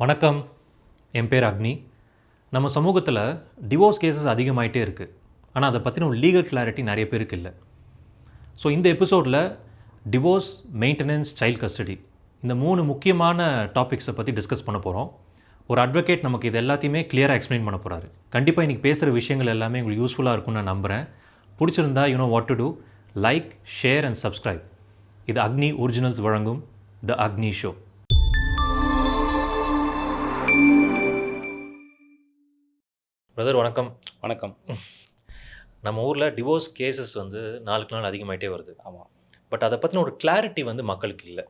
வணக்கம், என் பேர் அக்னி. நம்ம சமூகத்தில் டிவோர்ஸ் கேசஸ் அதிகமாகிட்டே இருக்குது. ஆனால் அதை பற்றின ஒரு லீகல் கிளாரிட்டி நிறைய பேருக்கு இல்லை. ஸோ இந்த எபிசோடில் டிவோர்ஸ், மெயின்டெனன்ஸ், சைல்ட் கஸ்டடி இந்த 3 முக்கியமான டாபிக்ஸை பற்றி டிஸ்கஸ் பண்ண போகிறோம். ஒரு அட்வொகேட் நமக்கு இது எல்லாத்தையுமே கிளியராக எக்ஸ்பிளைன் பண்ண போகிறாரு. கண்டிப்பாக இன்றைக்கி பேசுகிற விஷயங்கள் எல்லாமே உங்களுக்கு யூஸ்ஃபுல்லாக இருக்கும்னு நான் நம்புகிறேன். பிடிச்சிருந்தா what to do, like, share and subscribe. இது அக்னி ஒரிஜினல்ஸ் வழங்கும் த அக்னி ஷோ. பிரதர் வணக்கம். வணக்கம். நம்ம ஊரில் டிவோர்ஸ் கேசஸ் நாளுக்கு நாள் அதிகமாகிட்டே வருது. ஆமாம். பட் அதை பற்றின ஒரு கிளாரிட்டி மக்களுக்கு இல்லை.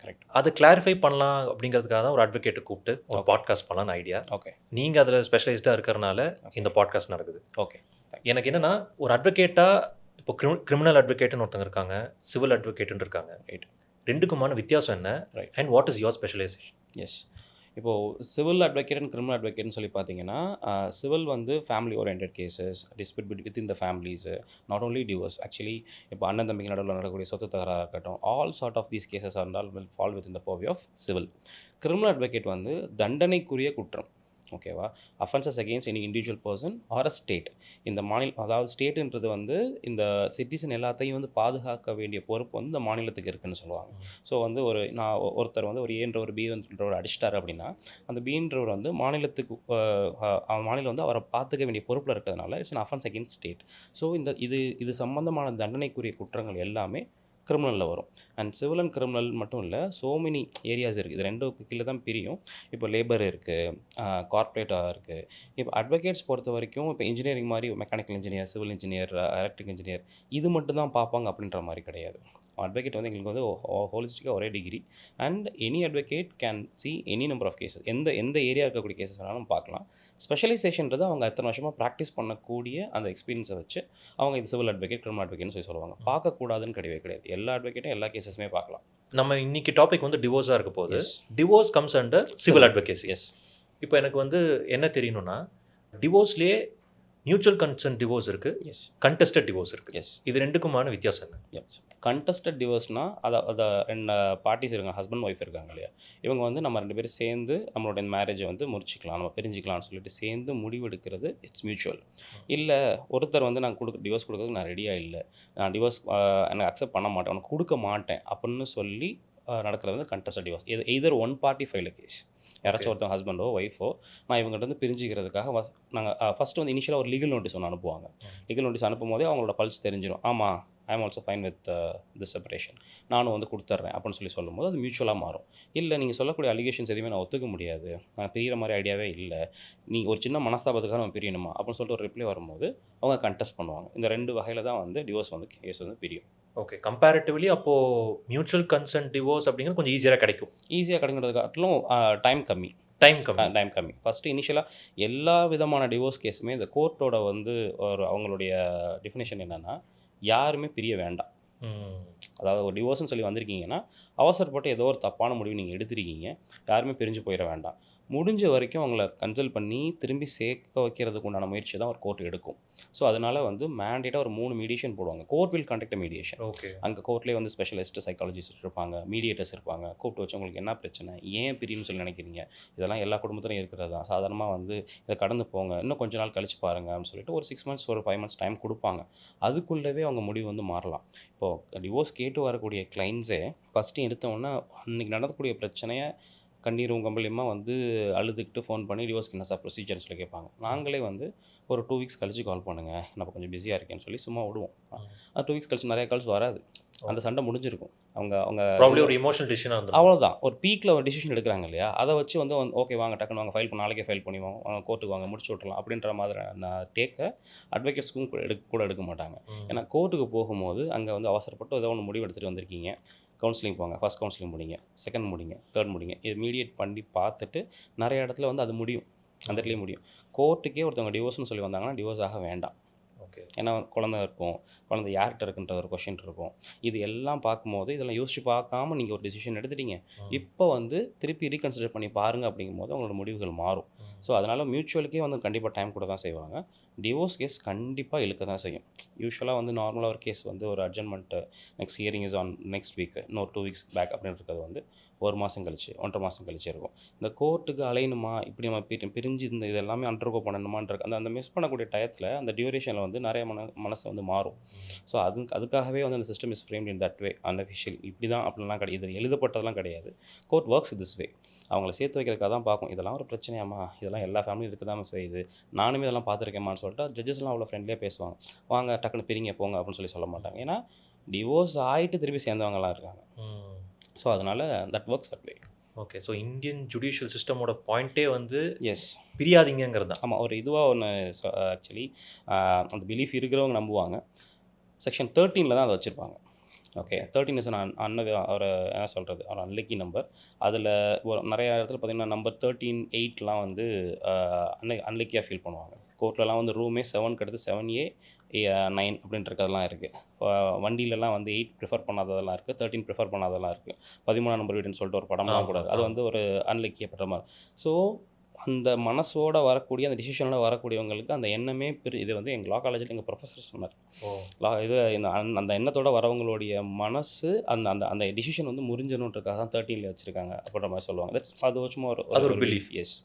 கரெக்ட். அதை கிளாரிஃபை பண்ணலாம் அப்படிங்கிறதுக்காக தான் ஒரு அட்வொகேட்டை கூப்பிட்டு ஒரு பாட்காஸ்ட் பண்ணலான்னு ஐடியா. ஓகே. நீங்கள் அதில் ஸ்பெஷலைஸ்டாக இருக்கிறனால இந்த பாட்காஸ்ட் நடக்குது. ஓகே. எனக்கு என்னென்னா, ஒரு அட்வொகேட்டாக இப்போ கிரிமினல் அட்வொகேட்டுன்னு ஒருத்தங்க இருக்காங்க, சிவில் அட்வொகேட்டுன்னு இருக்காங்க. ரைட். ரெண்டுக்குமான வித்தியாசம் என்ன? Right. And what is your specialisation? Yes. இப்போது சிவில் அட்வொகேட் அண்ட் கிரிமினல் அட்வொகேட்னு சொல்லி பார்த்தீங்கன்னா, civil family orient cases, dispute within the families, not only divorce. Actually இப்போ அண்ணன் தம்பிக்கு நடுவில் நடக்கக்கூடிய சொத்து தகராறு இருக்கட்டும், all sort of these cases are will fall within the purview of civil. Criminal advocate தண்டனைக்குரிய குற்றம், ஓகேவா, offences against any individual person or a state. இந்த மாநிலம், அதாவது ஸ்டேட்டுன்றது இந்த சிட்டிசன் எல்லாத்தையும் பாதுகாக்க வேண்டிய பொறுப்பு இந்த மாநிலத்துக்கு இருக்குதுன்னு சொல்லுவாங்க. ஸோ ஒருத்தர் ஒரு ஏன்றவர் பின்றவர் அடிச்சிட்டார் அப்படின்னா, அந்த பின்றவர் மாநிலத்துக்கு மாநிலம் அவரை பார்த்துக்க வேண்டிய பொறுப்பில் இருக்கிறதுனால it's an offence against state. So இது சம்பந்தமான தண்டனைக்குரிய குற்றங்கள் எல்லாமே கிரிமினலில் வரும். அண்ட் சிவில் அண்ட் கிரிமினல் மட்டும் இல்லை, ஸோ மெனி ஏரியாஸ் இருக்குது. இது ரெண்டுக்கு கீழே தான் பிரியும். இப்போ லேபர் இருக்குது, கார்ப்பரேட்டாக இருக்குது. இப்போ அட்வொகேட்ஸ் பொறுத்த வரைக்கும் இப்போ இன்ஜினியரிங் மாதிரி mechanical engineer, civil engineer, electric engineer இது மட்டும் தான் பார்ப்பாங்க அப்படின்ற மாதிரி கிடையாது. அட்வொகேட் எங்களுக்கு ஹோலிஸ்டிக்காக ஒரே degree. And any advocate can see any number of cases. எந்த ஏரியா இருக்கக்கூடிய கேசஸ் வேணாலும் பார்க்கலாம். ஸ்பெஷலைசேஷன்றது அவங்க எத்தனை வருஷமாக ப்ராக்டிஸ் பண்ணக்கூடிய அந்த எக்ஸ்பீரியன்ஸை வச்சு அவங்க இது சிவில் அட்வொகேட், கிரிமினல் அட்வொகேட்னு சொல்லி சொல்லுவாங்க. பார்க்கக்கூடாதுன்னு கிடையாது. எல்லா அட்வொகேட்டும் எல்லா கேசஸுமே பார்க்கலாம். நம்ம இன்னைக்கு டாபிக் டிவோர்ஸாக இருக்க போது, divorce comes under civil advocacy. Yes. இப்போ எனக்கு என்ன தெரியணும்னா, டிவோர்ஸ்லேயே மியூச்சுவல் கன்சென்ட் டிவோர்ஸ் இருக்குது, எஸ், கண்டெஸ்டட் டிவோர்ஸ் இருக்குது. எஸ். இது ரெண்டுக்குமான வித்தியாசம் என்ன? எஸ். கண்டெஸ்டட் டிவோர்ஸ்னால் அதை ரெண்டு பார்ட்டிஸ் இருக்காங்க, ஹஸ்பண்ட் ஒய்ஃப் இருக்காங்க இல்லையா, இவங்க நம்ம 2 பேரும் சேர்ந்து நம்மளோட மேரேஜை முடிச்சிக்கலாம், நம்ம பிரிஞ்சிக்கலாம்னு சொல்லிட்டு சேர்ந்து முடிவெடுக்கிறது இட்ஸ் மியூச்சுவல். இல்லை ஒருத்தர் நான் டிவோர்ஸ் கொடுக்குறதுக்கு நான் ரெடியாக இல்லை, நான் டிவோர்ஸ் எனக்கு அக்செப்ட் பண்ண மாட்டேன், உனக்கு கொடுக்க மாட்டேன் அப்படின்னு சொல்லி நடக்கிறது கண்டெஸ்டட் டிவோர்ஸ். இது either one party file case. யாராச்சும் ஒருத்தர் ஹஸ்பண்டோ ஒய்ஃபோ நான் இவங்ககிட்ட பிரிஞ்சிக்கிறதுக்காக நாங்கள் ஃபஸ்ட்டு இனிஷியலாக ஒரு லீகல் நோட்டீஸ் ஒன்று அனுப்புவாங்க. லீகல் நோட்டீஸ் அனுப்பும் போதே அவங்களோட பல்ஸ் தெரிஞ்சிடும். ஆமாம், I am also fine with this separation, நானும் கொடுத்துட்றேன் அப்படின்னு சொல்லும்போது அது மியூச்சுவலாக மாறும். இல்லை நீங்கள் சொல்லக்கூடிய அலிகேஷன்ஸ் எதுவுமே நான் ஒத்துக்க முடியாது, நான் பிரிகிற மாதிரி ஐடியாவே இல்லை, நீ ஒரு சின்ன மனஸ்தாபத்துக்காக நம்ம பிரியணுமா அப்படின்னு சொல்லிட்டு ஒரு ரிப்ளை வரும்போது அவங்க கண்டெஸ்ட் பண்ணுவாங்க. இந்த 2 வகையில் தான் டிவோர்ஸ் கேஸ் பிரியும். ஓகே. கம்பேரிட்டிவ்லி அப்போது மியூச்சுவல் கன்சென்ட் டிவோர்ஸ் அப்படிங்கிறது கொஞ்சம் ஈஸியாக கிடைக்கிறதுக்காட்டிலும் டைம் கம்மி. ஃபஸ்ட்டு இனிஷியலாக எல்லா விதமான டிவோர்ஸ் கேஸுமே இந்த கோர்ட்டோட ஒரு அவங்களுடைய டெஃபினேஷன் என்னென்னா, யாருமே பிரிய வேண்டாம். அதாவது ஒரு டிவோர்ஸ்னு சொல்லி வந்திருக்கீங்கன்னா அவசரப்பட்டு ஏதோ ஒரு தப்பான முடிவு நீங்கள் எடுத்துருக்கீங்க, யாருமே பிரிஞ்சு போயிட வேண்டாம். முடிஞ்ச வரைக்கும் அவங்கள கன்சல்ட் பண்ணி திரும்பி சேர்க்க வைக்கிறதுக்கு உண்டான முயற்சி தான் ஒரு கோர்ட் எடுக்கும். ஸோ அதனால் மேண்டேட்டாக ஒரு 3 மீடியேஷன் போடுவாங்க. Court will conduct mediation. Okay. அங்கே கோர்ட்லேயே ஸ்பெஷலிஸ்ட் சைக்காலஜிஸ்ட் இருப்பாங்க, மீடியேட்டர்ஸ் இருப்பாங்க. கூப்பிட்டு வச்சு உங்களுக்கு என்ன பிரச்சனை, ஏன் பிரியும்னு சொல்லி நினைக்கிறீங்க, இதெல்லாம் எல்லா குடும்பத்திலையும் இருக்கிறது தான். சாதாரணமாக இதை கடந்து போங்க, இன்னும் கொஞ்ச நாள் கழிச்சு பாருங்கள் அப்படின்னு சொல்லிட்டு ஒரு 6 months ஒரு 5 months டைம் கொடுப்பாங்க. அதுக்குள்ளவே அவங்க முடிவு மாறலாம். இப்போது டிவோர்ஸ் கேட்டு வரக்கூடிய கிளைண்ட்ஸே ஃபஸ்ட்டு எடுத்தோன்னா அன்றைக்கி நடக்கக்கூடிய பிரச்சனையை கண்ணீரும் கம்பளியமாக அழுதுகிட்டு ஃபோன் பண்ணி டிவோர்ஸ்க்கு என்ன சார் ப்ரொசீஜர்னு சொல்லி கேட்பாங்க. நாங்களே ஒரு 2 weeks கழிச்சு கால் பண்ணுங்கள், நான் கொஞ்சம் பிஸியாக இருக்கேன்னு சொல்லி சும்மா விடுவோம். 2 weeks கழிச்சு நிறைய கால்ஸ் வராது, அந்த சண்டை முடிஞ்சிருக்கும். அவங்க ப்ராபப்லி ஒரு எமோஷனல் டிசிஷனாக வந்து அவ்வளோதான். ஒரு பீக்கில் ஒரு டிசிஷன் எடுக்கிறாங்க இல்லையா, அதை வச்சு ஓகே வாங்க டக்குன்னு வாங்க ஃபைல் நாளைக்கே ஃபைல் பண்ணி வாங்க கோர்ட்டுக்கு வாங்க முடிச்சு விட்றலாம் அப்படின்ற மாதிரி நான் டேக்கை அட்வொகேட்ஸ்க்கும் கூட எடுக்க மாட்டாங்க. ஏன்னா கோர்ட்டுக்கு போகும்போது அங்கே அவசரப்பட்டு ஏதோ ஒன்று முடிவு எடுத்துகிட்டு வந்திருக்கீங்க, கவுன்சிலிங் போங்க, ஃபஸ்ட் கவுன்சிலிங் முடிங்க, செகண்ட் முடிங்க, தேர்ட் முடிங்க, இது மீடியேட் பண்ணி பார்த்துட்டு நிறைய இடத்துல அது முடியும், அந்த இடத்துலேயே முடியும். கோர்ட்டுக்கே ஒருத்தவங்க டிவோர்ஸ்னு சொல்லி வந்தாங்கன்னா டிவோர்ஸ் ஆக வேண்டாம். ஓகே. ஏன்னா குழந்தை இருக்கும், குழந்தை யார்கிட்ட இருக்குன்ற ஒரு கொஷின் இருக்கும். இது எல்லாம் பார்க்கும்போது இதெல்லாம் யோசிச்சு பார்க்காம நீங்கள் ஒரு டிசிஷன் எடுத்துட்டீங்க, இப்போ திருப்பி ரீகன்சிடர் பண்ணி பாருங்கள் அப்படிங்கும்போது அவங்களோட முடிவுகள் மாறும். ஸோ அதனால் மியூச்சுவலுக்கே கண்டிப்பாக டைம் கூட தான் செய்வாங்க. டிவோர்ஸ் கேஸ் கண்டிப்பாக இழுக்க தான் செய்யும். யூஸ்வலாக வந்து நார்மலாக ஒரு கேஸ் வந்து ஒரு adjournment next hearing is on next week, இன்னொரு 2 வீக்ஸ் பேக் அப்படின்னு இருக்கிறது வந்து 1 மாதம் கழிச்சு 1.5 மாதம் கழிச்சு இருக்கும். இந்த கோர்ட்டுக்கு அலையணுமா, இப்படி நம்ம பிரிஞ்சு இந்த இது எல்லாமே அண்டர்கோ பண்ணணுமான்ற அந்த அந்த மிஸ் பண்ணக்கூடிய டயத்தில் அந்த டியூரேஷனில் வந்து நிறைய மனசு வந்து மாறும். ஸோ அதுக்காகவே வந்து அந்த system is framed in that way, unofficial இப்படி தான் அப்படிலாம் கிடையாது, இது எழுதப்பட்டதெல்லாம் கிடையாது. Court works this way. அவங்கள சேர்த்து வைக்கிறதுக்காக தான் பார்க்கும். இதெல்லாம் ஒரு பிரச்சனையாம்மா, இதெல்லாம் எல்லா ஃபேமிலியும் இருக்க தான் செய்யுது, நானுமே இதெல்லாம் பார்த்துருக்கேம்மான்னு சொல்லிட்டு ஜட்ஜஸ்லாம் அவ்வளோ ஃப்ரெண்ட்லியாக பேசுவாங்க. வாங்க டக்குன்னு பிரிங்க போங்க அப்படின்னு சொல்ல மாட்டாங்க. ஏன்னா டிவோர்ஸ் ஆகிட்டு திருப்பி சேர்ந்தவங்கலாம் இருக்காங்க. ஸோ அதனால் that works that way. Okay. So Indian judicial சிஸ்டமோட பாயிண்ட்டே வந்து எஸ், பிரியாதீங்கிறது தான். ஆமாம். ஒரு இதுவாக ஒன்று ஆக்சுவலி அந்த பிலீஃப் இருக்கிறவங்க நம்புவாங்க. செக்ஷன் 13 தான் அதை வச்சுருப்பாங்க. ஓகே, 13 இஸ் ஒரு என்ன சொல்கிறது, ஒரு அன்லக்கி நம்பர். அதில் ஒரு நிறைய இடத்துல பார்த்திங்கன்னா நம்பர் 13, 8லாம் வந்து அன்லக்கியாக ஃபீல் பண்ணுவாங்க. கோர்ட்லலாம் வந்து ரூமே 7 கிடத்து 7A 9 அப்படின்றதெல்லாம் இருக்குது. வண்டியிலலாம் வந்து 8 ப்ரிஃபர் பண்ணாததெல்லாம் இருக்குது, 13 ப்ரிஃபர் பண்ணாததெல்லாம் இருக்குது. 13ஆம் நம்பர் வீடுன்னு சொல்லிட்டு ஒரு படம்லாம் கூட, அது வந்து ஒரு அன்லக்கியப்பட்ட மாதிரி. ஸோ அந்த மனசோட வரக்கூடிய அந்த டிசிஷனோட வரக்கூடியவங்களுக்கு அந்த எண்ணமே இது வந்து எங்கள் லா காலேஜில் எங்கள் ப்ரொஃபஸர் சொன்னார். இது இந்த அந்த எண்ணத்தோட வரவங்களுடைய மனசு அந்த அந்த அந்த டிசிஷன் வந்து முறிஞ்சணுன்றதுக்காக தான் 13ல் வச்சுருக்காங்க அப்படின்ற மாதிரி சொல்லுவாங்க. அது சும்மா ஒரு பிலீஃப். எஸ்.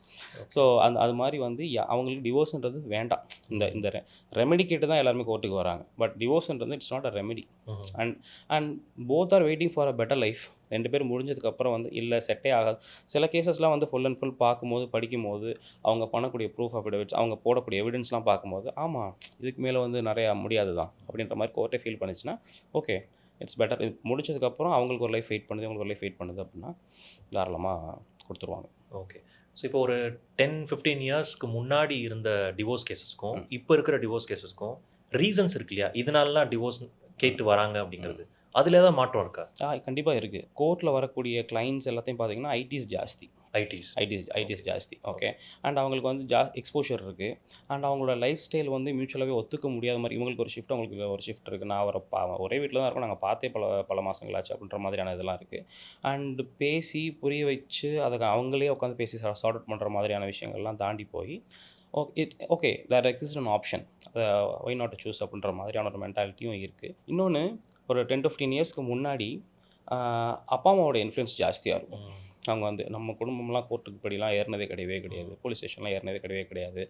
ஸோ அது மாதிரி வந்து அவங்களுக்கு டிவோர்ஸ்ன்றது வேண்டாம். இந்த ரெமெடி கேட்டு தான் எல்லாருமே கோர்ட்டுக்கு வராங்க. பட் டிவோர்ஸ்ன்றது it's not a remedy. And both are waiting for a better life. 2 பேர் முடிஞ்சதுக்கப்புறம் வந்து இல்லை செட்டே ஆகாது. சில கேசஸ்லாம் வந்து ஃபுல் அண்ட் ஃபுல் பார்க்கும்போது படிக்கும்போது அவங்க பண்ணக்கூடிய ப்ரூஃப் அஃபிடவிட்ஸ், அவங்க போடக்கூடிய எவிடன்ஸ்லாம் பார்க்கும்போது ஆமாம் இதுக்கு மேலே வந்து நிறையா முடியாது தான் அப்படின்ற மாதிரி கோர்ட்டே ஃபீல் பண்ணிச்சுன்னா ஓகே இட்ஸ் பெட்டர். இது முடிச்சதுக்கப்புறம் அவங்களுக்கு ஒரு லைஃப் வெயிட் பண்ணுது, அவங்களுக்கு ஒரு லைஃப் வெயிட் பண்ணுது அப்படின்னா தாராளமாக கொடுத்துருவாங்க. ஓகே. ஸோ இப்போ ஒரு 10-15 இயர்ஸ்க்கு முன்னாடி இருந்த டிவோர்ஸ் கேசஸ்க்கும் இப்போ இருக்கிற டிவோர்ஸ் கேசஸ்க்கும் ரீசன்ஸ் இருக்கு இல்லையா, இதனாலலாம் டிவோர்ஸ் கேட்டு வராங்க அப்படிங்கிறது, அதில் ஏதாவது மாற்றம் இருக்கா? கண்டிப்பாக இருக்குது. கோர்ட்டில் வரக்கூடிய கிளைண்ட்ஸ் எல்லாத்தையும் பார்த்தீங்கன்னா ஐடிஸ் ஜாஸ்தி. ஐடிஸ் ஜாஸ்தி. ஓகே. அண்ட் அவங்களுக்கு வந்து எக்ஸ்போஷர் இருக்குது. அண்ட் அவங்களோட லைஃப் ஸ்டைல் வந்து மியூச்சுவலாகவே ஒத்துக்க முடியாத மாதிரி, இவங்களுக்கு ஒரு ஷிஃப்ட் அவங்களுக்கு ஒரு ஷிஃப்ட் இருக்குது. நான் ஒரே வீட்டில் தான் இருக்கோம், நாங்கள் பார்த்தே பல மாதங்களாச்சு அப்படின்ற மாதிரியான இதெல்லாம் இருக்குது. அண்டு பேசி புரிய வச்சு அதை அவங்களே உட்காந்து பேசி சார்ட் அவுட் பண்ணுற மாதிரியான விஷயங்கள்லாம் தாண்டி போய் okay there exist an option, why not choose அப்படின்ற மாதிரியான ஒரு மென்டாலிட்டியும் இருக்குது. இன்னொன்று ஒரு 10-15 இயர்ஸ்க்கு முன்னாடி அப்பா அம்மாவோட இன்ஃப்ளூயன்ஸ் ஜாஸ்தியாக இருக்கும். அவங்க வந்து நம்ம குடும்பம்லாம் கோர்ட்டுக்கு படிலாம் ஏறினதே கிடையாது, போலீஸ் ஸ்டேஷன்லாம் ஏறினதே கிடையாது.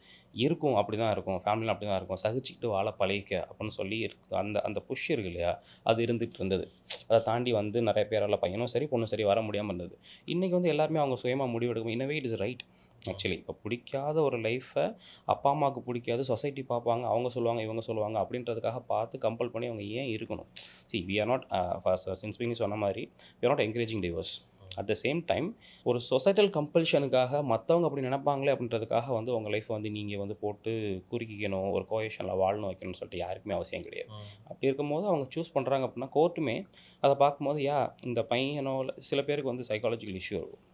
இருக்கும், அப்படி தான் இருக்கும், ஃபேமிலிலாம் அப்படி தான் இருக்கும், சகிச்சுக்கிட்டு வாழ பழகிக்க அப்படின்னு சொல்லி இருக்கு. அந்த அந்த புஷ் இருக்கு இல்லையா, அது இருந்துகிட்டு இருந்தது. அதை தாண்டி வந்து நிறைய பேரால் பையனும் சரி பொண்ணும் சரி வர முடியாமல் இருந்தது. இன்றைக்கி வந்து எல்லாருமே அவங்க சுயமாக முடிவெடுக்கும். In a way it is right. Actually இப்போ பிடிக்காத ஒரு லைஃப்பை அப்பா அம்மாவுக்கு பிடிக்காது, சொசைட்டி பார்ப்பாங்க, அவங்க சொல்லுவாங்க இவங்க சொல்லுவாங்க அப்படின்றதுக்காக பார்த்து கம்பல் பண்ணி அவங்க ஏன் இருக்கணும்? We are not since being சொன்ன மாதிரி we are not encouraging divorce. At the same time ஒரு சொசைட்டல் கம்பல்ஷனுக்காக மற்றவங்க அப்படி நினைப்பாங்களே அப்படின்றதுக்காக வந்து உங்கள் லைஃப்பை வந்து நீங்கள் வந்து போட்டு குறுக்கிக்கணும், ஒரு கோயேஷனில் வாழணும் வைக்கணும்னு சொல்லிட்டு யாருக்குமே அவசியம் கிடையாது. அப்படி இருக்கும்போது அவங்க சூஸ் பண்ணுறாங்க அப்படின்னா கோர்ட்டுமே அதை பார்க்கும்போது இந்த பையனோ சில பேருக்கு வந்து சைக்காலஜிக்கல் இஷ்யூ இருக்கும்.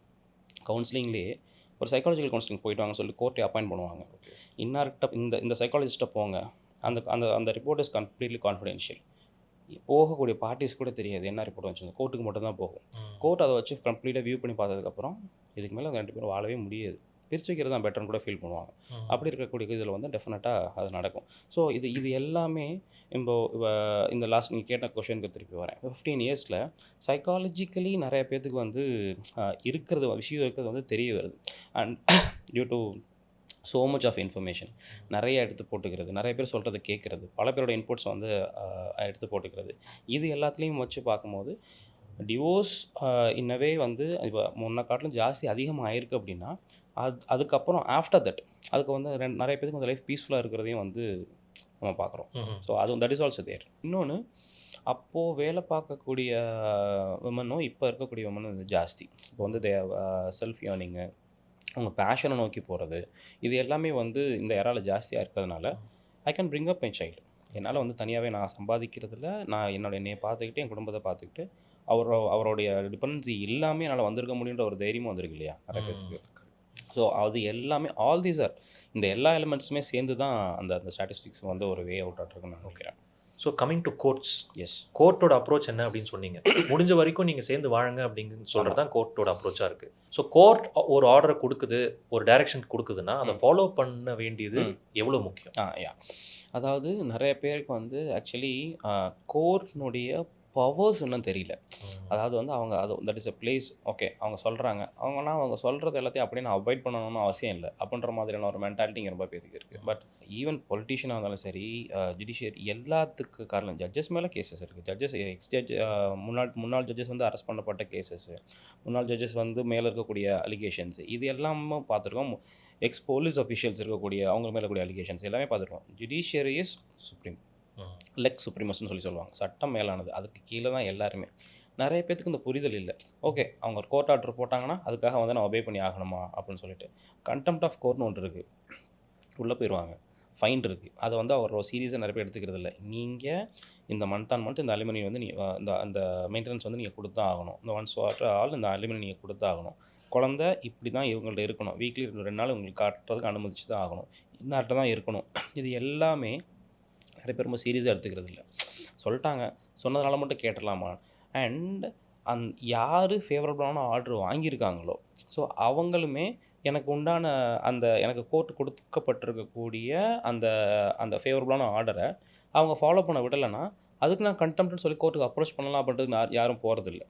கவுன்சிலிங்லேயே ஒரு சைக்காலஜிக்கல் கவுன்சிலிங் போயிட்டு வாங்க சொல்லி கோர்ட்டை அப்பாயின்ட் பண்ணுவாங்க. இன்னார்கிட்ட இந்த சைக்காலஜிஸ்ட்டை போங்க, அந்த அந்த அந்த ரிப்போர்ட் இஸ் கம்ப்ளீட்லி கான்ஃபிடென்ஷியல். போகக்கூடிய பார்ட்டிஸ் கூட தெரியாது என்ன ரிப்போர்ட் வச்சுருந்தோம், கோர்ட்டுக்கு மட்டும் தான் போகும். கோர்ட் அதை வச்சு கம்ப்ளீட்டாக வியூ பண்ணி பார்த்ததுக்கப்புறம் இதுக்கு மேலே 2 பேரும் வாழவே முடியாது, பிரித்து வைக்கிறது தான் பெட்டர்னு கூட ஃபீல் பண்ணுவாங்க. அப்படி இருக்கக்கூடிய இதில் வந்து டெஃபினட்டாக அது நடக்கும். ஸோ இது எல்லாமே இந்த லாஸ்ட் நீங்கள் கேட்ட கொஷனுக்கு திருப்பி வரேன். 15 இயர்ஸில் சைக்காலஜிக்கலி நிறைய பேர்த்துக்கு வந்து விஷயம் இருக்கிறது வந்து தெரிய வருது. And due to so much of information நிறைய எடுத்து போட்டுக்கிறது, நிறைய பேர் சொல்கிறத கேட்குறது, பல பேரோட இன்புட்ஸ் வந்து எடுத்து போட்டுக்கிறது, இது எல்லாத்துலேயும் வச்சு பார்க்கும்போது டிவோர்ஸ் இன்னவே வந்து இப்போ முன்ன காட்டிலும் ஜாஸ்தி அதிகமாக ஆயிருக்கு அப்படின்னா அதுக்கப்புறம் ஆஃப்டர் தட் அதுக்கு வந்து நிறைய பேருக்கு அந்த லைஃப் பீஸ்ஃபுல்லாக இருக்கிறதையும் வந்து நம்ம பார்க்குறோம். ஸோ அதுவும் தட் இஸ் ஆல்சோ தேர். இன்னொன்று அப்போது வேலை பார்க்கக்கூடிய விமனும் இப்போ இருக்கக்கூடிய விமனும் வந்து ஜாஸ்தி. இப்போ வந்து செல்ஃப் ஏர்னிங்கு, அவங்க பேஷனை நோக்கி போகிறது, இது எல்லாமே வந்து இந்த ஏரால ஜாஸ்தியாக இருக்கிறதுனால I can bring up my child. என்னால் வந்து தனியாகவே நான் சம்பாதிக்கிறதுல நான் என்னையை பார்த்துக்கிட்டு என் குடும்பத்தை பார்த்துக்கிட்டு அவருடைய டிபெண்டன்சி இல்லாமல் என்னால் வந்திருக்க முடியுன்ற ஒரு தைரியமும் வந்திருக்கு இல்லையா நிறைய பேருக்கு. ஸோ அது எல்லாமே இந்த எல்லா எலிமெண்ட்ஸுமே சேர்ந்து தான் அந்த ஸ்டாட்டிஸ்டிக்ஸ் வந்து ஒரு வே அவுட் ஆகிருக்குன்னு நான் நினைக்கிறேன். So coming to courts, yes. கோர்ட்டோட அப்ரோச் என்ன அப்படின்னு சொன்னீங்க. முடிஞ்ச வரைக்கும் நீங்கள் சேர்ந்து வாழுங்க அப்படின்னு சொல்கிறது தான் கோர்ட்டோட அப்ரோச்சாக இருக்குது. ஸோ கோர்ட் ஒரு ஆர்டரை கொடுக்குது, ஒரு டைரக்ஷன் கொடுக்குதுன்னா அதை ஃபாலோ பண்ண வேண்டியது எவ்வளோ முக்கியம்? யா அதாவது நிறைய பேருக்கு வந்து ஆக்சுவலி கோர்ட்னுடைய பவர்ஸ் இன்னும் தெரியல. அதாவது வந்து அவங்க அது that is a place. Okay, அவங்க சொல்கிறாங்க, அவங்க சொல்கிறது எல்லாத்தையும் அப்படியே நான் அவாய்ட் பண்ணணும்னு அவசியம் இல்லை அப்படின்ற மாதிரியான ஒரு மென்டாலிட்டி இங்கே ரொம்ப பேருக்கு இருக்குது. பட் ஈவன் பொலிட்டிஷியனாக இருந்தாலும் சரி, ஜுடிஷியரி எல்லாத்துக்கு காரணம் ஜட்ஜஸ் மேலே கேசஸ் இருக்குது. ஜட்ஜஸ் எக்ஸ் ஜட்ஜ் முன்னாள் ஜட்ஜஸ் வந்து அரெஸ்ட் பண்ணப்பட்ட கேசஸ், முன்னாள் ஜட்ஜஸ் வந்து மேலே இருக்கக்கூடிய அலிகேஷன்ஸ், இது எல்லாமே பார்த்துருக்கோம். எக்ஸ் போலீஸ் அஃபிஷியல்ஸ் இருக்கக்கூடிய அவங்க மேலே கூடிய அலிகேஷன்ஸ் எல்லாமே பார்த்துருக்கோம். ஜுடிஷியரி இஸ் சுப்ரீம், லெக் சுப்ரீமஸ்ன்னு சொல்லுவாங்க. சட்டம் மேலானது, அதுக்கு கீழே தான் எல்லாருமே. நிறைய பேத்துக்கு இந்த புரிதல் இல்லை. ஓகே, அவங்க ஒரு கோர்ட் ஆர்டர் போட்டாங்கன்னா அதுக்காக வந்து நான் ஒபே பண்ணி ஆகணுமா அப்படின்னு சொல்லிட்டு கண்டெம்ட் ஆஃப் கோர்ட்னு ஒன்று இருக்குது. உள்ளே போயிடுவாங்க, ஃபைன் இருக்குது. அதை வந்து அவர் சீரியஸாக நிறைய பேர் எடுத்துக்கிறது இல்லை. நீங்கள் இந்த மந்த் ஆன் மந்த் இந்த அலிமனி வந்து அந்த மெயின்டெனன்ஸ் வந்து நீங்கள் கொடுத்தா ஆகணும். இந்த ஒன்ஸ் வாட்டர் ஆல் இந்த அலிமனி நீங்கள் கொடுத்தா ஆகணும். குழந்தை இப்படி தான் இவங்கள்ட்ட இருக்கணும். வீக்லி 2 நாள் உங்களுக்கு காட்டுறதுக்கு அனுமதிச்சு தான் ஆகணும். இந்த தான் இருக்கணும். இது எல்லாமே நிறைய பேர் ரொம்ப சீரியஸாக எடுத்துக்கிறது இல்லை. சொல்லிட்டாங்க, சொன்னதுனால மட்டும் கேட்டுடலாமா? அண்ட் யார் ஃபேவரபுளான ஆர்டர் வாங்கியிருக்காங்களோ ஸோ அவங்களுமே எனக்கு உண்டான எனக்கு கோர்ட் கொடுக்கப்பட்டிருக்கக்கூடிய அந்த அந்த ஃபேவரபுளான ஆர்டரை அவங்க ஃபாலோ பண்ண விடலைன்னா அதுக்கு நான் கண்டெம்ப்ட்னு சொல்லி கோர்ட்டுக்கு அப்ரோச் பண்ணலாம் அப்படின்றதுக்கு யாரும் போகிறதில்ல.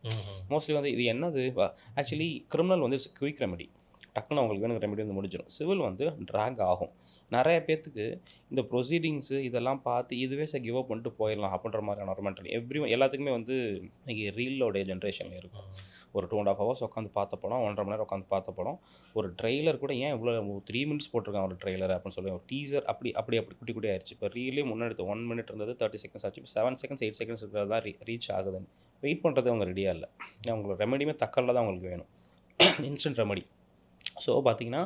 மோஸ்ட்லி வந்து இது என்னது, ஆக்சுவலி கிரிமினல் வந்து இட்ஸ் குயிக் ரெமெடி, டக்குன்னு அவங்களுக்கு வேணும் ரெமெடி வந்து முடிஞ்சிடும். சிவில் வந்து ட்ராக் ஆகும். நிறைய பேர்த்துக்கு இந்த ப்ரொசீடிங்ஸு இதெல்லாம் பார்த்து இதுவே கிவ் அப் பண்ணிட்டு போயிடலாம் அப்படின்ற மாதிரியான ஒரு மென்டாலிட்டி எல்லாத்துக்குமே வந்து இன்றைக்கி ரீலோடைய ஜென்ரேஷனில் இருக்கும். ஒரு 2.5 hours உட்காந்து பார்த்த படம், 1.5 மணி நேரம் உட்காந்து பார்த்த படம், ஒரு ட்ரெய்லர் கூட ஏன் இவ்வளோ 3 minutes போட்டிருக்கான் ஒரு ட்ரெய்லர் அப்படின்னு சொல்லி ஒரு டீசர் அப்படி குட்டி குட்டி ஆயிடுச்சு. இப்போ ரீலே முன்னாடி 1 minute இருந்தது, 30 seconds ஆச்சு. இப்போ 7 seconds 8 seconds இருக்கிறது தான் ரீச் ஆகுதுன்னு வெயிட் பண்ணுறது அவங்க ரெடியாக இல்லை. அவங்களோட ரெமெடியுமே தக்கரில் தான் அவங்களுக்கு வேணும், இன்ஸ்டன்ட் ரெமெடி. ஸோ பார்த்தீங்கன்னா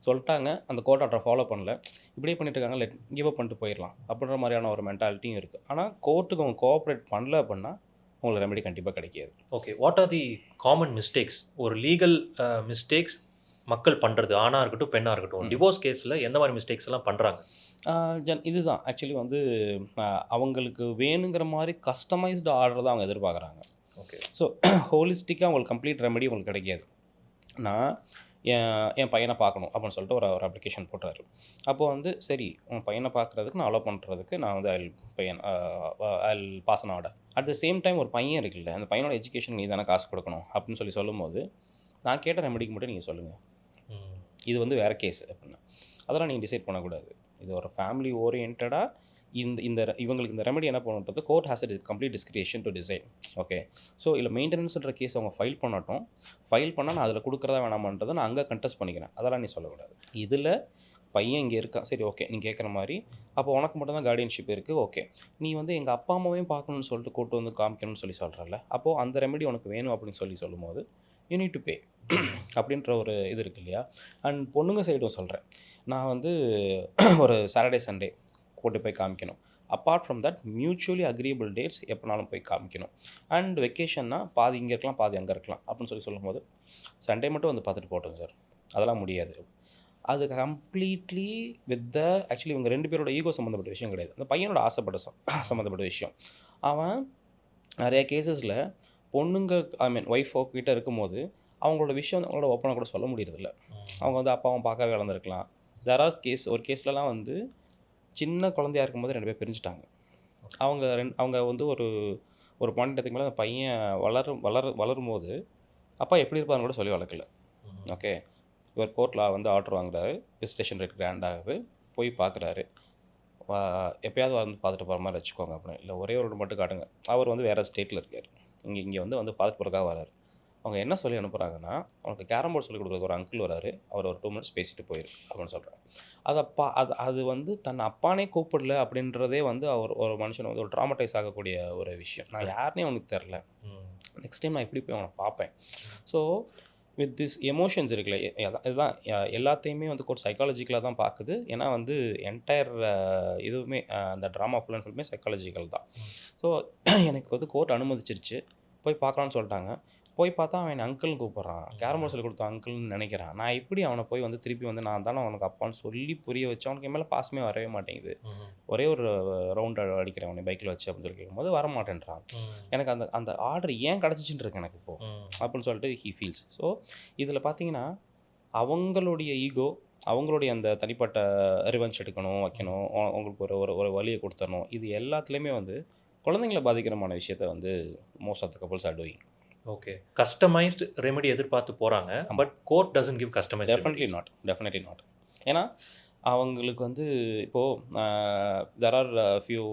சொல்லிட்டாங்க, அந்த கோர்ட் ஆர்டரை ஃபாலோ பண்ணல, இப்படியே பண்ணிட்டு இருக்காங்க, கிவ் அப் பண்ணிட்டு போயிடலாம் அப்படின்ற மாதிரியான ஒரு மென்டாலிட்டியும் இருக்குது. ஆனால் கோர்ட்டுக்கு அவங்க கோஆப்ரேட் பண்ணல அப்படின்னா உங்களுக்கு ரெமெடி கண்டிப்பாக கிடைக்காது. Okay, what are the common mistakes, ஒரு லீகல் மிஸ்டேக்ஸ் மக்கள் பண்ணுறது, ஆணாக இருக்கட்டும் பெண்ணாக இருக்கட்டும், டிவோர்ஸ் கேஸில் எந்த மாதிரி மிஸ்டேக்ஸ் எல்லாம் பண்ணுறாங்க? இதுதான் ஆக்சுவலி வந்து அவங்களுக்கு வேணுங்கிற மாதிரி கஸ்டமைஸ்டு ஆர்டர் தான் அவங்க எதிர்பார்க்குறாங்க. ஓகே, ஸோ ஹோலிஸ்டிக்காக அவங்களுக்கு கம்ப்ளீட் ரெமெடி உங்களுக்கு கிடைக்காது. நான் என் பையனை பார்க்கணும் அப்படின்னு சொல்லிட்டு ஒரு அப்ளிகேஷன் போட்டுறாரு. அப்போது வந்து சரி, உன் பையனை பார்க்குறதுக்கு நான் அலோவ் பண்ணுறதுக்கு நான் வந்து I'll pass an order. At the same time ஒரு பையன் இருக்குல்ல, அந்த பையனோட எஜுகேஷன் நீ தானே காசு கொடுக்கணும் அப்படின்னு சொல்லும்போது நான் கேட்ட ரெமெடிக்கு மட்டும் நீங்கள் சொல்லுங்கள், இது வந்து வேறு கேஸ் அப்படின்னா அதெல்லாம் நீங்கள் டிசைட் பண்ணக்கூடாது. இது ஒரு ஃபேமிலி ஓரியன்டாக இவங்களுக்கு இந்த ரெமெடி என்ன பண்ணுறது, court has a complete discretion to decide. Okay, so இல்லை மெயின்டெனன்ஸ்ன்ற கேஸ் அவங்க ஃபைல் பண்ணட்டும், ஃபைல் பண்ணால் நான் அதில் கொடுக்குறதா வேணாமன்றதை நான் அங்கே கண்டெஸ்ட் பண்ணிக்கிறேன், அதெல்லாம் நீ சொல்லக்கூடாது. இதில் பையன் இங்கே இருக்கான், சரி ஓகே, நீ கேட்குற மாதிரி அப்போ உனக்கு மட்டும் தான் கார்டியன்ஷிப் இருக்குது. ஓகே, நீ வந்து எங்கள் அப்பா அம்மாவையும் பார்க்கணுன்னு சொல்லிட்டு கூட்டு வந்து காமிக்கணும்னு சொல்கிறல்ல, அப்போது அந்த ரெமெடி உனக்கு வேணும் அப்படின்னு சொல்லும்போது யூ நீட் டு பே அப்படின்ற ஒரு இது இருக்கு இல்லையா. அண்ட் பொண்ணுங்க சைடும் சொல்கிறேன், நான் வந்து ஒரு சாட்டர்டே சண்டே கூட்டு போய் காமிக்கணும். Apart from that mutually agreeable dates எப்போனாலும் போய் காமிக்கணும். அண்ட் வெக்கேஷன்னா பாதி இங்கே இருக்கலாம் பாதி அங்கே இருக்கலாம் அப்படின்னு சொல்லும்போது சண்டே மட்டும் வந்து பார்த்துட்டு போட்டோம் சார், அதெல்லாம் முடியாது. அது கம்ப்ளீட்லி ஆக்சுவலி இவங்க 2 பேரோட ஈகோ சம்மந்தப்பட்ட விஷயம் கிடையாது, அந்த பையனோட ஆசைப்பட்ட சம்மந்தப்பட்ட விஷயம். அவன் நிறைய கேசஸில் பொண்ணுங்க ஒய்ஃபோ கிட்ட இருக்கும்போது அவங்களோட விஷயம் வந்து அவங்களோட ஓப்பனாக கூட சொல்ல முடியறதில்ல. அவங்க வந்து அப்பாவும் பார்க்கவே வளர்ந்துருக்கலாம். ஒரு கேஸ்லலாம் வந்து சின்ன குழந்தையாக இருக்கும்போது 2 பேர் பிரிஞ்சுட்டாங்க. அவங்க வந்து ஒரு பாயிண்ட்டுக்கு மேலே அந்த பையன் வளரும்போது அப்பா எப்படி இருப்பாருன்னு கூட சொல்லி வளர்க்கல. ஓகே, இவர் கோர்ட்டில் வந்து ஆர்டர் வாங்குறாரு, விசிட்டேஷன் ரேட் கிராண்ட் ஆகுது, போய் பார்க்குறாரு. எப்போயாவது வந்து பார்த்துட்டு போகிற மாதிரி வச்சுக்கோங்க அப்படின்னு, இல்லை ஒரே ஒரு மட்டும் காட்டுங்க. அவர் வந்து வேறு ஸ்டேட்டில் இருக்கார், இங்கே வந்து பார்த்துட்டு போகிறதுக்காக வராரு. அவங்க என்ன சொல்லி அனுப்புகிறாங்கன்னா, அவனுக்கு கேரம் போர்டு சொல்லி கொடுக்குறது ஒரு அங்கிள் வராரு, அவர் ஒரு 2 minutes பேசிட்டு போயிரு அப்படின்னு சொல்கிறாங்க. அது வந்து தன் அப்பானே கூப்பிடல அப்படின்றதே வந்து ஒரு மனுஷனை வந்து ஒரு ட்ராமடைஸ் ஆகக்கூடிய ஒரு விஷயம். நான் யாருனே அவனுக்கு தெரில, நெக்ஸ்ட் டைம் நான் எப்படி போய் அவனை பார்ப்பேன். ஸோ வித் திஸ் எமோஷன்ஸ் இருக்குல்ல, இதுதான் எல்லாத்தையுமே வந்து கோர்ட் சைக்காலஜிக்கலாக தான் பார்க்குது. ஏன்னா வந்து என்டையர் இதுவுமே அந்த ட்ராமா ஃபுல் அண்ட் ஃபுல்லுமே சைக்காலஜிக்கல் தான். ஸோ எனக்கு வந்து கோர்ட் அனுமதிச்சிருச்சு, போய் பார்க்கலான்னு சொல்லிட்டாங்க. போய் பார்த்தா அவன் என்னை அங்கிள்னு கூப்பிட்றான். கேரம் போர்டு சொல்லிக் கொடுத்த அங்கிள்னு நினைக்கிறான். நான் எப்படி அவனை போய் வந்து திருப்பி வந்து நான் தானே அவனுக்கு அப்பான்னு சொல்லி புரிய வச்சு அவனுக்கு என் மேலே பாசமே வரவே மாட்டேங்குது. ஒரே ஒரு ரவுண்ட் அடிக்கிறேன் அவனை பைக்கில் வச்சு அப்படின்னு சொல்லி கேட்கும்போது வர மாட்டேன்றான். எனக்கு அந்த அந்த ஆர்டர் ஏன் கிடச்சிச்சின்னு இருக்கு எனக்கு இப்போது அப்படின்னு சொல்லிட்டு ஹீ ஃபீல்ஸ். ஸோ இதில் பார்த்தீங்கன்னா அவங்களுடைய ஈகோ, அவங்களுடைய அந்த தனிப்பட்ட ரிவெஞ்ச் எடுக்கணும், வைக்கணும், அவங்களுக்கு ஒரு ஒரு ஒரு வழியை கொடுத்தரணும், இது எல்லாத்துலேயுமே வந்து குழந்தைங்களை பாதிக்கிறமான விஷயத்த வந்து most of the couples are doing. Okay. Customised remedy எதிர்பார்த்து போகிறாங்க. But court doesn't give customised. Definitely not. ஏன்னா அவங்களுக்கு வந்து இப்போது there are few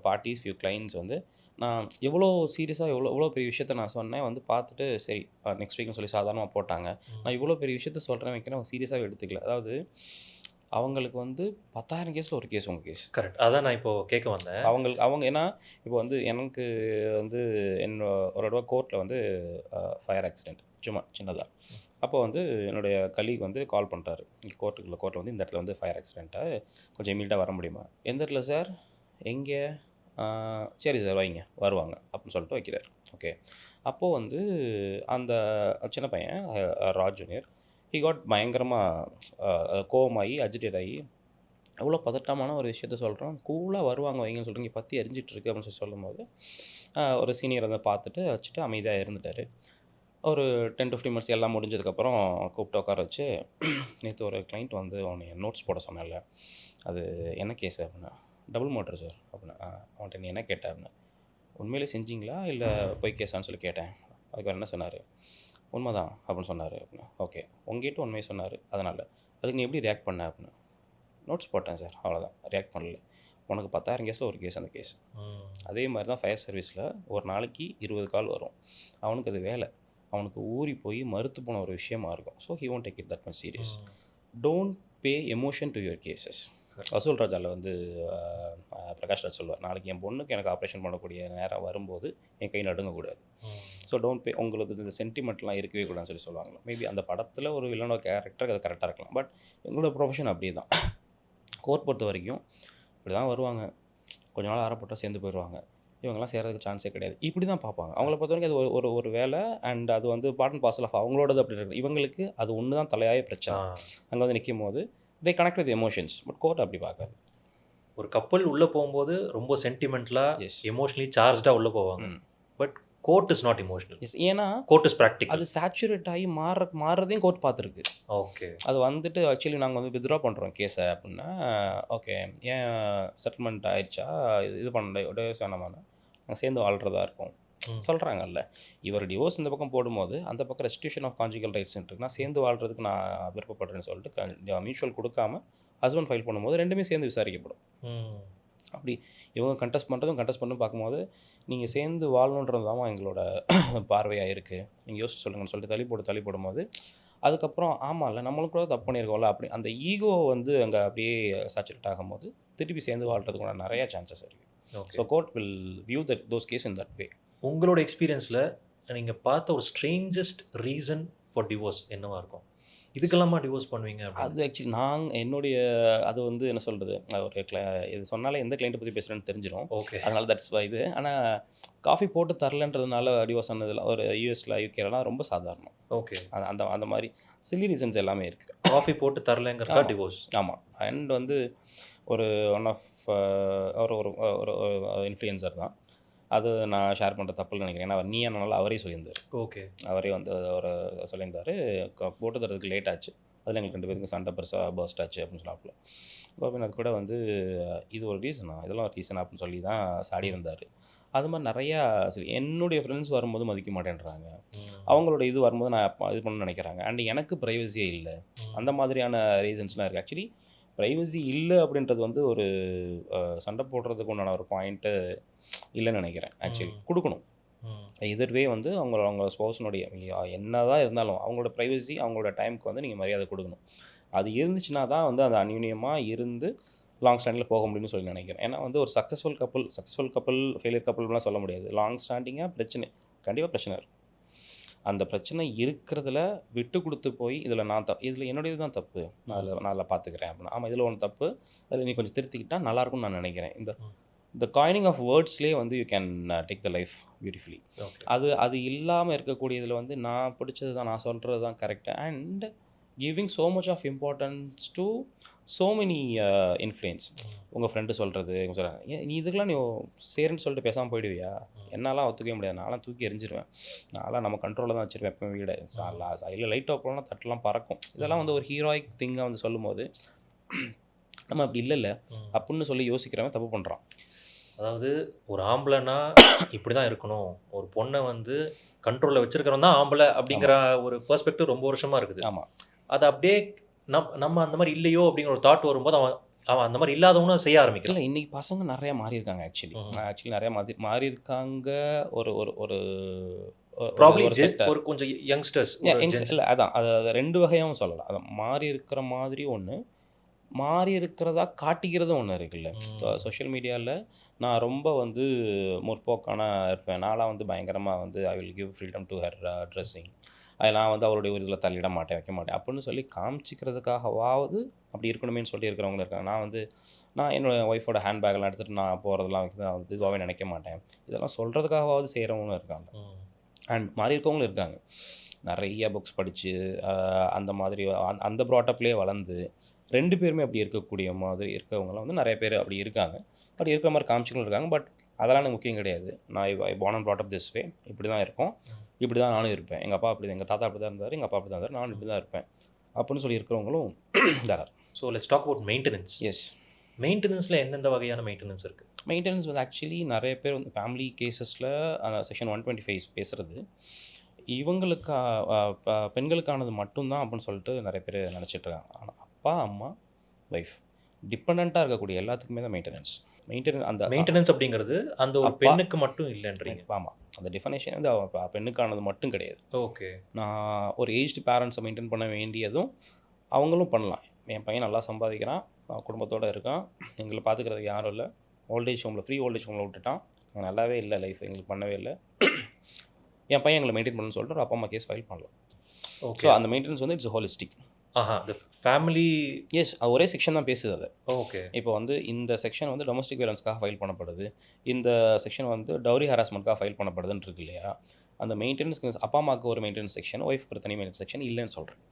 parties, few clients வந்து நான் எவ்வளோ சீரியஸாக எவ்வளோ பெரிய விஷயத்த நான் சொன்னேன் வந்து பார்த்துட்டு சரி நெக்ஸ்ட் வீக்னு சொல்லி சாதாரணமாக போட்டாங்க. நான் இவ்வளோ பெரிய விஷயத்த சொல்கிறேன் வைக்கிறேன், அவங்க சீரியஸாகவே எடுத்துக்கல. அதாவது அவங்களுக்கு வந்து 10,000 கேஸில் ஒரு கேஸ் உங்கள் கேஸ். கரெக்ட். அதான் நான் இப்போது கேட்க வந்தேன். அவங்க ஏன்னா இப்போ வந்து எனக்கு வந்து ஒரு தடவை கோர்ட்டில் வந்து ஃபயர் ஆக்சிடெண்ட் சும்மா சின்னதாக. அப்போ வந்து என்னுடைய கலீக் வந்து கால் பண்ணுறாரு, கோர்ட்டில் வந்து இந்த இடத்துல வந்து ஃபயர் ஆக்சிடெண்ட்டாக கொஞ்சம் இமீடியட்டாக வர முடியுமா? எந்த இடத்துல சார்? எங்கே? சரி சார் வைங்க, வருவாங்க அப்படின்னு சொல்லிட்டு வைக்கிறார். ஓகே. அப்போது வந்து அந்த சின்ன பையன் ராஜ் ஜூனியர் ஹி காட் பயங்கரமாக கோவமாகி அஜிடேட் ஆகி எவ்வளோ பதட்டமான ஒரு விஷயத்த சொல்கிறோம், கூலாக வருவாங்க வைங்கன்னு சொல்கிறீங்க, பற்றி எரிஞ்சிட்ருக்கு அப்படின்னு சொல்லி சொல்லும்போது ஒரு சீனியர் வந்து பார்த்துட்டு வச்சுட்டு அமைதியாக இருந்துட்டார். ஒரு 10-15 மினிட்ஸ் எல்லாம் முடிஞ்சதுக்கப்புறம் கூப்பிட்டு உட்கார வச்சு நேற்று ஒரு கிளைண்ட் வந்து உன்னை நோட்ஸ் போட சொன்னேன்ல, அது என்ன கேஸு அப்படின்னா, டபுள் மோட்டர் சார் அப்படின்னா. அவன்கிட்ட நீ என்ன கேட்ட அப்படின்னா, உண்மையிலே செஞ்சிங்களா இல்லை போய் கேஸான்னு சொல்லி கேட்டேன். அதுக்கு என்ன சொன்னார், உண்மை தான் அப்படின்னு சொன்னார் அப்படின்னா. ஓகே, உங்ககிட்ட உண்மையை சொன்னார், அதனால் அதுக்கு நீ எப்படி ரியாக்ட் பண்ண அப்படின்னா, நோட்ஸ் போட்டேன் சார், அவ்வளோதான், ரியாக்ட் பண்ணல. உனக்கு 10,000 கேஸில் ஒரு கேஸ் அந்த கேஸ். அதே மாதிரி தான் ஃபயர் சர்வீஸில் ஒரு நாளைக்கு 20 கால் வரும். அவனுக்கு அது வேலை, அவனுக்கு ஊறி போய் மறுத்து போன ஒரு விஷயமா இருக்கும். So he won't take it that much serious. Don't pay emotion to your cases. வசூல் ராஜாவில் வந்து பிரகாஷ் ராஜ் சொல்லுவார், நாளைக்கு என் பொண்ணுக்கு எனக்கு ஆப்ரேஷன் பண்ணக்கூடிய நேரம் வரும்போது என் கை நடுங்கக்கூடாது. So don't pay. உங்களுக்கு இந்த சென்டிமெண்ட்லாம் இருக்கவே கூடாதுன்னு சொல்லி சொல்லுவாங்க. மேபி அந்த படத்தில் ஒரு வில்லனோ கேரக்டர் அது கரெக்டாக இருக்கலாம். பட் எங்களோட ப்ரொஃபஷன் அப்படியே தான். கோர்ட் பொறுத்த வரைக்கும் இப்படி தான் வருவாங்க, கொஞ்ச நாள் ஆரப்பட்டால் சேர்ந்து போயிடுவாங்க, இவங்கெல்லாம் சேர்றதுக்கு சான்ஸே கிடையாது, இப்படி தான் பார்ப்பாங்க. அவங்கள பொறுத்த வரைக்கும் அது ஒரு ஒரு வேலை அண்ட் அது வந்து பார்ட் அண்ட் பார்சல் ஆஃப் அவங்களோடது அப்படி இருக்குது. இவங்களுக்கு அது ஒன்று தான் தலையாய பிரச்சனை. அங்கே வந்து நிற்கும் போது they connect with emotions. But court அப்படி பார்க்காது. ஒரு கப்பல் உள்ளே போகும்போது ரொம்ப சென்டிமெண்ட்லாக எமோஷனலி சார்ஜாக உள்ளே போவாங்க. But court is not emotional. ஏன்னா கோர்ட் இஸ் ப்ராக்டிக்கல். அது சேச்சுரேட் ஆகி மாறுறதையும் கோர்ட் பார்த்துருக்கு. ஓகே. அது வந்துட்டு ஆக்சுவலி நாங்கள் வந்து வித்ட்ரா பண்ணுறோம் கேஸை அப்படின்னா, ஓகே ஏன் செட்டில்மெண்ட் ஆயிடுச்சா, இது பண்ண டிவோர்ஸ் வேணாமான்னா நாங்கள் சேர்ந்து வாழ்கிறதா இருக்கும் சொல்கிறாங்கல்ல. இவர் டிவோர்ஸ் இந்த பக்கம் போடும்போது அந்த பக்கம் ரெஸ்டியூஷன் ஆஃப் கான்ஜுகல் ரைட்ஸ் இருக்குன்னா சேர்ந்து வாழ்கிறதுக்கு நான் விருப்பப்படுறேன்னு சொல்லிட்டு மியூச்சுவல் கொடுக்காம ஹஸ்பண்ட் ஃபைல் பண்ணும்போது ரெண்டுமே சேர்ந்து விசாரிக்கப்படும். அப்படி இவங்க கண்டெஸ்ட் பண்ணுறதும் பார்க்கும்போது நீங்கள் சேர்ந்து வாழணுன்றது தான் எங்களோட பார்வையாக இருக்குது, நீங்கள் யோசிச்சு சொல்லுங்கன்னு சொல்லிட்டு தள்ளி போடும்போது அதுக்கப்புறம் ஆமாம்ல நம்மளும் கூட தப்பு பண்ணியிருக்கோம்ல அப்படி அந்த ஈகோ வந்து அங்கே அப்படியே சேச்சுரேட் ஆகும்போது திருப்பி சேர்ந்து வாழ்கிறதுக்கு நிறையா சான்சஸ் இருக்குது. So court will view those case in that way. உங்களோட எக்ஸ்பீரியன்ஸில் நீங்கள் பார்த்த ஒரு ஸ்ட்ரேஞ்சஸ்ட் ரீசன் ஃபார் டிவோர்ஸ் என்னவா இருக்கும்? இதுக்கெல்லாமா டிவோர்ஸ் பண்ணுவீங்க? அது ஆக்சுவலி என்னுடைய அது வந்து என்ன சொல்கிறது, ஒரு இது சொன்னாலே எந்த கிளைண்ட்டை பற்றி பேசுகிறேன்னு தெரிஞ்சிடும். ஓகே. அதனால தட்ஸ் இது. ஆனால் காஃபி போட்டு தரலன்றதுனால டிவோர்ஸ் ஆனதில் ஒரு யூஎஸில் யூகேலாம் ரொம்ப சாதாரணம். ஓகே. அந்த மாதிரி சில்லி ரீசன்ஸ் எல்லாமே இருக்குது. காஃபி போட்டு தரலங்கிறதா டிவோர்ஸ்? ஆமாம். அண்ட் வந்து ஒரு ஒன் ஆஃப் ஒரு இன்ஃப்ளூயன்சர் தான், அது நான் ஷேர் பண்ணுற தப்புன்னு நினைக்கிறேன். ஏன்னா அவர் நீயானால அவரே சொல்லியிருந்தார். ஓகே. அவரே வந்து ஒரு சொல்லியிருந்தார், போட்டு தரதுக்கு லேட் ஆச்சு, அதில் எங்களுக்கு 2 பேருக்கு சண்டை பெருசாக பர்ஸ்ட் ஆச்சு அப்படின்னு சொன்னாப்புல. கோபிநாத் கூட வந்து இது ஒரு ரீசனா, இதெல்லாம் ஒரு ரீசன் அப்படின்னு சொல்லி தான் சாடி இருந்தார். அது மாதிரி நிறையா சரி என்னுடைய ஃப்ரெண்ட்ஸ் வரும்போது மதிக்க மாட்டேன்றாங்க, அவங்களோட இது வரும்போது நான் இது பண்ணணும்னு நினைக்கிறாங்க. அண்ட் எனக்கு ப்ரைவசியே இல்லை, அந்த மாதிரியான ரீசன்ஸ்லாம் இருக்குது. ஆக்சுவலி ப்ரைவசி இல்லை அப்படின்றது வந்து ஒரு சண்டை போடுறதுக்கு உண்டான ஒரு பாயிண்ட்டு இல்லைன்னு நினைக்கிறேன். ஆக்சுவலி கொடுக்கணும். எதிர்வே வந்து அவங்க ஸ்பௌஸினுடைய என்ன தான் இருந்தாலும் அவங்களோட ப்ரைவசி அவங்களோட டைமுக்கு வந்து நீங்கள் மரியாதை கொடுக்கணும். அது இருந்துச்சுன்னா தான் வந்து அந்த அந்யூன்யமாக இருந்து லாங் ஸ்டாண்டிங்கில் போக முடியும்னு சொல்லி நினைக்கிறேன். ஏன்னா வந்து ஒரு சக்ஸஸ்ஃபுல் கப்புள் ஃபெயிலியர் கப்புள்லாம் சொல்ல முடியாது. லாங் ஸ்டாண்டிங்காக கண்டிப்பாக பிரச்சனை இருக்கும். அந்த பிரச்சனை இருக்கிறதுல விட்டு கொடுத்து போய் இதில் இதில் என்னுடைய தான் தப்பு, நான் அதில் பார்த்துக்கிறேன் அப்படின்னா, ஆமாம் இதில் ஒன்று தப்பு, அதில் நீ கொஞ்சம் திருத்திக்கிட்டால் நல்லாயிருக்கும்னு நான் நினைக்கிறேன். இந்த இந்த காயினிங் ஆஃப் வேர்ட்ஸ்லேயே வந்து you can take the life beautifully. Okay. அது இல்லாமல் இருக்கக்கூடியதில் வந்து நான் பிடிச்சது தான், நான் சொல்கிறது தான் correct. And giving so much of importance to so many influence. உங்கள் ஃப்ரெண்டு சொல்கிறது, இவங்க சொல்கிறாங்க, ஏன் நீ இதுக்கெலாம் நீ சரின்னு சொல்லிட்டு பேசாமல் போயிடுவியா? என்னாலாம் ஒத்துக்கவே முடியாது, நான்லாம் தூக்கி எரிஞ்சிருவேன். நான்லாம் நம்ம கண்ட்ரோலில் தான் வச்சுருப்பேன் எப்பவும் வீடு. சைடில் லைட் ஆஃப் தட்டெல்லாம் பறக்கும். இதெல்லாம் வந்து ஒரு ஹீரோயிக் திங்காக வந்து சொல்லும்போது நம்ம அப்படி இல்லைல்ல அப்படின்னு சொல்லி யோசிக்கிறவன் தப்பு பண்ணுறான். அதாவது ஒரு ஆம்பளைனா இப்படி தான் இருக்கணும், ஒரு பொண்ணை வந்து கண்ட்ரோலில் வச்சிருக்கிறவன் தான் ஆம்பளை அப்படிங்கிற ஒரு பெர்ஸ்பெக்டிவ் ரொம்ப வருஷமாக இருக்குது. ஆமாம். அது அப்படியே நம்ம அந்த மாதிரி இல்லையோ அப்படிங்கிற ஒரு தாட் வரும்போது அவன் அந்த மாதிரி இல்லாதவனும் செய்ய ஆரம்பிக்கல. இல்லை, இன்றைக்கி பசங்க நிறையா மாறி இருக்காங்க. ஆக்சுவலி நிறையா மாறி இருக்காங்க. ஒரு ஒரு ஒரு ப்ராப்ளி ஒரு கொஞ்சம் யங்ஸ்டர்ஸ் இல்லை, அதான் அது ரெண்டு வகையாகவும் சொல்லலாம். அதை மாறி இருக்கிற மாதிரி ஒன்று, மாறி இருக்கிறதா காட்டிக்கிறதும் ஒன்று இருக்குல்ல. சோஷியல் மீடியாவில் நான் ரொம்ப வந்து முற்போக்கான இருப்பேன், நான்லாம் வந்து பயங்கரமாக வந்து I will give freedom to her dressing, அது நான் வந்து அவருடைய ஒரு இதில் தலையிட மாட்டேன், வைக்க மாட்டேன் அப்படின்னு சொல்லி காமிச்சிக்கிறதுக்காகவாவது அப்படி இருக்கணுமேனு சொல்லி இருக்கிறவங்களும் இருக்காங்க. நான் என்னோடய ஒய்ஃபோட ஹேண்ட்பேக்கெல்லாம் எடுத்துகிட்டு நான் போகிறதெல்லாம் வந்து இதுவாகவே நினைக்க மாட்டேன், இதெல்லாம் சொல்கிறதுக்காகவாவது செய்கிறவங்களும் இருக்காங்க. அண்ட் மாறி இருக்கவங்களும் இருக்காங்க. நிறைய புக்ஸ் படித்து அந்த மாதிரி அந்த ப்ராட்டப்லேயே வளர்ந்து ரெண்டு பேருமே அப்படி இருக்கக்கூடிய மாதிரி இருக்கவங்களாம் வந்து நிறைய பேர் அப்படி இருக்காங்க. அப்படி இருக்கிற மாதிரி காமிச்சிகளும் இருக்காங்க. பட் அதெல்லாம் எனக்கு முக்கியம் கிடையாது. நான் I born and brought up this way, இப்படி தான் இருக்கும், இப்படி தான் நானும் இருப்பேன், எங்கள் அப்பா அப்படி, எங்கள் தாத்தா அப்படி தான் இருந்தார், எங்கள் அப்பா அப்படி தான் இருந்தார், நானும் இப்படி தான் இருப்பேன் அப்படின்னு சொல்லி இருக்கிறவங்களும் தரார். So let's talk about maintenance. Yes. மெயின்டெனன்ஸில் எந்தெந்த வகையான மெயின்டெனன்ஸ் இருக்குது? மெயின்டெனன்ஸ் வந்து ஆக்சுவலி நிறைய பேர் வந்து ஃபேமிலி கேசஸில் செக்ஷன் 125 பேசுகிறது இவங்களுக்கு பெண்களுக்கானது மட்டும்தான் அப்படின்னு சொல்லிட்டு நிறைய பேர் நினச்சிட்ருக்காங்க. ஆனால் அப்பா, அம்மா, ஒய்ஃப் டிபெண்ட்டாக இருக்கக்கூடிய எல்லாத்துக்குமே தான் மெயின்டெனன்ஸ். அந்த மெயின்டெனன்ஸ் அப்படிங்கிறது அந்த ஒரு பெண்ணுக்கு மட்டும் இல்லைன்றீங்க? ஆமாம், அந்த டிஃபனேஷன் வந்து பெண்ணுக்கானது மட்டும் கிடையாது. ஓகே. நான் ஒரு ஏஜ்டு பேரண்ட்ஸை மெயின்டைன் பண்ண வேண்டியதும் அவங்களும் பண்ணலாம். என் பையன் நல்லா சம்பாதிக்கிறான், குடும்பத்தோடு இருக்கான், எங்களை பார்த்துக்கிறதுக்கு யாரும் இல்லை, ஓல்டேஜ் ஹோமில் ஃப்ரீ ஓல்டேஜ் ஹோமில் விட்டுட்டான், நல்லாவே இல்லை லைஃப், எங்களுக்கு பண்ணவே இல்லை, என் பையன் எங்களை மெயின்டைன் பண்ணணும்னு சொல்லிட்டு ஒரு அப்பா அம்மா கேஸ் ஃபைல் பண்ணலாம். ஓகே. ஸோ அந்த மெயின்டெனன்ஸ் வந்து it's holistic. the family. Yes, அது ஒரே செக்ஷன் தான் பேசுது அது. ஓகே. இப்போ வந்து இந்த செக்ஷன் வந்து டொமஸ்டிக் வயலன்ஸ்க்காக ஃபைல் பண்ணப்படுது, இந்த செக்ஷன் வந்து டவுரி ஹராஸ்மெண்ட்காக ஃபைல் பண்ணப்படுதுன்னு இருக்கு இல்லையா? அந்த மெயின்டெனன்ஸ்க்கு அப்பா அம்மாவுக்கு ஒரு மெயின்டெனன்ஸ் செக்ஷன், ஒய்ஃப்க்கு ஒரு தனி மெயின்டெனன்ஸ் செக்ஷன் இல்லைன்னு சொல்கிறேன்.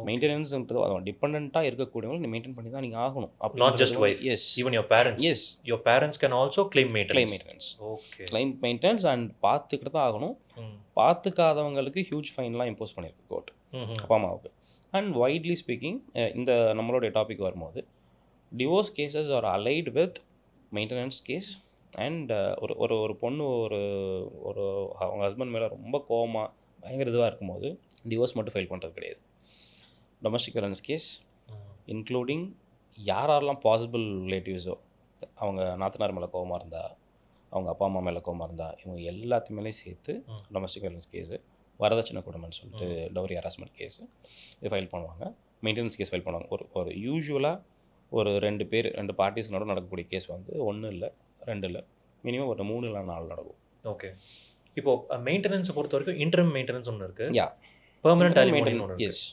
மெயின்டெனன்ஸ்ன்றது அது டிபெண்ட்டாக இருக்கக்கூடியவங்க மெயின்டைன் பண்ணி தான் நீங்கள் ஆகணும். Not just wife, yes, even your parents. Yes, your parents can also claim maintenance. Okay. Claim maintenance and பார்த்துக்கிட்டு தான் ஆகணும். பார்த்துக்காதவங்களுக்கு ஹியூஜ் ஃபைன்லாம் இம்போஸ் பண்ணியிருக்கு கோர்ட் அப்பா அம்மாவுக்கு. அண்ட் வைட்லி ஸ்பீக்கிங் இந்த நம்மளுடைய டாபிக் வரும்போது divorce cases are allied with maintenance case. And ஒரு பொண்ணு ஒரு அவங்க ஹஸ்பண்ட் மேலே ரொம்ப கோவமாக பயங்கர இதுவாக இருக்கும்போது டிவோர்ஸ் மட்டும் ஃபைல் பண்ணுறது கிடையாது. டொமஸ்டிக் வயலன்ஸ் கேஸ் இன்க்ளூடிங் யாரெல்லாம் பாசிபிள் ரிலேட்டிவ்ஸோ, அவங்க நாத்தனார் மேலே கோவமாக இருந்தால், அவங்க அப்பா அம்மா மேலே கோவமாக இருந்தால், இவங்க எல்லாத்துமேலே சேர்த்து டொமஸ்டிக் வயலன்ஸ் கேஸு, வரதட்சணை கொடுமைன்னு சொல்லிட்டு டவுரி ஹராஸ்மெண்ட் கேஸு இது ஃபைல் பண்ணுவாங்க. மெயின்டெனன்ஸ் கேஸ் ஃபைல் பண்ணுவாங்க. ஒரு யூஸ்வலாக ஒரு 2 பார்ட்டிஸ்னோட நடக்கக்கூடிய கேஸ் வந்து 1 இல்லை 2 இல்லை, மினிமம் ஒரு 3 இல்லை 4 நடக்கும். ஓகே. இப்போது மெயின்டெனன்ஸை பொறுத்த வரைக்கும் இன்டர்ம் மெயின்டெனன்ஸ் ஒன்று இருக்குது, யா, பெர்மனன்ட் அலிமோனி ஒன்று. எஸ்.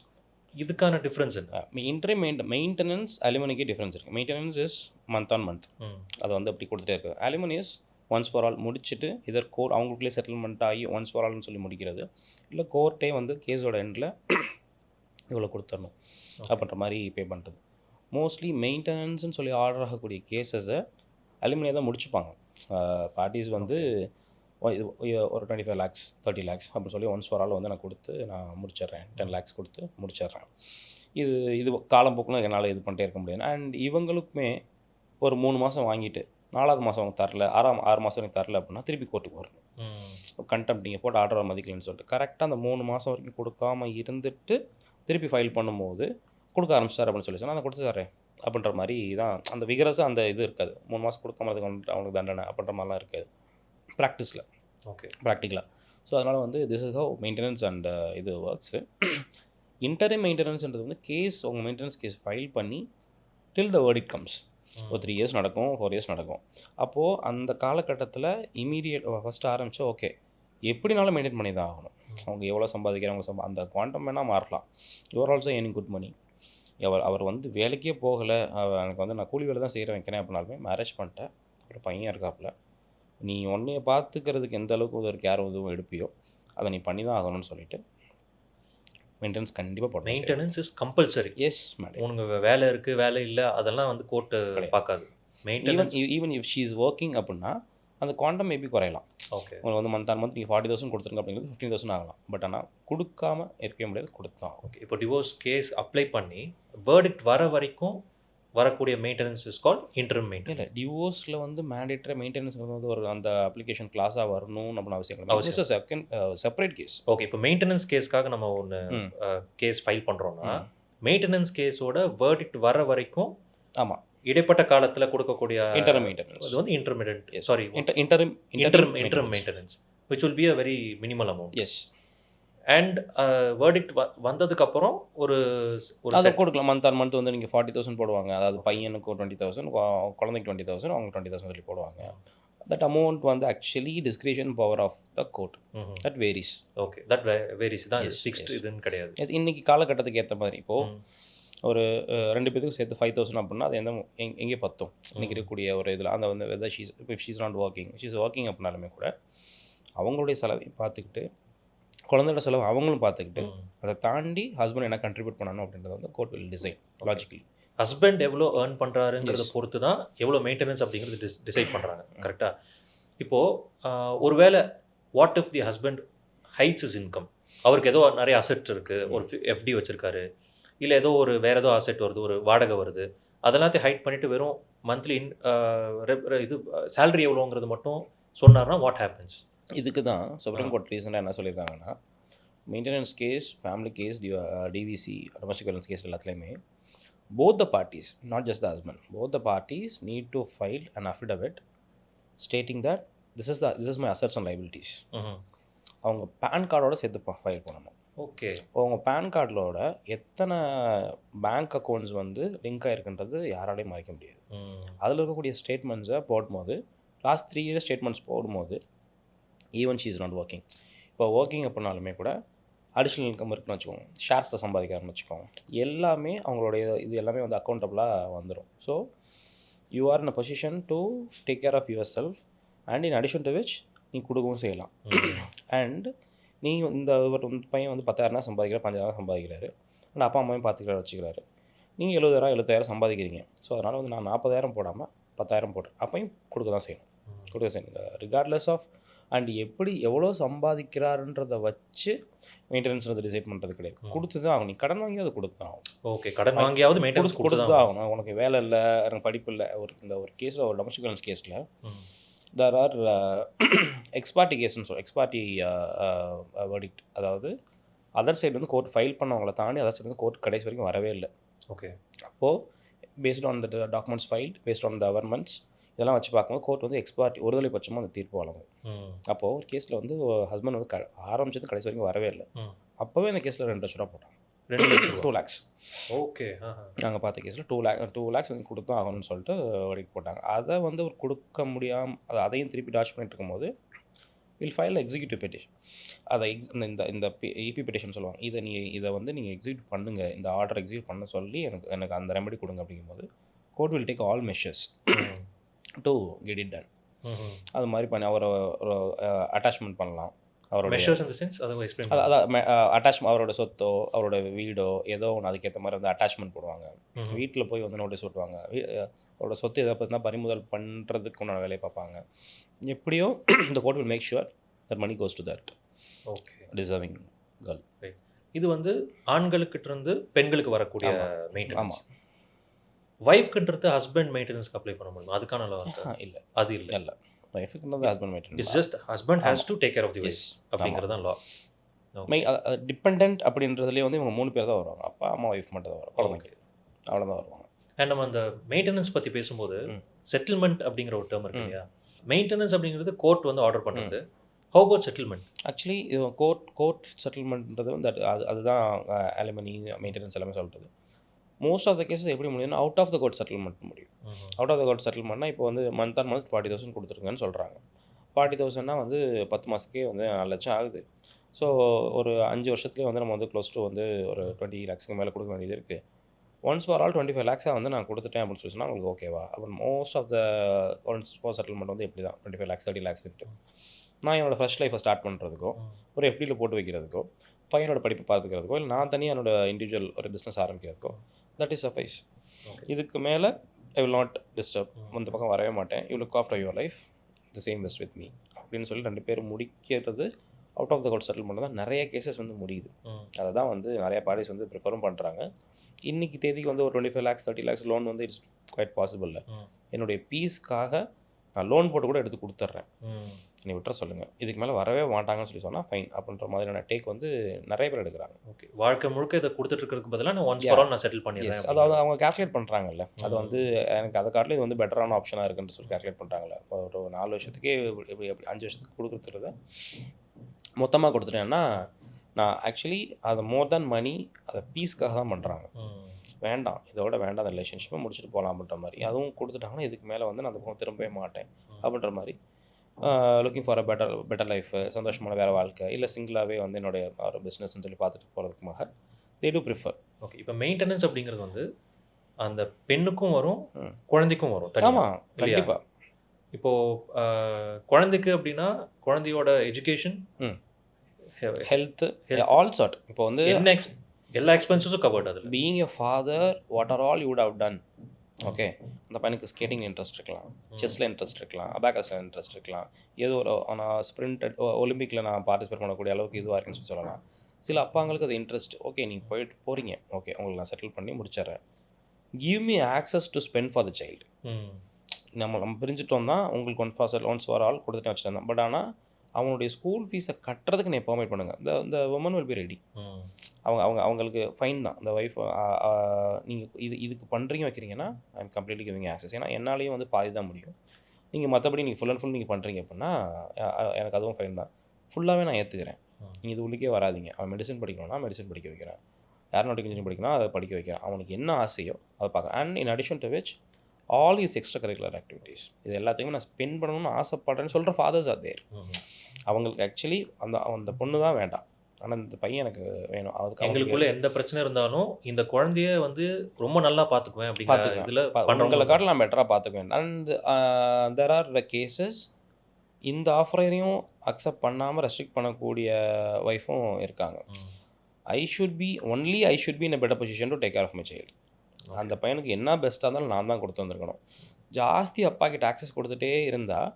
இதுக்கான டிஃப்ரென்ஸ் என்ன? இன்டர்ம் மெயின்டெனன்ஸ் அலிமோனிக்கே டிஃப்ரென்ஸ் இருக்குது. Maintenance is month on month, அதை வந்து அப்படி கொடுத்துட்டே இருக்குது. Alimony is once for all முடிச்சுட்டு இதர் கோர்ட் அவங்களுக்குள்ளே செட்டில்மெண்ட் ஆகி ஒன்ஸ் ஃபார் ஆல்னு சொல்லி முடிக்கிறது, இல்லை கோர்ட்டே வந்து கேஸோட எண்டில் இவ்வளோ கொடுத்துடணும் அப்படின்ற மாதிரி பே பண்ணுறது. மோஸ்ட்லி மெயின்டெனன்ஸ்னு சொல்லி ஆர்டர் ஆகக்கூடிய கேஸஸை அலுமினியாக தான் முடிச்சுப்பாங்க. பார்ட்டிஸ் வந்து ஒரு 25 lakhs 30 lakhs அப்படின்னு சொல்லி ஒன்ஸ் ஃபார் ஆல் வந்து நான் கொடுத்து நான் முடிச்சிடுறேன், 10 lakhs கொடுத்து முடிச்சிடுறேன். இது காலம்போக்குலாம் என்னால் இது பண்ணிட்டே இருக்க முடியாது. அண்ட் இவங்களுக்குமே ஒரு 3 மாதம் வாங்கிட்டு 4வது மாதம் அவங்க தரல, 6 மாதம் எனக்கு தரல அப்படின்னா திருப்பி கோர்ட்டுக்கு வரணும். கண்டெம்ட் நீங்கள் போட்டு ஆர்டரை மதிக்கலன்னு சொல்லிட்டு கரெக்டாக அந்த 3 மாதம் வரைக்கும் கொடுக்காம இருந்துட்டு திருப்பி ஃபைல் பண்ணும்போது கொடுக்க ஆரம்பிச்சார் அப்படின்னு சொல்லி சொன்னால் நான் கொடுத்து தரேன் அப்படின்ற மாதிரி தான் அந்த விகரஸாக அந்த இது இருக்காது. 3 மாதம் கொடுக்காம அதுக்கு அவனுக்கு தண்டனை அப்படின்ற மாதிரிலாம் இருக்காது ப்ராக்டிஸில். ஓகே, ப்ராக்டிக்கலாக. ஸோ அதனால் வந்து this is how maintenance and இது ஒர்க்ஸு. இன்டரிம் மெயின்டெனன்ஸ்ன்றது வந்து கேஸ் உங்கள் மெயின்டெனன்ஸ் கேஸ் ஃபைல் பண்ணி டில் த வேர்டிக்ட் கம்ஸ். ஒரு 3 years நடக்கும், 4 years நடக்கும். அப்போது அந்த காலகட்டத்தில் இமீடியட் ஃபஸ்ட்டு ஆரம்பித்தா ஓகே எப்படினாலும் மெயின்டைன் பண்ணி தான் ஆகணும். அவங்க எவ்வளோ சம்பாதிக்கிறாங்க, அந்த குவாண்டம் வேணால் மாறலாம். Your also earning good money. அவர் வந்து வேலைக்கே போகலை, எனக்கு வந்து நான் கூலி வேலை தான் செய்கிறேன் வைக்கிறேன் அப்படின்னாலுமே மேரேஜ் பண்ணிட்டேன் ஒரு பையன் இருக்காப்புல, நீ உன்னைய பார்த்துக்கிறதுக்கு எந்த அளவுக்கு ஒரு கேர் எதுவும் எடுப்பியோ அதை நீ பண்ணி தான் ஆகணும்னு சொல்லிட்டு மெயின்டெனன்ஸ் கண்டிப்பாக போடணும். Maintenance is compulsory. Yes madam. உனக்கு வேலை இருக்குது வேலை இல்லை அதெல்லாம் வந்து கோர்ட்டு பார்க்காது. Maintenance even if she is working அப்படின்னா அந்த குவாண்டம் மேபி குறையலாம். ஓகே. உங்களுக்கு வந்து மந்த் ஆன் மந்த் நீங்கள் 40,000 கொடுத்துருங்க அப்படிங்கிறது 15,000 ஆகலாம். பட் ஆனால் கொடுக்காம இருக்கவே முடியாது, கொடுத்தான். ஓகே. இப்போ டிவோர்ஸ் கேஸ் அப்ளை பண்ணி வேர்டிக்ட் வர வரைக்கும் வரக்கூடிய மெயின்டெனன்ஸ் இஸ் கால்ட் இன்டர்ம் இல்லை, மெயின்டெனன்ஸ். டிவோர்ஸில் வந்து மேண்டேட்டரி மெயின்டெனன்ஸ் வந்து ஒரு அந்த அப்ளிகேஷன் கிளாஸாக வரணும் அப்படின்னு அவசியம் இல்லை. Second separate case. ஓகே. இப்போ மெயின்டெனன்ஸ் கேஸ்க்காக நம்ம ஒன்று கேஸ் ஃபைல் பண்ணுறோன்னா மெயின்டெனன்ஸ் கேஸோட வேர்டிக்ட் வர வரைக்கும் ஆமாம் இடைப்பட்ட காலத்தில் கொடுக்கக்கூடிய இன்டர்ம் மெயின்டெனன்ஸ். அது வந்து intermediate sorry interim maintenance which will be a very minimal amount. Yes. And verdict வந்ததுக்கப்புறம் ஒரு அதை கொடுக்கலாம். மந்த் ஆன் மந்த் வந்து நீங்கள் 40,000 போடுவாங்க. அதாவது பையனுக்கு 20,000, குழந்தைக்கு 20,000, அவங்க 20,000 சொல்லி போடுவாங்க. தட் அமௌண்ட் வந்து actually discretion power of the court. That varies. Okay. That varies தான் ஃபிக்ஸ்டு இதுன்னு கிடையாது. எஸ். இன்னைக்கு காலகட்டத்துக்கு ஏற்ற மாதிரி இப்போது ஒரு 2 பேருக்கு சேர்த்து 5,000 அப்படின்னா அது எங்கே பத்தும் இன்றைக்கி இருக்கக்கூடிய ஒரு இதில். அந்த வந்து வெதர் ஷீஸ் நாட் ஒர்க்கிங் அப்படின்னாலுமே கூட அவங்களுடைய செலவையும் பார்த்துக்கிட்டு குழந்தையோட செலவு அவங்களும் பார்த்துக்கிட்டு அதை தாண்டி ஹஸ்பண்ட் என்ன கண்ட்ரிபியூட் பண்ணணும் அப்படின்றத வந்து court will decide logically. Husband எவ்வளோ ஏர்ன் பண்ணுறாருங்கிறத பொறுத்து தான் எவ்வளோ மெயின்டெனன்ஸ் அப்படிங்கிறது டிசைட் பண்ணுறாங்க. கரெக்டாக? இப்போது ஒருவேளை what if the husband heights is income, அவருக்கு ஏதோ நிறைய அசெட் இருக்குது, ஒரு எஃப்டி வச்சுருக்காரு, இல்லை ஏதோ ஒரு வேறு ஏதோ அசெட் வருது, ஒரு வாடகை வருது, அதெல்லாத்தையும் ஹைட் பண்ணிவிட்டு வெறும் மந்த்லி இது சேலரி எவ்வளோங்கிறது மட்டும் சொன்னார்னா வாட் ஹேப்பன்ஸ்? இதுக்கு தான் சுப்ரீம் கோர்ட் ரீசெண்டாக என்ன சொல்லியிருக்காங்கன்னா, maintenance case, family case, DVC, domestic violence case எல்லாத்துலேயுமே both the parties, not just the husband, both the parties need to file an affidavit stating that this is my assets and liabilities. அவங்க pan கார்டோட சேர்த்து file பண்ணணும். Okay. அவங்க pan கார்டோட எத்தனை bank accounts வந்து link ஆகிருக்குன்றது யாராலையும் மறைக்க முடியாது. அதில் இருக்கக்கூடிய ஸ்டேட்மெண்ட்ஸை போடும்போது லாஸ்ட் 3 years ஸ்டேட்மெண்ட்ஸ் போடும்போது even she is not working, இப்போ ஒர்க்கிங் அப்படின்னாலுமே கூட அடிஷ்னல் இன்கம் இருக்குன்னு வச்சுக்கோங்க, ஷேர்ஸில் சம்பாதிக்காருன்னு வச்சுக்கோங்க, எல்லாமே அவங்களுடைய இது எல்லாமே வந்து அக்கௌண்டபுளாக வந்துடும். So you are in a position to take care of yourself and in addition to which நீ கொடுக்கவும் செய்யலாம். அண்ட் நீ இந்த பையன் வந்து 10,000 சம்பாதிக்கிறார், 5,000 சம்பாதிக்கிறாரு, ஆனால் அப்பா அம்மாவையும் பார்த்துக்கிறாரு வச்சுக்கிறாரு, நீங்கள் 70,000 சம்பாதிக்கிறீங்க. ஸோ அதனால் வந்து நான் 40,000 போடாமல் 10,000 போடுறேன், அப்பையும் கொடுக்க தான் செய்யணும். ரிகார்ட்லெஸ் ஆஃப் அண்ட் எப்படி எவ்வளோ சம்பாதிக்கிறாருன்றதை வச்சு மெயின்டெனன்ஸ் வந்து டிசைட் பண்ணுறது கிடையாது. கொடுத்து தான் ஆகும். நீ கடன் வாங்கி அதை கொடுத்து ஆகும். ஓகே. கடன் வாங்கியாவது மெயின்டெனன்ஸ் கொடுத்து தான் ஆகணும். உனக்கு வேலை இல்லை, எனக்கு படிப்பு இல்லை. ஒரு கேஸில், ஒரு டொமஸ்டிக் வயலன்ஸ் கேஸில் தேர் ஆர் எக்ஸ்பார்ட்டி கேஸ்ன்னு சொல்லுவோம். எக்ஸ்பார்ட்டி வெர்டிக்ட், அதாவது அதர் சைடு வந்து கோர்ட் ஃபைல் பண்ணவங்களை தாண்டி அதர் சைடு வந்து கோர்ட் கடைசி வரைக்கும் வரவே இல்லை. ஓகே. அப்போது based on the documents filed, based on the governments, இதெல்லாம் வச்சு பார்க்கும்போது கோர்ட் வந்து எக்ஸ்பார்ட்டி ஒருதலை பட்சமாக அந்த தீர்ப்பு வழங்கும். அப்போது ஒரு கேஸில் வந்து ஹஸ்பண்ட் வந்து ஆரம்பிச்சது கடைசி வரைக்கும் வரவே இல்லை. அப்போவே அந்த கேஸில் 2 லட்ச ரூபா போட்டாங்க. 2 lakhs. ஓகே. நாங்கள் பார்த்த கேஸில் 2 lakhs வந்து கொடுத்தும் ஆகணும்னு சொல்லிட்டு வரைக்கும் போட்டாங்க. அதை வந்து ஒரு கொடுக்க முடியாமல் அதையும் திருப்பி டாச் பண்ணிட்டு இருக்கும்போது வில் ஃபைல் எக்ஸிக்யூட்டிவ் பெட்டிஷன். அதை இந்த இபி பெட்டிஷன் சொல்லுவாங்க. இதை வந்து நீங்கள் எக்ஸிக்யூட் பண்ணுங்கள், இந்த ஆர்டர் எக்ஸிக்யூட் பண்ண சொல்லி எனக்கு அந்த ரெமெடி கொடுங்க அப்படிங்கும்போது court will take all measures to get it done. அது மாதிரி பண்ணி அவரை ஒரு அட்டாச்மெண்ட் பண்ணலாம். அவரோட மெஷர்ஸ் இன் தி சென்ஸ் அதை எக்ஸ்பிளைன் அதான் அவரோட சொத்தோ அவரோட வீடோ ஏதோ ஒன்று அதுக்கேற்ற மாதிரி வந்து அட்டாச்மெண்ட் போடுவாங்க. வீட்டில் போய் வந்து நோட்டீஸ் ஓட்டுவாங்க. அவரோட சொத்து எதை பார்த்தீங்கன்னா பறிமுதல் பண்ணுறதுக்கு உண்டான வேலையை பார்ப்பாங்க. எப்படியோ இந்த court will make sure that money goes to that okay deserving girl. இது வந்து ஆண்களுக்கிட்ட இருந்து பெண்களுக்கு வரக்கூடிய மெயின்டெனன்ஸ். ஆமாம். வைஃப்கிட்டறது ஹஸ்பண்ட் மெயின்டெனன்ஸ் அப்ளை பண்ண முடியுமா? அதுக்கான லா இல்லை, அது இல்லை. இல்லை, வைஃபுக்கு husband maintenance. It's just husband has to take care of the wife அப்படிங்கிறது தான் லா. டிபெண்ட் அப்படின்றதுலேயே வந்து இவங்க 3 பேர் தான் வருவாங்க. அப்பா அம்மா ஒய்ஃப் மட்டும் தான் வரும், குழந்தைங்க அவ்வளோதான் வருவாங்க. அண்ட் நம்ம அந்த மெயின்டெனன்ஸ் பற்றி பேசும்போது செட்டில்மெண்ட் அப்படிங்கிற ஒரு டேர்ம் இருக்கு இல்லையா? மெயின்டெனன்ஸ் அப்படிங்கிறது கோர்ட் வந்து ஆர்டர் பண்ணுறது. How about settlement? ஆக்சுவலி இது கோர்ட் செட்டில்மெண்ட்ன்றது வந்து அதுதான் அலிமனி மெயின்டெனன்ஸ் எல்லாமே சொல்கிறது. மோஸ்ட் ஆஃப் த கேஸஸ் எப்படி முடியும்னா out of the court settlement முடியும். அவுட் ஆஃப் த கோர்ட் செட்டில்மெண்ட்னா இப்போ வந்து மந்த் ஆன் மந்த் 40,000 கொடுத்துருங்கன்னு சொல்கிறாங்க. 40,000னா வந்து 10 மாதத்துக்கே வந்து 4 லட்சம் ஆகுது. ஸோ ஒரு 5 வருஷத்துலேயே வந்து நம்ம வந்து க்ளோஸ் டு வந்து ஒரு 20 lakhs மேலே கொடுக்க வேண்டியது இருக்குது. ஒன்ஸ் ஃபார் ஆல் 25 லேக்ஸாக வந்து நான் கொடுத்துட்டேன் அப்படின்னு சொல்லி சொன்னால் உங்களுக்கு ஓகேவா? அப்புறம் most of the ones for settlement வந்து எப்படி தான் 25 லேக்ஸ் 30 லேக்ஸ்ட்டு நான் என்னோடய ஃபர்ஸ்ட் லைஃப்பை ஸ்டார்ட் பண்ணுறதுக்கோ ஒரு எஃப்டியில் போட்டு வைக்கிறதுக்கோ பையனோட படிப்பை பார்த்துக்கிறதுக்கோ இல்லை நான் தனியாக என்னோட இண்டிவிஜுவல் ஒரு பிஸ்னஸ் ஆரம்பிக்கிறதுக்கோ தட் இஸ் சஃபைஸ். இதுக்கு மேலே ஐ வில் நாட் டிஸ்டர்ப், இந்த பக்கம் வரவே மாட்டேன். You look after your life the same best with me அப்படின்னு சொல்லி 2 பேரும் முடிக்கிறது out of the court settlement தான் நிறைய கேசஸ் வந்து முடியுது. அதை தான் வந்து நிறைய பார்ட்டிஸ் வந்து ப்ரிஃபரும் பண்ணுறாங்க. இன்றைக்கி தேதிக்கு வந்து ஒரு 25 லேக்ஸ் 30 லேக்ஸ் லோன் வந்து இட்ஸ் குவைட் பாசிபிள். என்னுடைய பீஸ்க்காக நான் லோன் போட்டு கூட எடுத்து கொடுத்துட்றேன், நீ விட்டுற சொல்லுங்கள், இதுக்கு மேலே வரவே மாட்டாங்கன்னு சொல்லி சொன்னால் ஃபைன் அப்படின்ற மாதிரியான டேக் வந்து நிறைய பேர் எடுக்கிறாங்க. ஓகே, வாழ்க்கை முழுக்க இதை கொடுத்துட்ருக்கிறதுக்கு பதிலாக நான் ஒன்ஸ் ஃபார் ஆல் நான் செட்டில் பண்ணிடுறேன். அதாவது அவங்க கேல்குலேட் பண்ணுறாங்கல்ல, அது வந்து எனக்கு அதை காட்டில் இது வந்து பெட்டரான ஆப்ஷனாக இருக்குன்னு சொல்லி கேல்குலேட் பண்ணுறாங்கல்ல. ஒரு 4 வருஷத்துக்கே எப்படி 5 வருஷத்துக்கு கொடுக்குறத மொத்தமாக கொடுத்துட்டேன்னா நான் ஆக்சுவலி அதை மோர் தேன் மணி அதை பீஸ்க்காக தான் பண்ணுறாங்க. வேண்டாம், இதோட வேண்டாம், அந்த ரிலேஷன்ஷிப்பை முடிச்சுட்டு போகலாம் அப்படின்ற மாதிரி. அதுவும் கொடுத்துட்டாங்கன்னா இதுக்கு மேலே வந்து நான் அந்த பக்கம் திரும்பவே மாட்டேன் அப்படின்ற மாதிரி. Looking for a better life, சந்தோஷமான வேறு வாழ்க்கை, இல்லை சிங்கிளாகவே வந்து என்னுடைய ஒரு பிஸ்னஸ்ன்னு சொல்லி பார்த்துட்டு போகிறதுக்குமாக தே டூ ப்ரிஃபர். ஓகே, இப்போ மெயின்டெனன்ஸ் அப்படிங்கிறது வந்து அந்த பெண்ணுக்கும் வரும் குழந்தைக்கும் வரும். ஆமாம், கண்டிப்பாக. இப்போது குழந்தைக்கு அப்படின்னா குழந்தையோட எஜுகேஷன், ஹெல்த்து, ஆல் சார்ட். இப்போ வந்து எல்லா எக்ஸ்பென்சஸும் கவர்ட். அதில் being a father what are all you would have done. Okay, அந்த பையனுக்கு ஸ்கேட்டிங் இன்ட்ரெஸ்ட் இருக்கலாம், செஸ்ஸில் இன்ட்ரெஸ்ட் இருக்கலாம், அபாக்கஸில் இன்ட்ரெஸ்ட் இருக்கலாம், ஏதோ ஒரு நான் ஸ்ப்ரிண்டட் ஒலிம்பிக்கில் நான் பார்ட்டிசிபேட் பண்ணக்கூடிய அளவுக்கு இதுவாக இருக்குன்னு சொல்லி சொல்லலாம். சில அப்பாங்களுக்கு அது இன்ட்ரெஸ்ட். ஓகே, நீங்கள் போகிறீங்க, ஓகே உங்களுக்கு நான் செட்டில் பண்ணி முடிச்சிடுறேன், give me access to spend for the child. நம்ம பிரிஞ்சுட்டோம் தான், உங்களுக்கு ஒன்ஸ் ஃபார் ஆல் கொடுத்துட்டு வச்சுருந்தேன். பட் ஆனால் அவனுடைய ஸ்கூல் ஃபீஸை கட்டுறதுக்கு நீ பெர்மிட் பண்ணுங்கள். இந்த உமன் வில் பி ரெடி. அவங்களுக்கு ஃபைன் தான். இந்த ஒய்ஃப் நீங்கள் இதுக்கு பண்ணுறீங்க வைக்கிறீங்கன்னா I am completely giving access. ஏன்னா என்னாலேயும் வந்து பாதி தான் முடியும். நீங்கள் மற்றபடி நீங்கள் ஃபுல் அண்ட் ஃபுல் நீங்கள் பண்ணுறீங்க அப்படின்னா எனக்கு அதுவும் ஃபைன் தான். ஃபுல்லாகவே நான் ஏற்றுக்கிறேன். நீங்கள் இது உள்ளுக்கே வராதிங்க. அவன் மெடிசன் படிக்கணும்னா மெடிசன் படிக்க வைக்கிறேன், ஏரோநாட்டிக் இன்ஜினியரிங் படிக்கணும் அதை படிக்க வைக்கிறேன். அவனுக்கு என்ன ஆசையோ அதை பார்க்குறேன். And in addition to which all is extra curricular activities, இது எல்லாத்தையுமே நான் ஸ்பெண்ட் பண்ணணும்னு ஆசைப்படுறேன்னு சொல்கிற ஃபாதர்ஸ் ஆர் தேர். அவங்களுக்கு ஆக்சுவலி அந்த பொண்ணு தான் வேண்டாம், ஆனால் இந்த பையன் எனக்கு வேணும். அதுக்கு எங்களுக்குள்ள எந்த பிரச்சனை இருந்தாலும் இந்த குழந்தைய வந்து ரொம்ப நல்லா பார்த்துக்குவேன் அப்படிங்கிற இதில் உங்களை காட்டில் நான் பெட்டராக பார்த்துக்குவேன். And there are the cases இந்த ஆஃபரையும் அக்செப்ட் பண்ணாமல் ரெஸ்ட்ரிக்ட் பண்ணக்கூடிய ஒய்ஃபும் இருக்காங்க. I should be in a better position to take care of my child. அந்த பையனுக்கு என்ன பெஸ்ட்டாக இருந்தாலும் நான் தான் கொடுத்து வந்திருக்கணும். ஜாஸ்தி அப்பாக்கிட்ட ஆக்சஸ் கொடுத்துட்டே இருந்தால்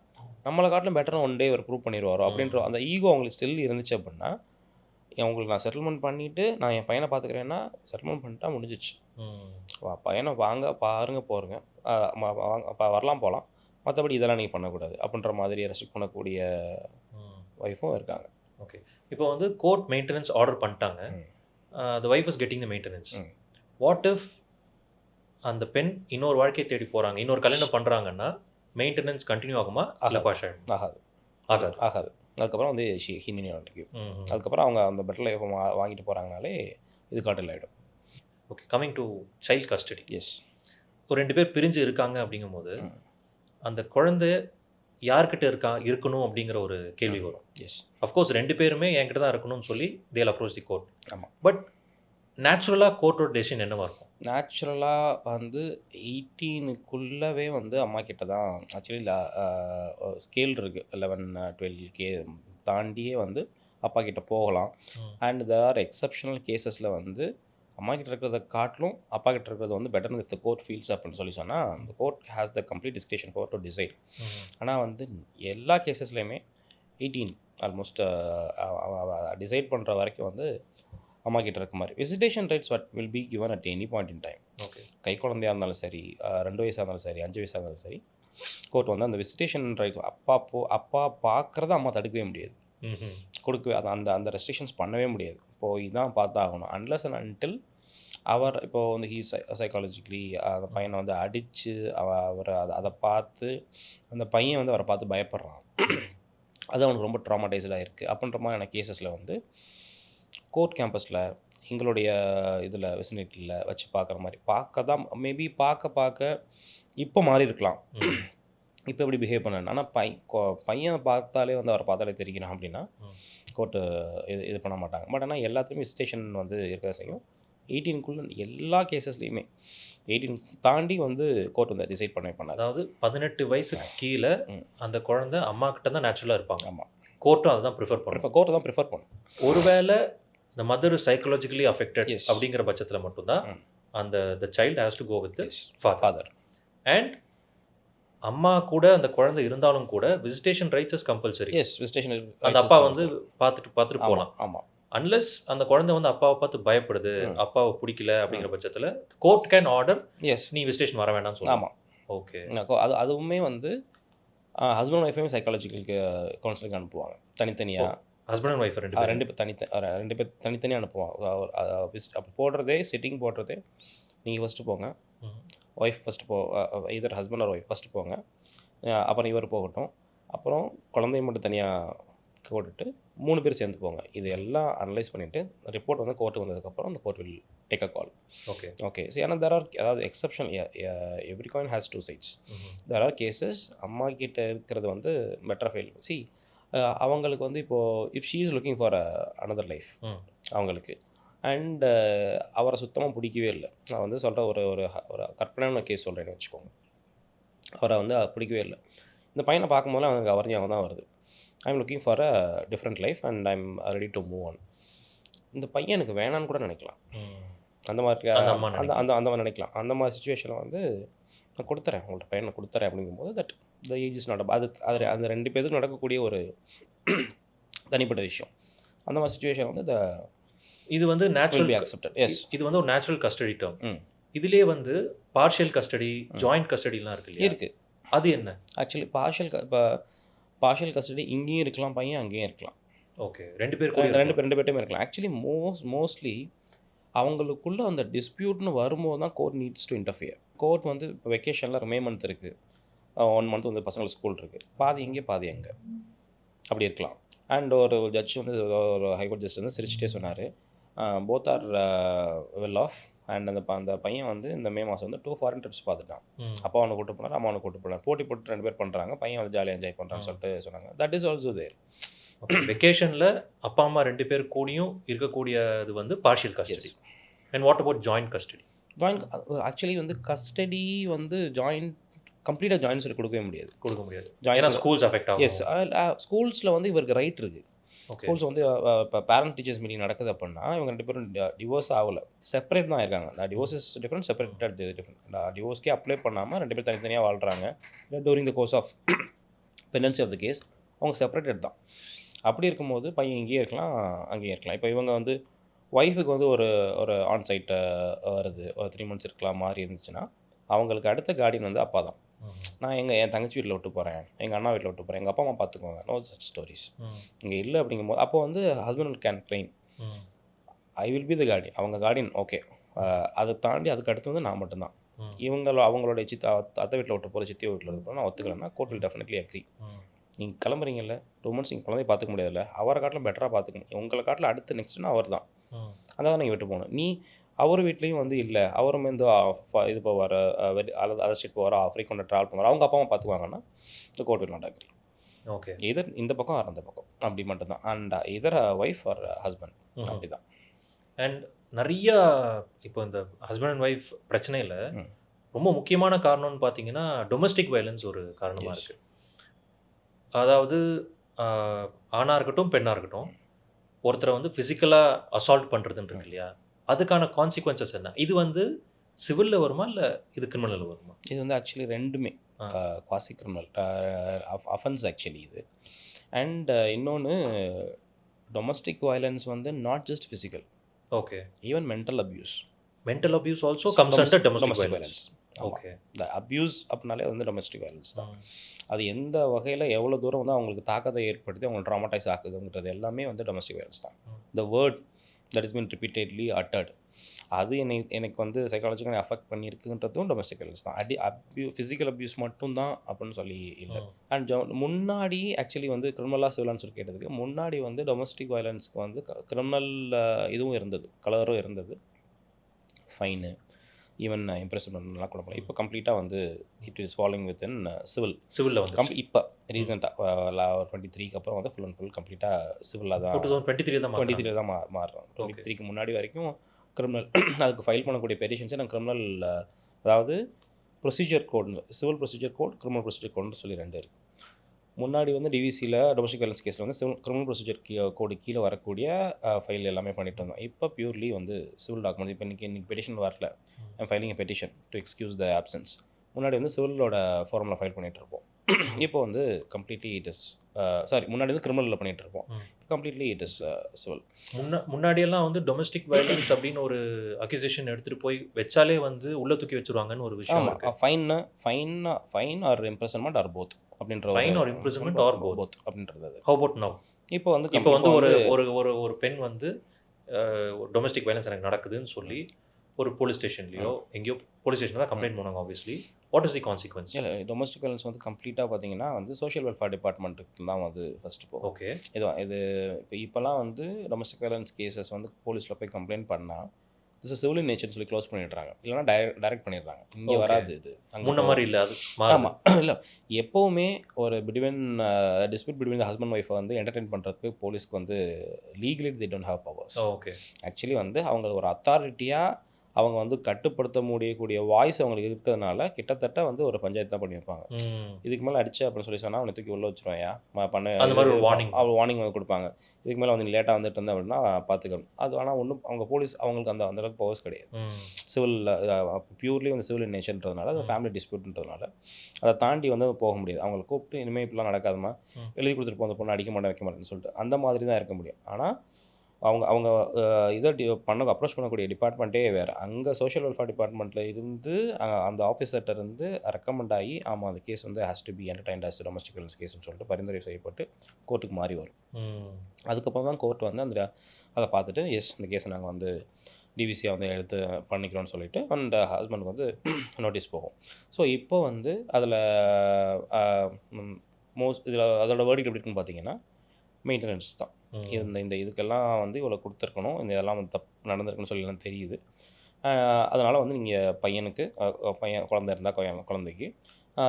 நம்மளை காட்டிலும் பெட்டராக ஒன் டே ஒரு ப்ரூவ் பண்ணிடுவாரோ அப்படின்ற அந்த ஈகோ அவங்களுக்கு ஸ்டில் இருந்துச்சு அப்படின்னா, உங்களுக்கு நான் செட்டில்மெண்ட் பண்ணிவிட்டு நான் என் பையனை பார்த்துக்கிறேன்னா செட்டில்மெண்ட் பண்ணிட்டா முடிஞ்சிச்சு. பையனை வாங்க பாருங்க போருங்க, வரலாம் போகலாம், மற்றபடி இதெல்லாம் நீங்கள் பண்ணக்கூடாது அப்படின்ற மாதிரி ரெஸ்ட்ரிக்ட் பண்ணக்கூடிய ஒய்ஃபும் இருக்காங்க. ஓகே, இப்போ வந்து கோர்ட் மெயின்டெனன்ஸ் ஆர்டர் பண்ணிட்டாங்க, the wife is getting the maintenance. What if அந்த பெண் இன்னொரு வாழ்க்கையை தேடி போகிறாங்க, இன்னொரு கல்யாணம் பண்ணுறாங்கன்னா மெயின்டெனன்ஸ் கண்டினியூ ஆகுமா? ஆகாது. அதுக்கப்புறம் வந்து அதுக்கப்புறம் அவங்க அந்த பெட்டர் லைஃப் வாங்கிட்டு போகிறாங்கனாலே இது காட்டில் ஆகிடும். Okay, coming to child custody. Yes, ஒரு 2 பேர் பிரிஞ்சு இருக்காங்க அப்படிங்கும்போது அந்த குழந்தை யார்கிட்ட இருக்கணும் அப்படிங்கிற ஒரு கேள்வி வரும். எஸ், அஃப்கோர்ஸ் 2 பேருமே என்கிட்ட தான் இருக்கணும்னு சொல்லி தேல் அப்ரோச் தி கோர்ட். ஆமாம். பட் நேச்சுரலாக கோர்ட்டோட டெசிஷன் என்னவாக இருக்கும்? நேச்சுரலாக வந்து 18க்குள்ளவே வந்து அம்மா கிட்ட தான் ஆக்சுவலி ஸ்கேல் இருக்குது. 11-12K தாண்டியே வந்து அப்பா கிட்ட போகலாம். அண்ட் தேர் ஆர் எக்ஸப்ஷனல் கேசஸில் வந்து அம்மா கிட்ட இருக்கிறத காட்டிலும் அப்பா கிட்ட இருக்கிறது வந்து better if the court feels அப்படின்னு சொல்லி சொன்னால் the court has the complete discretion power to decide. ஆனால் வந்து எல்லா கேசஸ்லையுமே 18 ஆல்மோஸ்ட் டிசைட் பண்ணுற வரைக்கும் வந்து அம்மா கிட்ட இருக்க மாதிரி visitation rights what will be given at any point in time. Okay, கை குழந்தையாக இருந்தாலும் சரி, 2 வயசாக இருந்தாலும் சரி, 5 வயசாக இருந்தாலும் சரி, கோர்ட் வந்து அந்த விசிட்டேஷன் ரைட்ஸ் அப்பா பார்க்குறத அம்மா தடுக்கவே முடியாது, கொடுக்கவே அந்த அந்த ரெஸ்ட்ரிக்ஷன்ஸ் பண்ணவே முடியாது. இப்போது இதான் பார்த்தாகணும் அன்லெஸ் அண்ட் அன்டில் அவர் இப்போது வந்து சைக்காலஜிக்கலி அந்த பையனை வந்து அடித்து அவர் அதை பார்த்து அந்த பையன் வந்து அவரை பார்த்து பயப்படுறான், அது அவனுக்கு ரொம்ப ட்ராமடைஸ்டாக இருக்குது அப்படின்ற மாதிரியான கேசஸில் வந்து கோர்ட் கேம்பஸில் எங்களுடைய இதில் விசினிட்டியில் வச்சு பார்க்குற மாதிரி பார்க்க தான் மேபி பார்க்க இப்போ மாறி இருக்கலாம். இப்போ எப்படி பிஹேவ் பண்ணணும், ஆனால் பையன் பார்த்தாலே வந்து அவரை பார்த்தாலே தெரிக்கணும் அப்படின்னா கோர்ட்டு இது பண்ண மாட்டாங்க. பட் ஆனால் எல்லாத்துலேயும் விசிட்டேஷன் வந்து இருக்க செய்யும். 18க்குள்ள எல்லா கேசஸ்லையுமே 18 தாண்டி வந்து கோர்ட் வந்து டிசைட் பண்ணாது. அதாவது 18 வயசுக்கு கீழே அந்த குழந்தை அம்மா கிட்ட தான் நேச்சுரலாக இருப்பாங்க. ஆமாம், கோர்ட்டும் அதுதான் ப்ரிஃபர் பண்ணும். கோர்ட்டு தான் ப்ரிஃபர் பண்ணும். ஒருவேளை இந்த மதர் சைக்கலாஜிக்கலி அஃபெக்டட் Yes. அப்படிங்கிற பட்சத்தில் மட்டும்தான் அந்த the child has to go with father. And அம்மா கூட அந்த குழந்தை இருந்தாலும் கூட visitation rights is compulsory. Visitation அந்த அப்பா வந்து பார்த்துட்டு போகலாம். ஆமாம், அன்லெஸ் அந்த குழந்தை வந்து அப்பாவை பார்த்து பயப்படுது, அப்பாவை பிடிக்கல அப்படிங்கிற பட்சத்தில் கோர்ட் கேன் ஆர்டர் எஸ், நீ விசிட்டேஷன் வர வேண்டாம்னு சொல்லலாம். ஆமாம். ஓகே, அதுவுமே வந்து ஹஸ்பண்ட் ஒய்ஃபையும் சைக்காலஜிக்கல் கவுன்சிலிங் அனுப்புவாங்க தனித்தனியாக. ஹஸ்பண்ட் அண்ட் ஒய்ஃப் ரெண்டு பேர் தனித்தனியாக அனுப்புவாங்க. அப்போ போடுறதே சிட்டிங் போடுறதே நீங்கள் ஃபஸ்ட்டு போங்க, ஒய்ஃப் ஃபஸ்ட்டு இதர் ஹஸ்பண்ட் ஆர் ஒய்ஃப் ஃபஸ்ட்டு போங்க, அப்புறம் இவர் போகட்டும், அப்புறம் குழந்தைய மட்டும் தனியாக போட்டுட்டு 3 பேர் சேர்ந்து போங்க. இது எல்லாம் அனலைஸ் பண்ணிவிட்டு ரிப்போர்ட் வந்து கோர்ட்டுக்கு வந்ததுக்கப்புறம் அந்த court will take a call. Okay so ஏன்னா தெர் ஆர் அதாவது exception, every coin has 2 sides. There are cases அம்மா கிட்ட இருக்கிறது வந்து பெட்டர் ஃபெயில். சி அவங்களுக்கு வந்து இப்போது if she is looking for another life அவங்களுக்கு, அண்ட் அவரை சுத்தமாக பிடிக்கவே இல்லை. நான் வந்து சொல்கிற ஒரு ஒரு ஒரு கற்பனையான கேஸ் சொல்கிறேன்னு வச்சுக்கோங்க. அவரை வந்து பிடிக்கவே இல்லை. இந்த பையனை பார்க்கும்போது அவனுக்கு அவர் ஞாபகம் தான் வருது. I'm looking for a different life and I'm ready to move on. இந்த பையன் எனக்கு வேணான்னு கூட நினைக்கலாம். அந்த மாதிரி அந்த மாதிரி நினைக்கலாம். அந்த மாதிரி சுச்சுவேஷனில் வந்து நான் கொடுத்துறேன், உங்கள்கிட்ட பையனை கொடுத்துறேன் அப்படிங்கும்போது that the age is not அது அந்த 2 பேருக்கு நடக்கக்கூடிய ஒரு தனிப்பட்ட விஷயம். அந்த மாதிரி சுச்சுவேஷன் வந்து இது வந்து நேச்சுரல் அக்செப்டட். எஸ், இது வந்து ஒரு நேச்சுரல் கஸ்டடி டேர்ம். இதுலேயே வந்து பார்ஷியல் கஸ்டடி, ஜாயிண்ட் கஸ்டடிலாம் இருக்குது. அது என்ன ஆக்சுவலி பார்ஷியல் கஸ்டடி இங்கேயும் இருக்கலாம், பையன் அங்கேயும் இருக்கலாம். ஓகே, 2 பேர்ட்டையும் இருக்கலாம். ஆக்சுவலி மோஸ்ட்லி அவங்களுக்குள்ள அந்த டிஸ்பியூட்னு வரும்போது தான் court needs to interfere. Court வந்து இப்போ வெக்கேஷனில் மே மந்த் இருக்குது, 1 மந்த் வந்து பசங்களுக்கு ஸ்கூல் இருக்குது, பாதி இங்கே பாதி அங்கே அப்படி இருக்கலாம். அண்ட் ஒரு ஜட்ஜ் வந்து ஒரு ஹைகோர்ட் ஜட்ஜ் வந்து சிரிச்சிட்டே சொன்னார், both are well off and அந்த பையன் வந்து இந்த மே மாதம் வந்து 2 ஃபாரின் ட்ரிப்ஸ் பார்த்துட்டான். அப்பா அவனை கூட்டு போனார், அம்மா அவனை கூட்டு போனார், போட்டி போட்டு 2 பேர் பண்ணுறாங்க, பையன் வந்து ஜாலியாக என்ஜாய் பண்ணுறான்னு சொல்லிட்டு சொன்னாங்க. தட் இஸ் ஆல்சோ தேர். வெக்கேஷனில் அப்பா அம்மா 2 பேர் கூடயும் இருக்கக்கூடியது வந்து partial custody. And what about joint custody? Actually வந்து கஸ்டடி வந்து கம்ப்ளீட்டாக ஜாயின்ட் சொல்லி கொடுக்க முடியாது. ஏன்னா ஸ்கூல்ஸ் அஃபெக்ட் ஆகும். எஸ், ஸ்கூல்ஸில் வந்து இவருக்கு ரைட் இருக்குது. ஸ்கூல்ஸ் வந்து இப்போ பேரண்ட் டீச்சர்ஸ் மீட்டிங் நடக்குது அப்படின்னா இவங்க 2 பேரும் டிவோர்ஸ் ஆகலை, செப்பரேட் தான் இருக்காங்க. Divorce is different, separated different. டிவோர்ஸ்க்கே அப்ளை பண்ணாமல் 2 பேர் தனித்தனியாக வாழ்கிறாங்க. During the course of pendency of the case அவங்க செப்பரேட்டட் தான். அப்படி இருக்கும்போது பையன் இங்கேயே இருக்கலாம், அங்கேயே இருக்கலாம். இப்போ இவங்க வந்து ஒய்ஃபுக்கு வந்து ஒரு ஆன்சைட்டை வருது, ஒரு 3 months இருக்கலாம் மாதிரி இருந்துச்சுன்னா அவங்களுக்கு அடுத்த கார்டியன் வந்து அப்பா தான். நான் என் தங்கச்சி வீட்டில் விட்டு போகிறேன், எங்கள் அண்ணா வீட்டில் விட்டு போகிறேன், எங்கள் அப்பா அம்மா பார்த்துக்குவாங்க, நோ சச் ஸ்டோரிஸ். இங்கே இல்லை அப்படிங்கும்போது அப்போ வந்து husband can claim I will be the Guardian. அவங்க கார்டியன் ஓகே. அதை தாண்டி அதுக்கு அடுத்து வந்து நான் மட்டும்தான். அவங்களுடைய அத்தை வீட்டில் விட்டு போகிற சித்தி வீட்டில் இருப்போம் நான் ஒத்துக்கலைன்னா கோர்ட் வில் டெஃபினெட்லி அக்ரி. நீங்கள் கிளம்புறீங்கல்ல 2 months நீங்கள் குழந்தைய பார்த்துக்க முடியாதுல்ல, அவரை காட்டில் பெட்டராக பார்த்துக்கணும், உங்களை காட்டில் அடுத்து நெக்ஸ்ட்னா அவர் தான். அதான் நீங்கள் விட்டு போகணும். நீ அவர் வீட்லேயும் வந்து இல்லை, அவரும் வந்து இது போவார், அதர் ஸ்டேட் போவார், ஃப்ரீக்வெண்ட்டாக ட்ராவல் பண்ணுவார், அவங்க அப்பா அம்மா பார்த்துக்குவாங்கன்னா இந்த court will not agri. Okay, இதர் இந்த பக்கம் ஆர் அந்த பக்கம் அப்படி மட்டும்தான். அண்ட் இதர் ஒய்ஃப் ஆர் ஹஸ்பண்ட் அப்படி தான். அண்ட் நிறைய இப்போ இந்த ஹஸ்பண்ட் அண்ட் ஒய்ஃப் பிரச்சனையில் ரொம்ப முக்கியமான காரணம்னு பார்த்தீங்கன்னா டொமஸ்டிக் வயலன்ஸ் ஒரு காரணமாக இருக்குது. அதாவது ஆணாக இருக்கட்டும் பெண்ணாக இருக்கட்டும் ஒருத்தரை வந்து ஃபிசிக்கலாக அசால்ட் பண்ணுறதுன்னு இருக்கு இல்லையா, அதுக்கான கான்சிக்வன்சஸ் என்ன? இது வந்து சிவிலில் வருமா இல்லை இது கிரிமினலில் வருமா? இது வந்து ஆக்சுவலி ரெண்டுமே குவாசி கிரிமினல் அஃபென்ஸ் ஆக்சுவலி இது. அண்ட் இன்னொன்று டொமஸ்டிக் வயலன்ஸ் வந்து not just physical, okay, even mental abuse also comes under domestic violence. Okay, இந்த அப்யூஸ் அப்படின்னாலே வந்து டொமஸ்டிக் வயலன்ஸ் தான். அது எந்த வகையில் எவ்வளோ தூரம் வந்து அவங்களுக்கு தாக்கத்தை ஏற்படுத்தி அவங்களுக்கு ட்ராமடைஸ் ஆகுதுங்கிறது எல்லாமே வந்து டொமஸ்டிக் வயலன்ஸ் தான். The word that is been repeatedly uttered அது எனக்கு வந்து சைக்காலஜிக்கலாக அஃபெக்ட் பண்ணியிருக்குன்றதும் டொமஸ்டிக் வயலன்ஸ் தான். ஃபிசிக்கல் அப்யூஸ் மட்டும்தான் அப்படின்னு சொல்லி இல்லை. அண்ட் முன்னாடி ஆக்சுவலி வந்து கிரிமினலாக சிவிலான்னு சொல்லி கேட்டதுக்கு முன்னாடி வந்து டொமஸ்டிக் வயலன்ஸ்க்கு வந்து கிரிமினல் இதுவும் இருந்தது, கலரும் இருந்தது, ஃபைனு, ஈவன் இம்ப்ரெஸ்மெண்ட்லாம் கூட போகலாம். இப்போ கம்ப்ளீட்டாக வந்து it is following with in சிவிலில் வந்து இப்போ ரீசெண்டாக 23க்கு அப்புறம் வந்து ஃபுல் அண்ட் ஃபுல் கம்ப்ளீட்டாக சிவிலாக தான் 23 தான் மாறுறோம். 23க்கு முன்னாடி வரைக்கும் கிரிமினல் அதுக்கு ஃபைல் பண்ணக்கூடிய பெட்டிஷன்ஸை நான் கிரிமினல் அதாவது ப்ரொசீஜர் கோட்னு civil procedure code criminal procedure கோட்னு சொல்லி 2 இருக்குது. முன்னாடி வந்து டிவிசியில் டொமஸ்டிக் வயலன்ஸ் கேஸில் வந்து கிரிமினல் ப்ரொசீஜர் கோடு கீழே வரக்கூடிய ஃபைல் எல்லாமே பண்ணிட்டு வந்தோம். இப்போ பியூர்லி வந்து சிவில் டாக்குமெண்ட். இப்போ இன்றைக்கி பெட்டிஷன் வரல, I'm filing petition to excuse the options. முன்னாடி வந்து சிவிலோட ஃபார்மில் ஃபைல் பண்ணிகிட்ருப்போம். இப்போ வந்து கம்ப்ளீட்லி இட் இஸ் முன்னாடி வந்து கிரிமினலில் பண்ணிகிட்ருப்போம். Completely it is civil. முன்னாடியெல்லாம் வந்து டொமஸ்டிக் வயலன்ஸ் அப்படின்னு ஒரு அக்யூசேஷன் எடுத்துகிட்டு போய் வச்சாலே வந்து உள்ள தூக்கி வச்சுருவாங்கன்னு ஒரு விஷயம். Fine or imprisonment or both அப்படின்ற fine or imprisonment or both அப்படின்றது. How about now? இப்போ வந்து ஒரு பெண் வந்து டொமஸ்டிக் வயலன்ஸ் எனக்கு நடக்குதுன்னு சொல்லி ஒரு போலீஸ் ஸ்டேஷன்லையோ எங்கேயோ போலீஸ் ஸ்டேஷன் தான் கம்ப்ளைண்ட் பண்ணுவாங்க. Obviously what is the consequence? இல்லை, டொமஸ்டிக் வயலன்ஸ் வந்து கம்ப்ளீட்டாக பார்த்தீங்கன்னா வந்து சோஷியல் வெல்ஃபேர் டிபார்ட்மெண்ட்டுக்கு தான் வந்து ஃபஸ்ட்டு போகும். ஓகே, இது இப்போலாம் வந்து டொமஸ்டிக் வயலன்ஸ் கேசஸ் வந்து போலீஸில் போய் கம்ப்ளைண்ட் பண்ணால் இது சிவில் இன் நேச்சர்னு சொல்லி க்ளோஸ் பண்ணிடுறாங்க, இல்லைனா டைரக்ட் பண்ணிடுறாங்க. இங்கே வராது இது. முன்ன மாதிரி இல்லை அது. ஆமாம், இல்லை எப்போவுமே ஒரு dispute between the husband wifi வந்து என்டர்டெயின் பண்ணுறதுக்கு போலீஸ்க்கு வந்து legally they don't have powers. Okay, actually வந்து அவங்க ஒரு அத்தாரிட்டியாக அவங்க வந்து கட்டுப்படுத்த முடியக்கூடிய வாய்ஸ் அவங்களுக்கு இருக்கிறதுனால கிட்டத்தட்ட வந்து ஒரு பஞ்சாயத்து தான் பண்ணி வைப்பாங்க. இதுக்கு மேலே அடிச்சு அப்படின்னு சொல்லி சொன்னால் அவனை தூக்கி உள்ள வச்சுருவாயா பண்ண அந்த மாதிரி ஒரு வார்னிங் வந்து கொடுப்பாங்க. இதுக்கு மேலே வந்து லேட்டாக வந்துட்டு இருந்தேன் அப்படின்னா பார்த்துக்கணும். அது ஆனால் ஒன்றும் அவங்க போலீஸ் அவங்களுக்கு அந்த அளவுக்கு பவர்ஸ் கிடையாது. சிவில் பியூர்லி வந்து சிவில் இன் நேச்சர்ன்றதுனால அது ஃபேமிலி டிஸ்பியூட்ன்றதுனால அதை தாண்டி வந்து போக முடியாது. அவங்களை கூப்பிட்டு இனிமேல் இப்படிலாம் நடக்காதுமா, எழுதி கொடுத்துட்டு போன பொண்ணு அடிக்க மாட்டேன் வைக்க மாட்டேன்னு சொல்லிட்டு அந்த மாதிரி தான் இருக்க முடியும். ஆனால் அவங்க இதை அப்ரோச் பண்ணக்கூடிய டிபார்ட்மெண்ட்டே வேறு. அங்கே சோஷியல் வெல்ஃபேர் டிபார்ட்மெண்ட்டில் இருந்து அந்த ஆஃபீஸர்கிட்ட இருந்து ரெக்கமெண்ட் ஆகி ஆமாம் அந்த கேஸ் வந்து has to be entertained as domestic violence கேஸ்ன்னு சொல்லிட்டு பரிந்துரை செய்யப்பட்டு கோர்ட்டுக்கு மாறி வரும். அதுக்கப்புறம் தான் கோர்ட் வந்து அதை பார்த்துட்டு எஸ் இந்த கேஸை நாங்கள் வந்து டிவிசியாக வந்து எடுத்து பண்ணிக்கிறோன்னு சொல்லிட்டு அந்த ஹஸ்பண்டுக்கு வந்து நோட்டீஸ் போகும். ஸோ இப்போ வந்து அதில் அதோட வேர்டிக் எப்படி இருக்குன்னு பார்த்தீங்கன்னா மெயின்டெனன்ஸ் தான். இந்த இதுக்கெல்லாம் வந்து இவ்வளோ கொடுத்துருக்கணும், இந்த இதெல்லாம் வந்து தப்பு நடந்திருக்குன்னு சொல்லி எல்லாம் தெரியுது. அதனால் வந்து நீங்கள் பையன் குழந்தை இருந்தால் குழந்தைக்கு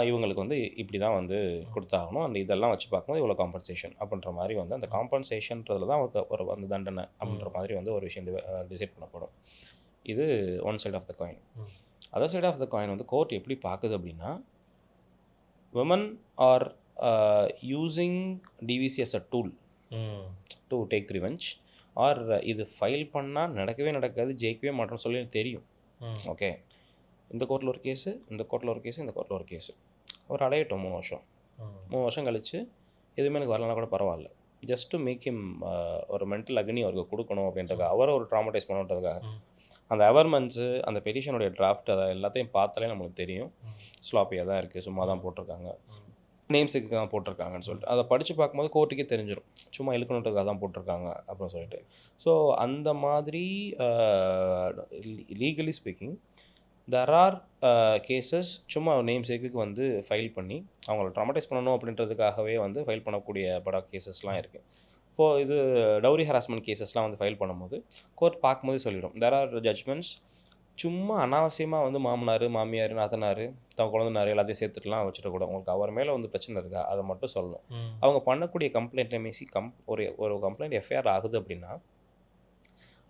இவங்களுக்கு வந்து இப்படி தான் வந்து கொடுத்தாகணும். அந்த இதெல்லாம் வச்சு பார்க்கும்போது இவ்வளோ காம்பன்சேஷன் அப்படின்ற மாதிரி வந்து அந்த காம்பன்சேஷன்றதுல தான் ஒரு வந்து தண்டனை அப்படின்ற மாதிரி வந்து ஒரு விஷயம் டிசைட் பண்ணப்படும். இது one side of the coin. Other side of the coin வந்து கோர்ட் எப்படி பார்க்குது அப்படின்னா, women are using DVC as a tool to take revenge or இது ஃபைல் பண்ணால் நடக்கவே நடக்காது, ஜெயிக்கவே மாட்டோம்னு சொல்லி தெரியும். ஓகே, இந்த கோர்ட்டில் ஒரு கேஸு, இந்த கோர்ட்டில் ஒரு கேஸு, இந்த கோர்ட்டில் ஒரு கேஸு, அவர் அலையட்டும் 3 வருஷம் கழித்து எதுவுமே எனக்கு வரலன்னா கூட பரவாயில்ல, ஜஸ்ட் டு மேக் ஹிம் ஒரு மென்டல் அக்னி அவருக்கு கொடுக்கணும் அப்படின்றதுக்காக, அவரை ஒரு ட்ராமடைஸ் பண்ணுறதுக்காக அந்த அவர்மெண்ட்ஸு அந்த பெட்டிஷனுடைய டிராஃப்ட் அதை எல்லாத்தையும் பார்த்தாலே நம்மளுக்கு தெரியும் ஸ்லாப்பியாக தான் இருக்குது, சும்மா தான் போட்டிருக்காங்க, நேம்ஸுக்கு தான் போட்டிருக்காங்கன்னு சொல்லிட்டு அதை படித்து பார்க்கும்போது கோர்ட்டுக்கே தெரிஞ்சிடும் சும்மா இழுக்கணுன்றதுக்காக தான் போட்டிருக்காங்க அப்படின்னு சொல்லிட்டு. ஸோ அந்த மாதிரி legally speaking there are cases சும்மா நேம்ஸுக்கு வந்து ஃபைல் பண்ணி அவங்கள ட்ராமடைஸ் பண்ணணும் அப்படின்றதுக்காகவே வந்து ஃபைல் பண்ணக்கூடிய கேசஸ்லாம் இருக்குது. இப்போது இது டவுரி ஹராஸ்மெண்ட் கேசஸ்லாம் வந்து ஃபைல் பண்ணும்போது கோர்ட் பார்க்கும்போதே சொல்லிடும் தெர் ஆர் ஜட்ஜ்மெண்ட்ஸ் சும்மா அனாவசியமாக வந்து மாமனார் மாமியார் நாத்தனார் தான் குழந்தைனார் எல்லாத்தையும் சேர்த்துட்டுலாம் வச்சுட்டக்கூடாது. உங்களுக்கு அவர் மேலே வந்து பிரச்சனை இருக்கா அதை மட்டும் சொல்லணும். அவங்க பண்ணக்கூடிய கம்ப்ளைண்ட்டை மீசி ஒரு கம்ப்ளைண்ட் எஃப்ஐஆர் ஆகுது அப்படின்னா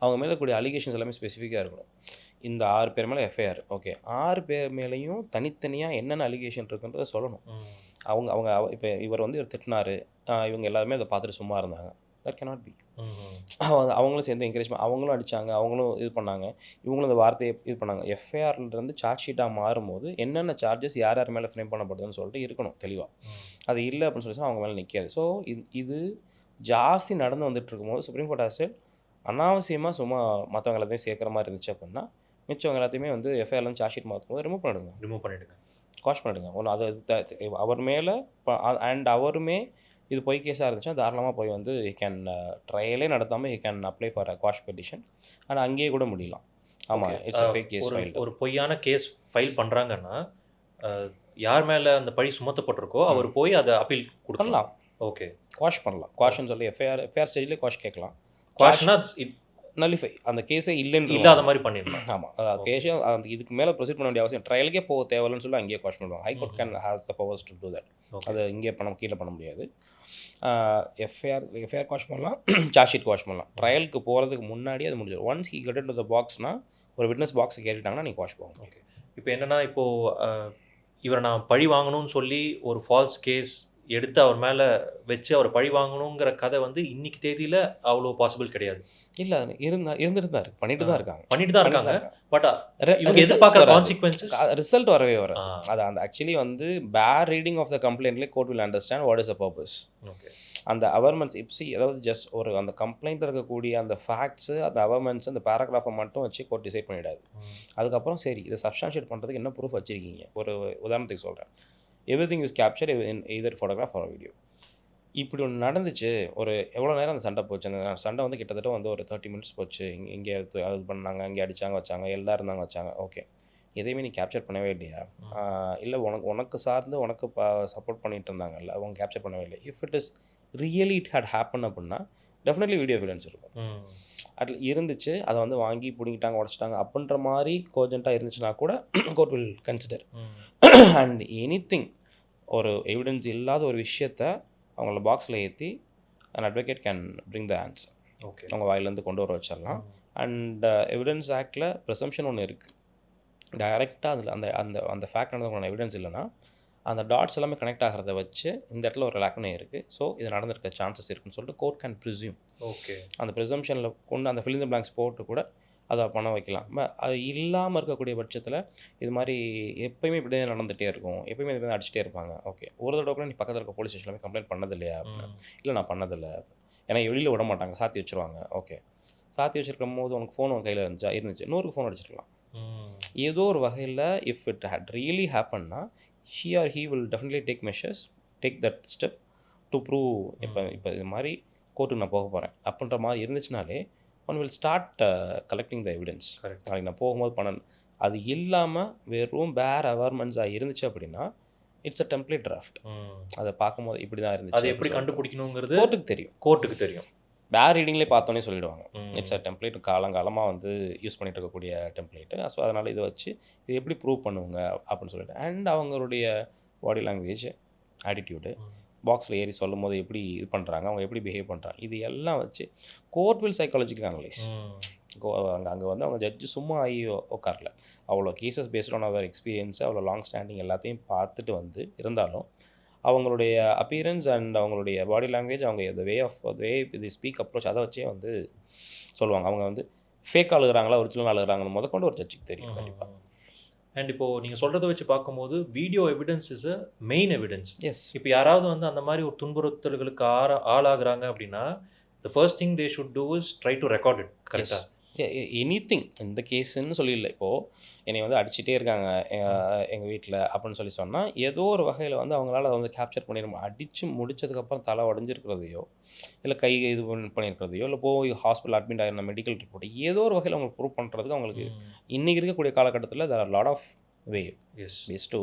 அவங்க மேலே கூடிய அலிகேஷன்ஸ் எல்லாமே ஸ்பெசிஃபிக்காக இருக்கணும். இந்த 6 பேர் மேலே எஃப்ஐஆர், ஓகே 6 பேர் மேலேயும் தனித்தனியாக என்னென்ன அலிகேஷன் இருக்குன்றதை சொல்லணும். அவங்க இப்போ இவர் வந்து இவர் திட்டினார், இவங்க எல்லாருமே அதை பார்த்துட்டு சும்மா இருந்தாங்க, தட் கேனாட் பி. அவங்களும் சேர்ந்து என்கரேஜ்மெண்ட், அவங்களும் அடித்தாங்க, அவங்களும் இது பண்ணாங்க, இவங்களும் அந்த வார்த்தையை இது பண்ணாங்க. எஃப்ஐஆர்லேருந்து சார்ஜ் ஷீட்டாக மாறும்போது என்னென்ன சார்ஜஸ் யார் யார் மேலே ஃப்ரேம் பண்ணப்படுதுன்னு சொல்லிட்டு இருக்கணும் தெளிவாக. அது இல்லை அப்படின்னு சொல்லி அவங்க மேலே நிற்காது. ஸோ இது ஜாஸ்தி நடந்து வந்துட்டு இருக்கும்போது சுப்ரீம் கோர்ட் ஆசை அனாவசியமாக சும்மா மற்றவங்க எல்லாத்தையும் சேர்க்குற மாதிரி இருந்துச்சு அப்படின்னா மிச்சவங்க எல்லாத்தையுமே வந்து எஃப்ஐஆர்லேருந்து சார்ஜ் ஷீட் மாற்றும் போது ரிமூவ் பண்ணிவிடுங்க, காஷ் பண்ணிவிடுங்க. ஒன்று அது அவர் மேலே அண்ட் அவருமே இது பொய் கேஸாக இருந்துச்சுன்னா தாராளமாக போய் வந்து ஹி கேன் ட்ரையலே நடத்தாமல் he can apply for a quash petition. ஆனால் அங்கேயே கூட முடியலாம். ஆமாம், it's a fake case file. ஒரு பொய்யான கேஸ் ஃபைல் பண்ணுறாங்கன்னா யார் மேலே அந்த பழி சுமத்தப்பட்டிருக்கோ அவர் போய் அதை அப்பீல் கொடுக்கலாம். ஓகே, குவாஷ் பண்ணலாம். குவாஷ்ன்னு சொல்லி எஃப்ஐஆர் ஸ்டேஜ்லேயே குவாஷ் கேட்கலாம். குவாஷ்னா நலிஃபை அந்த கேஸே இல்லைன்னு இல்லாத மாதிரி பண்ணிடலாம். ஆமாம், கேஸே அந்த இதுக்கு மேலே ப்ரொசீட் பண்ண வேண்டிய அவசியம் ட்ரையலுக்கே போக தேவையில்லைன்னு சொல்லி அங்கேயே குவாஷ் பண்ணுவாங்க. High court can has the powers to do that. அது இங்கே கீழே பண்ண முடியாது. எஃப்ஐஆர் குவாஷ் பண்ணலாம், சார்ஜ் ஷீட் குவாஷ் பண்ணலாம். ட்ரையலுக்கு போகிறதுக்கு முன்னாடி அது முடிஞ்சிடும். Once he get into the பாக்ஸ்னா, ஒரு விட்னஸ் பாக்ஸ் கேட்டுட்டாங்கன்னா நீங்கள் குவாஷ் போகணும். ஓகே. இப்போ என்னென்னா, இப்போது இவரை நான் பழி வாங்கணும்னு சொல்லி ஒரு ஃபால்ஸ் கேஸ் எடுத்து அவர் மேலே வச்சு அவர் பழி வாங்கணுங்கிற கதை வந்து இன்னைக்கு தேதியில் அவ்வளோ பாசிபிள் கிடையாது. இல்லை, இருந்துட்டு தான் இருக்கு, பண்ணிட்டு தான் இருக்காங்க. பட் இவங்க எதிர்பார்க்குற கான்சிக்வன்சஸ் ரிசல்ட் வரவே வரும். அது அந்த ஆக்சுவலி வந்து பேர் ரீடிங் ஆஃப் த கம்ப்ளைண்ட்லேயே court will understand what is a purpose. Okay. அந்த அவர்மெண்ட்ஸ் இப்சி, அதாவது ஜஸ்ட் ஒரு அந்த கம்ப்ளைண்ட்டில் இருக்கக்கூடிய அந்த ஃபேக்ட்ஸு, அந்த அவர்மெண்ட்ஸ், அந்த பேராகிராஃபை மட்டும் வச்சு கோர்ட் டிசைட் பண்ணிடாது. அதுக்கப்புறம் சரி இதை சப்ஸ்டான்ஷியேட் பண்ணுறதுக்கு என்ன ப்ரூஃப் வச்சுருக்கீங்க. ஒரு உதாரணத்துக்கு சொல்கிறேன். Everything is capture in either photograph or video. இப்படி ஒன்று நடந்துச்சு. ஒரு எவ்வளோ நேரம் அந்த சண்டை போச்சு. அந்த சண்டை வந்து கிட்டத்தட்ட வந்து ஒரு 30 மினிட்ஸ் போச்சு. இங்கே எடுத்து அது பண்ணாங்க, இங்கே அடித்தாங்க வச்சாங்க, எல்லாம் இருந்தாங்க வச்சாங்க. ஓகே, எதையுமே நீ கேப்சர் பண்ணவே இல்லையா? இல்லை உனக்கு சார்ந்து உனக்கு சப்போர்ட் பண்ணிட்டு இருந்தாங்கல்ல, அவங்க கேப்சர் பண்ணவே இல்லை. If it is really it had happen அப்படின்னா டெஃபினெட்லி வீடியோ எவிடன்ஸ் இருக்கும். அதில் இருந்துச்சு, அதை வந்து வாங்கி பிடிங்கிட்டாங்க, உடச்சிட்டாங்க அப்படின்ற மாதிரி கோஜென்ட்டாக இருந்துச்சுன்னா கூட court will consider. And anything ஒரு எவிடன்ஸ் இல்லாத ஒரு விஷயத்த அவங்கள பாக்ஸில் ஏற்றி and advocate can bring the answer. Okay, அவங்க வாயிலேருந்து கொண்டு வர வச்சிடலாம். அண்ட் எவிடன்ஸ் ஆக்டில் ப்ரிசம்ஷன் ஒன்று இருக்குது. டைரெக்டாக அதில் அந்த அந்த அந்த ஃபேக்ட் நடந்தவங்களோட எவிடன்ஸ் இல்லைன்னா அந்த டாட்ஸ் எல்லாமே கனெக்ட் ஆகிறத வச்சு இந்த இடத்துல ஒரு லாக்னே இருக்குது, ஸோ இது நடந்திருக்க சான்சஸ் இருக்குன்னு சொல்லிட்டு கோர்ட் கேன் ப்ரிசியூம். ஓகே, அந்த ப்ரிசம்ஷனில் கொண்டு அந்த ஃபில் இன் தி பிளாங்க்ஸ் போட்டு கூட அதை பண்ண வைக்கலாம். அது இல்லாமல் இருக்கக்கூடிய பட்சத்தில் இது மாதிரி எப்போயுமே இப்படி தான் நடந்துகிட்டே இருக்கும், எப்போயுமே இது மாதிரி அடிச்சுட்டே இருப்பாங்க. ஓகே, ஒரு தடவை கூட நீ பக்கத்தில் இருக்க போலீஸ் ஸ்டேஷனில் கம்ப்ளைண்ட் பண்ணது இல்லையா? இல்லை, நான் பண்ணதில்லை. ஏன்னா வெளியில் விட மாட்டாங்க, சாத்தி வச்சுருவாங்க. ஓகே, சாத்தி வச்சுருக்கும் போது உனக்கு ஃபோன் உன் கையில் இருந்துச்சு, இன்னொருக்கு ஃபோன் அடிச்சிருக்கலாம். ஏதோ ஒரு வகையில் இஃப் இட் ஹேட் ரியலி ஹேப்பன்னா she or he will definitely take that step to prove. இப்போ இது மாதிரி கோர்ட்டுக்கு நான் போக போகிறேன் அப்படின்ற மாதிரி இருந்துச்சுனாலே one will start collecting the evidence. நாளைக்கு நான் போகும்போது பண்ணணும். அது இல்லாமல் வெறும் பேர் அவர்மெண்ட்ஸாக இருந்துச்சு அப்படின்னா இட்ஸ் அ டெம்ப்ளேட் டிராஃப்ட். அதை பார்க்கும்போது இப்படி தான் இருந்துச்சு. அதை எப்படி கண்டுபிடிக்கணுங்கிறது கோர்ட்டுக்கு தெரியும். பேர் ரீடிங்லேயே பார்த்தோன்னே சொல்லிடுவாங்க. இட்ஸ் அ டெம்ப்ளேட், காலங்காலமாக வந்து யூஸ் பண்ணிட்டு இருக்கக்கூடிய டெம்ப்ளேட்டு. ஸோ அதனால் இதை வச்சு இது எப்படி ப்ரூவ் பண்ணுவாங்க அப்படின்னு சொல்லிட்டு, அண்ட் அவங்களுடைய பாடி லாங்குவேஜ், ஆட்டிடியூடு, பாக்ஸில் ஏறி சொல்லும் போது எப்படி இது பண்ணுறாங்க, அவங்க எப்படி பிஹேவ் பண்ணுறாங்க, இது எல்லாம் வச்சு கோர்ட் வில் சைக்காலஜிக்கல் அனலைஸ். அங்கே வந்து அவங்க ஜட்ஜு சும்மா ஆகி உட்காரல. அவ்வளோ கேசஸ் பேஸ்ட் ஆன் அவர் எக்ஸ்பீரியன்ஸு, அவ்வளோ லாங் ஸ்டாண்டிங் எல்லாத்தையும் பார்த்துட்டு வந்து இருந்தாலும் அவங்களுடைய அப்பியரன்ஸ் அண்ட் அவங்களுடைய பாடி லாங்குவேஜ், அவங்க வே தி ஸ்பீக் அப்ரோச், அதை வச்சே வந்து சொல்லுவாங்க. அவங்க வந்து ஃபேக் அழுகிறாங்களா ஒரிஜினல் அழுகிறாங்கன்னு முதற்கொண்டு ஒரு ஜட்ஜுக்கு தெரியும் கண்டிப்பாக. அண்ட் இப்போது நீங்கள் சொல்கிறத வச்சு பார்க்கும்போது video evidence is a main evidence. Yes. இப்போ யாராவது வந்து அந்த மாதிரி ஒரு துன்புறுத்தல்களுக்கு ஆளாகிறாங்க அப்படின்னா the first thing they should do is try to record it. கரெக்டாக எனிதிங் இந்த கேஸுன்னு சொல்லிடல. இப்போது என்னை வந்து அடிச்சுட்டே இருக்காங்க எங்கள் வீட்டில் அப்படின்னு சொல்லி சொன்னால் ஏதோ ஒரு வகையில் வந்து அவங்களால அதை வந்து கேப்சர் பண்ணிட அடித்து முடிச்சதுக்கப்புறம் தலை உடஞ்சிருக்கிறதையோ இல்லை கை இது பண்ணியிருக்கிறதையோ இல்லை போய் ஹாஸ்பிட்டல் அட்மிட் ஆகிருந்த மெடிக்கல் ரிப்போர்ட் ஏதோ ஒரு வகையில் அவங்களுக்கு ப்ரூவ் பண்ணுறதுக்கு அவங்களுக்கு இன்றைக்கி இருக்கக்கூடிய காலகட்டத்தில் there are a lot of ways to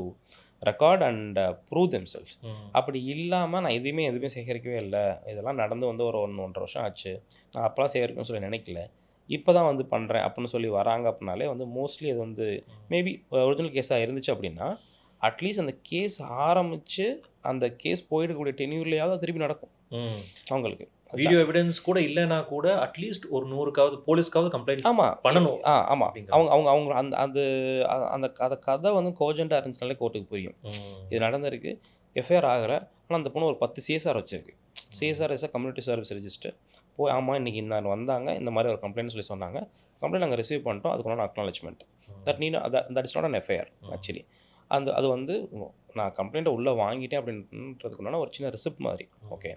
record and prove themselves. அப்படி இல்லாமல் நான் எதுவுமே சேகரிக்கவே இல்லை, இதெல்லாம் நடந்து வந்து ஒரு 1.5 வருஷம் ஆச்சு, நான் அப்போலாம் சேகரிக்கணும்னு சொல்லி நினைக்கல, இப்போ தான் வந்து பண்ணுறேன் அப்படின்னு சொல்லி வராங்க அப்படின்னாலே வந்து மோஸ்ட்லி அது வந்து மேபி ஒரிஜினல் கேஸாக இருந்துச்சு அப்படின்னா அட்லீஸ்ட் அந்த கேஸ் ஆரம்பித்து அந்த கேஸ் போயிடக்கூடிய டென்யூர்லையாவது திருப்பி நடக்கும் அவங்களுக்கு. வீடியோ எவிடன்ஸ் கூட இல்லைன்னா கூட அட்லீஸ்ட் ஒரு 100க்காவது போலீஸ்க்காவது கம்ப்ளைண்ட் பண்ணணும். ஆமாம், அவங்க அந்த அந்த அந்த கதை வந்து கோஜெண்ட்டாக இருந்துச்சுனாலே கோர்ட்டுக்கு புரியும். இது நடந்திருக்கு, எஃப்ஐஆர் ஆகலை, ஆனால் அந்த பொண்ணு ஒரு 10 சிஎஸ்ஆர் வச்சுருக்கு. CSR is community service register. போய் ஆமாம் இன்றைக்கி இந்த வந்தாங்க, இந்த மாதிரி ஒரு கம்ப்ளைண்ட் சொல்லி சொன்னாங்க, கம்ப்ளைண்ட் நாங்கள் ரிசீவ் பண்ணிட்டோம், அதுக்குள்ள acknowledgement that is not an FIR actually. அது வந்து நான் கம்ப்ளைண்ட்டை உள்ளே வாங்கிட்டேன் அப்படின்றதுக்குன்னா ஒரு சின்ன ரிசிப்ட் மாதிரி. ஓகே,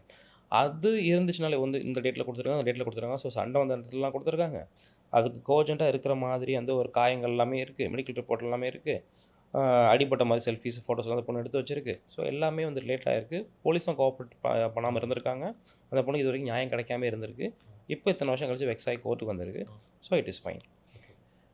அது இருந்துச்சுனாலே வந்து இந்த டேட்டில் கொடுத்துருக்காங்க, அந்த டேட்டில் கொடுத்துருக்காங்க, ஸோ சண்டை வந்த இடத்துலலாம் கொடுத்துருக்காங்க, அதுக்கு கோஜெண்ட்டாக இருக்கிற மாதிரி அந்த ஒரு காயங்கள் எல்லாமே இருக்குது, மெடிக்கல் ரிப்போர்ட் எல்லாமே இருக்குது, அடிப்பட்ட மாதிரி செல்ஃபீஸ் ஃபோட்டோஸ்லாம் அந்த பொண்ணு எடுத்து வச்சிருக்கு. ஸோ எல்லாமே வந்து ரிலேட் ஆகிருக்கு. போலீஸும் கோஆப்ரேட் பண்ணாமல் இருந்திருக்காங்க, அந்த பொண்ணுக்கு இது வரைக்கும் நியாயம் கிடைக்காம இருந்திருக்கு. இப்போ இத்தனை வருஷம் கழிச்சு வெக்ஸ் ஆகி கோர்ட்டுக்கு வந்திருக்கு. So it is fine.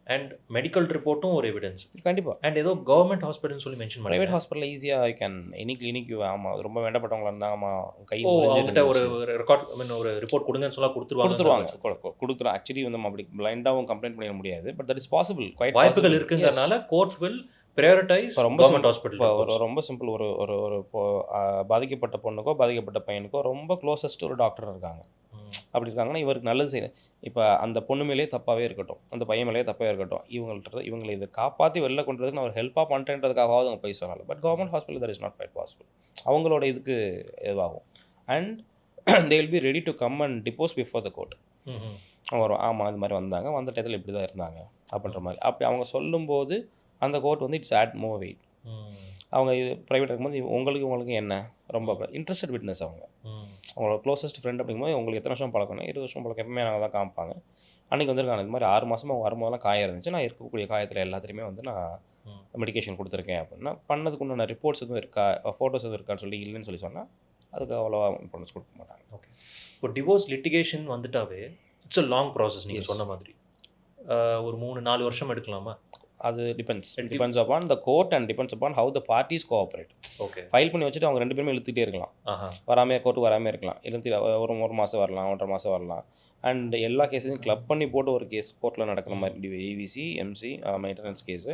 And medical ரிப்போர்ட்டும் ஒரு எவிடன்ஸ். கண்டிப்பாக. அண்ட் ஏதோ கவர்மெண்ட் ஹாஸ்பிட்டல்னு சொல்லி மென்ஷன் ப்ரைவேட் பண்ணீங்க. ஹாஸ்பிட்டலில் ஈஸியாக ஐ கேன் எனி கிளினிக் ஆமாம் ரொம்ப வேண்டப்பட்டவங்களா இருந்தால் ஆமாம் கை ஓ, அவங்ககிட்ட ஒரு முறிஞ்சிருந்துச்சு ரெக்கார்ட் ஐ மீன் ஒரு ரிப்போர்ட் கொடுங்கன்னு சொல்லி கொடுத்துருவாங்க. கொடுத்துருவாங்க. கொடுக்குறோம். ஆக்சுவலி வந்து நம்ம அப்படி பிளைண்டாகவும் கம்ப்ளைண்ட் பண்ணிட முடியாது. But that is possible. Quite வாய்ப்புகள் பாசிபிள். இருக்குங்கிறனால கோர்ட் வில் ப்ரையாரிட்டைஸ் இப்போ ரொம்ப கவர்மெண்ட் இப்போ ஹாஸ்பிட்டல். ஒரு ரொம்ப சிம்பிள். ஒரு ஒரு ஒரு இப்போ பாதிக்கப்பட்ட பொண்ணுக்கோ பாதிக்கப்பட்ட பையனுக்கோ ரொம்ப க்ளோசஸ்ட் ஒரு டாக்டர் இருக்காங்க. அப்படி இருக்காங்கன்னா இவருக்கு நல்லது செய்யணும். இப்போ அந்த பொண்ணு மேலேயே தப்பாகவே இருக்கட்டும், அந்த பையன் மேலேயே தப்பாகவே இருக்கட்டும், இவங்களை இதை காப்பாற்றி வெளில கொண்டு வரதுக்கு நான் ஒரு ஹெல்ப்பாக பண்ணுறேன்றதுக்காகவாவது அவங்க போய் சொல்லலாம். But government hospital that is not quite possible. அவங்களோட இதுக்கு இதுவாகும். And they will be ready to come and depose before the court. வரும் ஆமாம் இது மாதிரி வந்தாங்க, வந்த டயத்தில் இப்படி தான் இருந்தாங்க அப்படின்ற மாதிரி அப்படி அவங்க சொல்லும்போது அந்த கோர்ட் வந்து இட்ஸ் ஆட் மோர் வெயிட். அவங்க இது ப்ரைவேட் இருக்கும்போது உங்களுக்கு என்ன ரொம்ப இன்ட்ரெஸ்டட் விட்னஸ் அவங்களோட க்ளோசஸ்ட் ஃப்ரெண்ட் அப்படிங்கும்போது உங்களுக்கு எத்தனை வருஷம் பழக்கணும், 20 வருஷம் பழக்கம் எப்பவுமே நாங்கள் தான் காமிப்பாங்க. அன்றைக்கி வந்திருக்காங்க இது மாதிரி 6 மாதமாக அவங்க வரும்போதெல்லாம் காயம் இருந்துச்சு, நான் இருக்கக்கூடிய காயத்தில் எல்லாத்துலேயுமே வந்து நான் மெடிக்கேஷன் கொடுத்துருக்கேன் அப்படின்னா பண்ணதுக்கு உண்டான ரிப்போர்ட்ஸ் எதுவும் இருக்கா, ஃபோட்டோஸ் எதுவும் இருக்கான்னு சொல்லி இல்லைன்னு சொல்லி சொன்னால் அதுக்கு அவ்வளோவா இம்பார்ட்டன்ஸ் கொடுக்க மாட்டாங்க. ஓகே. இப்போ டிவோர்ஸ் லிட்டிகேஷன் வந்துட்டாவே இட்ஸ் அ லாங் ப்ராசஸ். நீங்கள் சொன்ன மாதிரி ஒரு 3-4 வருஷம் எடுக்கலாமா? அது depends upon the court and depends upon how the parties cooperate. Okay. File பண்ணி வச்சுட்டு அவங்க 2 பேருமே இழுத்துகிட்டே இருக்கலாம். கோர்ட்டுக்கு வராமல் இருக்கலாம். இழுத்து ஒரு மாதம் வரலாம், 1.5 மாதம் வரலாம். அண்ட் எல்லா கேஸையும் கிளப் பண்ணி போட்டு ஒரு கேஸ் கோர்ட்டில் நடக்கிற மாதிரி ஏவிசி எம்சி மெயின்டெனன்ஸ் கேஸு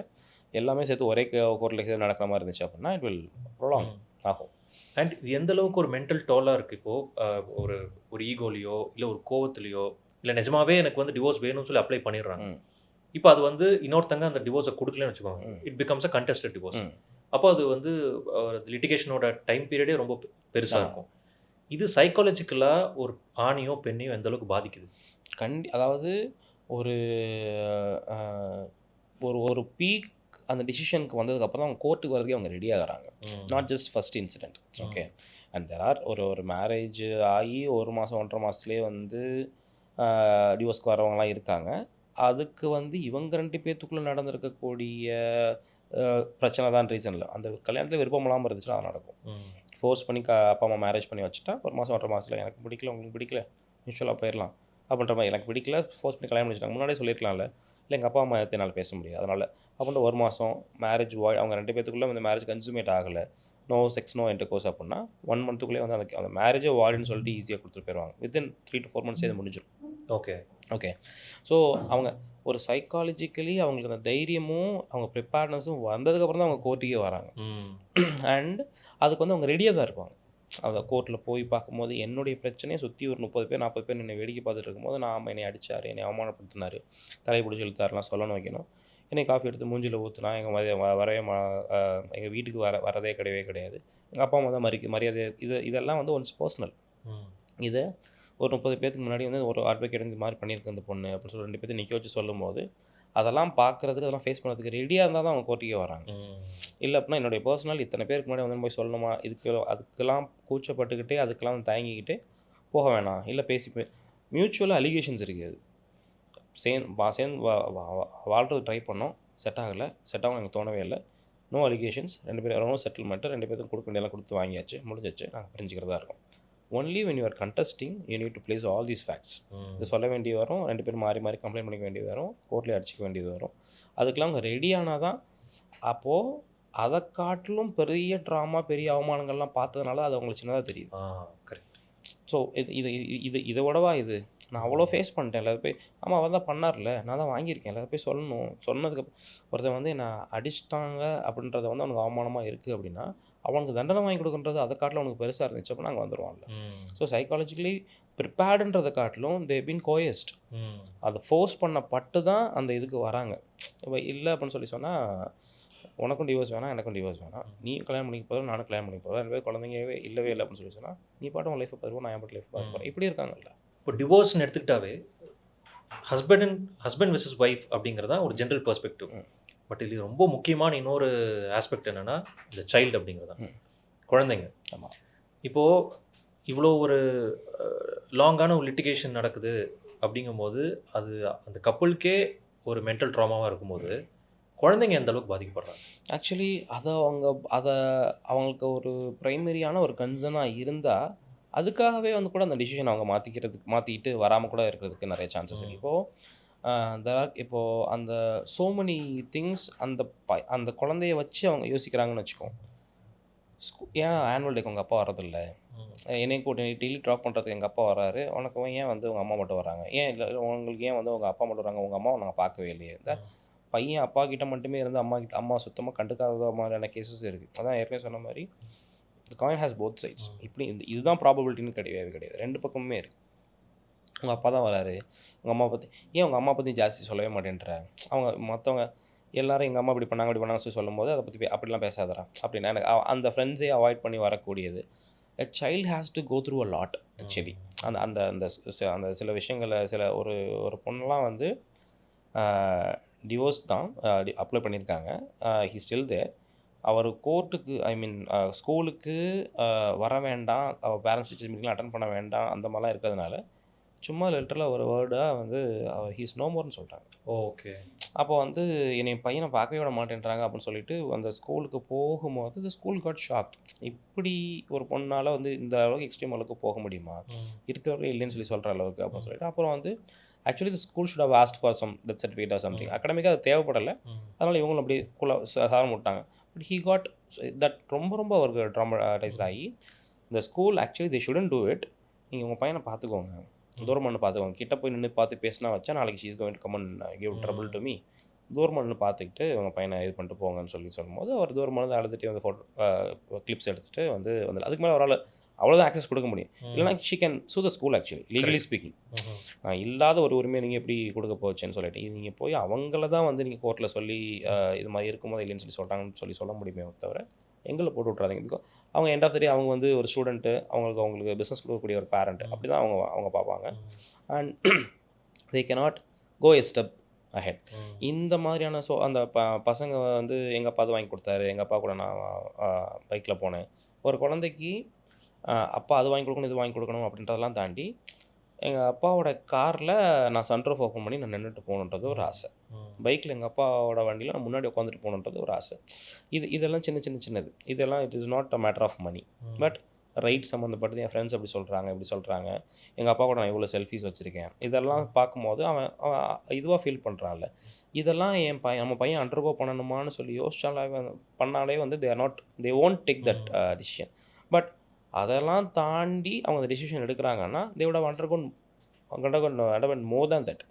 எல்லாமே சேர்த்து ஒரே கோர்ட்டில் கேஸ் நடக்கிற மாதிரி இருந்துச்சு அப்படின்னா இட் வில் ப்ரொலாங் ஆகும். அண்ட் எந்த அளவுக்கு ஒரு மென்டல் டோலாக இருக்குது இப்போது ஒரு ஈகோலையோ இல்லை ஒரு கோவத்துலையோ இல்லை நிஜமாவே எனக்கு வந்து டிவோர்ஸ் வேணும்னு சொல்லி அப்ளை பண்ணிடுறாங்க. இப்போ அது வந்து இன்னொருத்தங்க அந்த டிவோர்ஸை கொடுக்கலன்னு வச்சுக்கோங்க, it becomes a contested divorce. அப்போ அது வந்து லிட்டிகேஷனோட டைம் பீரியடே ரொம்ப பெருசாக இருக்கும். இது சைக்காலஜிக்கலாக ஒரு ஆணையோ பெண்ணையோ எந்த அளவுக்கு பாதிக்குது? அதாவது ஒரு ஒரு பீக் அந்த டிசிஷனுக்கு வந்ததுக்கப்புறம் தான் அவங்க கோர்ட்டுக்கு வரதுக்கே அவங்க ரெடி ஆகிறாங்க. Not just first incident. Okay. And there R ஒரு மேரேஜ் ஆகி 1 மாதம் 1.5 மாதத்துலேயே வந்து டிவோர்ஸ்க்கு வரவங்களாம் இருக்காங்க. அதுக்கு வந்து இவங்க 2 பேர்த்துக்குள்ளே நடந்திருக்கக்கூடிய பிரச்சனை தான் ரீசன் இல்லை. அந்த கல்யாணத்தில் விருப்பம் இல்லாமல் இருந்துச்சுன்னா அது நடக்கும். ஃபோர்ஸ் பண்ணி அப்பா அம்மா மேரேஜ் பண்ணி வச்சுட்டா 1 மாதம் 1.5 மாதத்தில் எனக்கு பிடிக்கல உங்களுக்கு பிடிக்கல மியூச்சுவலாக போயிடலாம் அப்படின்ற மாதிரி. எனக்கு பிடிக்கல ஃபோர்ஸ் பண்ணி கல்யாணம் பண்ணிச்சிட்டாங்க, முன்னாடியே சொல்லியிருக்கலாம்ல, இல்லை எங்கள் அப்பா அம்மா என்னால் பேச முடியாது அதனால் அப்படின்ற 1 மாதம் மேரேஜ் அவங்க 2 பேர்த்துக்குள்ளே இந்த மேரேஜ் கன்சூமேட் ஆகலை, நோ செக்ஸ் நோ இன்டர்கோர்ஸ் அப்படின்னா 1 மந்த்துக்குள்ளே வந்து அந்த மேரேஜே வார்டுன்னு சொல்லிட்டு ஈஸியாக கொடுத்துட்டு போயிடுவாங்க. வித்தின் 3 to 4 months இது முடிஞ்சிடும். ஓகே. ஸோ அவங்க ஒரு சைக்காலஜிக்கலி அவங்களுக்கு அந்த தைரியமும் அவங்க ப்ரிப்பேர்னஸும் வந்ததுக்கப்புறம் தான் அவங்க கோர்ட்டுக்கே வராங்க. அண்ட் அதுக்கு வந்து அவங்க ரெடியாக தான் இருப்பாங்க. அதை கோர்ட்டில் போய் பார்க்கும்போது என்னுடைய பிரச்சனையை சுற்றி ஒரு 30 பேர் 40 பேர் என்னை வேடிக்கை பார்த்துட்டு இருக்கும்போது நான் என்னை அடித்தார், என்னை அவமானப்படுத்தினார், தலை பிடிச்சி இழுத்தாருலாம் சொல்லணும் வைக்கணும். என்னை காஃபி எடுத்து மூஞ்சில் ஊற்றுனா எங்கள் வீட்டுக்கு வரதே கிடையாது. எங்கள் அப்பா அம்மா தான் மரியாதை இதெல்லாம் வந்து ஒன்ஸ் பர்சனல். இதை ஒரு 30 பேருக்கு முன்னாடி வந்து ஒரு அட்வொகேட் இந்த மாதிரி பண்ணியிருக்கு அந்த பொண்ணு அப்படின்னு சொல்லி 2 பேர்த்து நிற்க வச்சு சொல்லும்போது அதெல்லாம் பார்க்குறதுக்கு அதெல்லாம் ஃபேஸ் பண்ணுறதுக்கு ரெடியாக இருந்தால் தான் அவங்க கோர்ட்டுக்கே வராங்க. இல்லை அப்படின்னா என்னுடைய பர்சனல் இத்தனை பேருக்கு முன்னாடி வந்து போய் சொல்லணுமா, அதுக்கெல்லாம் கூச்சப்பட்டுக்கிட்டே அதுக்கெல்லாம் தயங்கிக்கிட்டே போக வேணாம். இல்லை மியூச்சுவலாக அலிகேஷன்ஸ் இருக்குது. சேர்ந்து வாழ்றது ட்ரை பண்ணோம், செட் ஆகலை, செட் ஆகும் எனக்கு தோணவே இல்லை, நோ அலிகேஷன்ஸ், 2 பேரும் செட்டில்மெண்ட்டு 2 பேருக்கும் கொடுக்க வேண்டியெல்லாம் கொடுத்து வாங்கியாச்சு, முடிஞ்சிச்சு, நாங்கள் பிரிஞ்சுக்கிறதா இருக்கும். Only when you are contesting you need to place all these facts. இது சொல்ல வேண்டிய வரும், 2 பேரும் மாறி கம்ப்ளைண்ட் பண்ணிக்க வேண்டியது வரும், கோர்ட்லேயே அடிச்சிக்க வேண்டியது வரும். அதுக்கெல்லாம் அவங்க ரெடியானால் தான். அப்போது அதை காட்டிலும் பெரிய ட்ராமா பெரிய அவமானங்கள்லாம் பார்த்ததுனால அது அவங்களுக்கு சின்னதாக தெரியுது. கரெக்ட். ஸோ இதை விடவா இது நான் அவ்வளோ ஃபேஸ் பண்ணிட்டேன். எல்லாரும் போய் ஆமாம் அவர் தான் பண்ணார்ல, நான் தான் வாங்கியிருக்கேன், எல்லாரும் போய் சொல்லணும். சொன்னதுக்கு ஒருத்தன் வந்து என்னை அடிச்சிட்டாங்க அப்படின்றத வந்து அவனுக்கு அவமானமாக இருக்குது அப்படின்னா அவனுக்கு தண்டனை வாங்கி கொடுக்குன்றது அதை காட்டிலும் அவனுக்கு பெருசாக இருந்துச்சு அப்படின்னா அங்கே வந்துடுவான்ல. ஸோ சைக்காலஜிக்கலி ப்ரிப்பேர்டுன்றதை காட்டிலும் தே பீன் கோயஸ்ட். அதை ஃபோர்ஸ் பண்ணப்பட்டு தான் அந்த இதுக்கு வராங்க. இப்போ இல்லை அப்படின்னு சொல்லி சொன்னால் உனக்கும் டிவோர்ஸ் வேணாம் எனக்கும் டிவோர்ஸ் வேணாம், நீ கல்யாணம் பண்ணிக்க போதும் நானும் கல்யாணம் பண்ணிக்க போதும், 2 பேர் குழந்தைங்கவே இல்லவே இல்லை அப்படின்னு சொல்லி சொன்னால் நீ பாட்டு உன் லைஃப்பை பார்த்துருவோம், நான் என் பாட்டு லைஃப் பார்த்துருப்போம், இப்படி இருக்காங்கல்ல. இப்போ டிவோர்ஸ்ன்னு எடுத்துக்கிட்டாவே ஹஸ்பண்ட் வெர்சஸ் ஒய்ஃப் அப்படிங்கிறதா ஒரு ஜென்ரல் பெர்ஸ்பெக்டிவ். பட் இது ரொம்ப முக்கியமான இன்னொரு ஆஸ்பெக்ட் என்னென்னா இந்த சைல்டு அப்படிங்கிறது தான், குழந்தைங்க. ஆமாம். இப்போது இவ்வளோ ஒரு லாங்கான ஒரு லிட்டிகேஷன் நடக்குது அப்படிங்கும்போது அது அந்த கப்புளுக்கே ஒரு மென்டல் ட்ராமாவாக இருக்கும்போது குழந்தைங்க எந்த அளவுக்கு பாதிக்கப்படுறாங்க? ஆக்சுவலி அதை அவங்களுக்கு ஒரு ப்ரைமரியான ஒரு கன்சர்னாக இருந்தால் அதுக்காகவே வந்து கூட அந்த டிசிஷன் அவங்க மாற்றிக்கிட்டு வராமல் கூட இருக்கிறதுக்கு நிறைய சான்சஸ் இருக்குது. இப்போது இப்போது அந்த so many things அந்த குழந்தைய வச்சு அவங்க யோசிக்கிறாங்கன்னு வச்சுக்கோங்க. ஏன் ஆனுவல் டேக்கு உங்கள் அப்பா வரதில்ல, என்னையும் கூட டெய்லி ட்ராப் பண்ணுறதுக்கு எங்கள் அப்பா வராரு, உனக்கு ஏன் வந்து உங்கள் அம்மா மட்டும் வராங்க, ஏன் இல்லை உங்களுக்கு ஏன் வந்து உங்கள் அப்பா மட்டும் வராங்க, உங்கள் அம்மாவை நாங்கள் பார்க்கவே இல்லையே. பையன் அப்பா கிட்ட மட்டுமே இருந்து அம்மா சுத்தமாக கண்டுக்காத மாதிரியான கேசஸ் இருக்குது. அதான் ஏற்கனவே சொன்ன மாதிரி the coin has both sides. இப்படி இதுதான் ப்ராபபிலிட்டின்னு கிடையாது, ரெண்டு பக்கமுமே இருக்குது. உங்கள் அப்பா தான் வராரு, உங்கள் அம்மா பற்றி ஏன் உங்கள் அம்மா பற்றி ஜாஸ்தி சொல்லவே மாட்டேன்றாங்க. அவங்க மற்றவங்க எல்லாரும் எங்கள் அம்மா இப்படி பண்ணாங்க சொல்லி சொல்லும்போது அதை பற்றி அப்படிலாம் பேசாதரா அப்படின்னா எனக்கு அந்த ஃப்ரெண்ட்ஸே அவாய்ட் பண்ணி வரக்கூடியது. a child has to go through a lot actually. அந்த அந்த அந்த அந்த சில விஷயங்களை ஒரு ஒரு பொண்ணெலாம் வந்து டிவோர்ஸ் தான் அப்ளை பண்ணியிருக்காங்க. He still there. அவர் கோர்ட்டுக்கு ஸ்கூலுக்கு வர வேண்டாம், அவர் பேரண்ட்ஸ் டீச்சர்ஸ் மீட்டிங்லாம் அட்டன் பண்ண வேண்டாம் அந்த மாதிரிலாம் இருக்கிறதுனால சும்மா லெட்டரில் ஒரு வேர்டாக வந்து அவர் ஹீஸ் நோ மோர்னு சொல்லிட்டாங்க. ஓகே. அப்போ வந்து என்னை பையனை பார்க்கவே விட மாட்டேன்றாங்க அப்படின்னு சொல்லிட்டு அந்த ஸ்கூலுக்கு போகும்போது இந்த ஸ்கூல் காட் ஷாக்ட். இப்படி ஒரு பொண்ணால் வந்து இந்த அளவுக்கு எக்ஸ்ட்ரீம் அளவுக்கு போக முடியுமா, இருக்கிறவங்க இல்லைன்னு சொல்லி சொல்கிற அளவுக்கு அப்படின்னு சொல்லிட்டு அப்புறம் வந்து actually the school should have asked for some death certificate or something. அகாடமிக்காக அது தேவைப்படலை, அதனால் இவங்களும் அப்படி சாரம் விட்டாங்க. பட் ஹீ காட் தட் ரொம்ப அவருக்கு ட்ராமடைஸ்ட் ஆகி இந்த school actually they shouldn't do it. நீங்கள் உங்கள் பையனை பார்த்துக்கோங்க, தூரம் பண்ணு பார்த்துக்கோங்க, கிட்ட போய் நின்று பார்த்து பேசினா வச்சா நாளைக்கு she's going to come and give trouble to me, தூரம் நின்று பார்த்துக்கிட்டு உங்கள் பையனை இது பண்ணிட்டு போங்கன்னு சொல்லும்போது அவர் தூரம் வந்து அழுதுகிட்டே வந்து ஃபோட்டோ கிளிப்ஸ் எடுத்துகிட்டு வந்து அதுக்கு மேலே அவரால் அவ்வளோதான் ஆக்சஸ் கொடுக்க முடியும். இல்லைனா ஷீ கேன் சூ the school actually legally speaking. இல்லாத ஒரு உரிமையை நீங்கள் எப்படி கொடுக்க போச்சுன்னு சொல்லிட்டு நீங்கள் போய் அவங்கள தான் வந்து நீங்கள் கோர்ட்டில் சொல்லி இது மாதிரி இருக்கும்போது இல்லைன்னு சொல்லிட்டாங்கன்னு சொல்ல முடியுமே தவிர எங்களை போட்டு விட்றாதீங்க. பிகாஸ் அவங்க எண்ட் ஆஃப் த டே அவங்க வந்து ஒரு ஸ்டூடெண்ட்டு, அவங்களுக்கு பிஸ்னஸ் கொடுக்கக்கூடிய ஒரு பேரண்ட்டு, அப்படி தான் அவங்க பார்ப்பாங்க. And they cannot go a step ahead. இந்த மாதிரியான அந்த பசங்க வந்து எங்கள் அப்பா தான் வாங்கி கொடுத்தாரு, எங்கள் அப்பா கூட நான் பைக்கில் போனேன். ஒரு குழந்தைக்கு அப்பா அது வாங்கி கொடுக்கணும் இது வாங்கி கொடுக்கணும் அப்படின்றதெல்லாம் தாண்டி எங்கள் அப்பாவோட காரில் நான் சன்ரூஃப் ஓப்பன் பண்ணி நான் நின்றுட்டு போகணுன்றது ஒரு ஆசை. பைக்கில் எங்கள் அப்பாவோட வண்டியில் நான் முன்னாடி உட்காந்துட்டு போகணுன்றது ஒரு ஆசை. இதெல்லாம் சின்னது. இதெல்லாம் it is not a matter of money. But right சம்மந்தப்பட்டது என் ஃப்ரெண்ட்ஸ் அப்படி சொல்கிறாங்க, எங்கள் அப்பா கூட நான் இவ்வளோ செல்ஃபீஸ் வச்சுருக்கேன், இதெல்லாம் பார்க்கும்போது அவன் இதுவாக ஃபீல் பண்ணுறான்ல. இதெல்லாம் நம்ம பையன் அண்டர்கோ பண்ணணுமான்னு சொல்லி பண்ணாலே வந்து they won't take that decision. But அதெல்லாம் தாண்டி அவங்க அந்த டிசிஷன் எடுக்கிறாங்கன்னா they would have undergone more than that.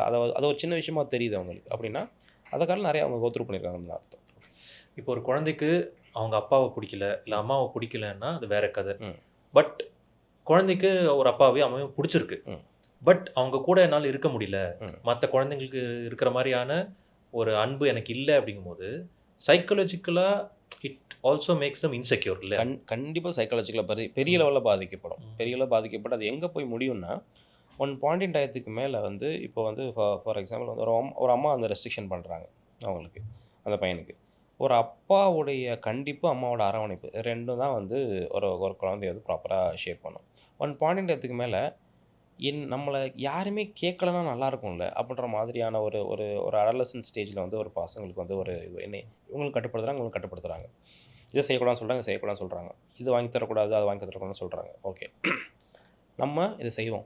அது ஒரு சின்ன விஷயமா தெரியுது அவங்களுக்கு. அப்படின்னா அதுக்காக நிறைய அவங்க கோத்ரூ பண்ணியிருக்காங்கன்னு அர்த்தம். இப்போ ஒரு குழந்தைக்கு அவங்க அப்பாவை பிடிக்கல இல்லை அம்மாவை பிடிக்கலன்னா அது வேற கதை. பட் குழந்தைக்கு ஒரு அப்பாவே அம்மாவையும் பிடிச்சிருக்கு, பட் அவங்க கூட என்னால் இருக்க முடியல, மற்ற குழந்தைங்களுக்கு இருக்கிற மாதிரியான ஒரு அன்பு எனக்கு இல்லை அப்படிங்கும்போது சைக்காலஜிக்கலாக it also makes them insecure இல்லை? கண்டிப்பாக சைக்காலஜிக்கலாக பெரிய லெவலில் பாதிக்கப்பட்டு அது எங்கே போய் முடியும்னா ஒன் பாயிண்ட் இன் டயத்துக்கு மேலே வந்து இப்போ வந்து ஃபார் எக்ஸாம்பிள் வந்து ஒரு அம்மா அந்த ரெஸ்ட்ரிக்ஷன் பண்ணுறாங்க அவங்களுக்கு, அந்த பையனுக்கு. ஒரு அப்பாவுடைய கண்டிப்பு, அம்மாவோட அரவணைப்பு ரெண்டும் தான் வந்து ஒரு குழந்தைய வந்து ப்ராப்பராக ஷேப் பண்ணும். ஒன் பாயிண்ட் இன் டயத்துக்கு மேலே நம்மளை யாருமே கேட்கலன்னா நல்லாயிருக்கும்ல அப்படின்ற மாதிரியான ஒரு அடலசன்ட் ஸ்டேஜில் வந்து ஒரு பசங்களுக்கு வந்து ஒரு என்ன இவங்களுக்கு கட்டுப்படுத்துகிறாங்க, இதை செய்யக்கூடாதுன்னு சொல்கிறாங்க, இது வாங்கி தரக்கூடாது அது வாங்கி தரக்கூடாதுன்னு சொல்கிறாங்க. ஓகே, நம்ம இதை செய்வோம்.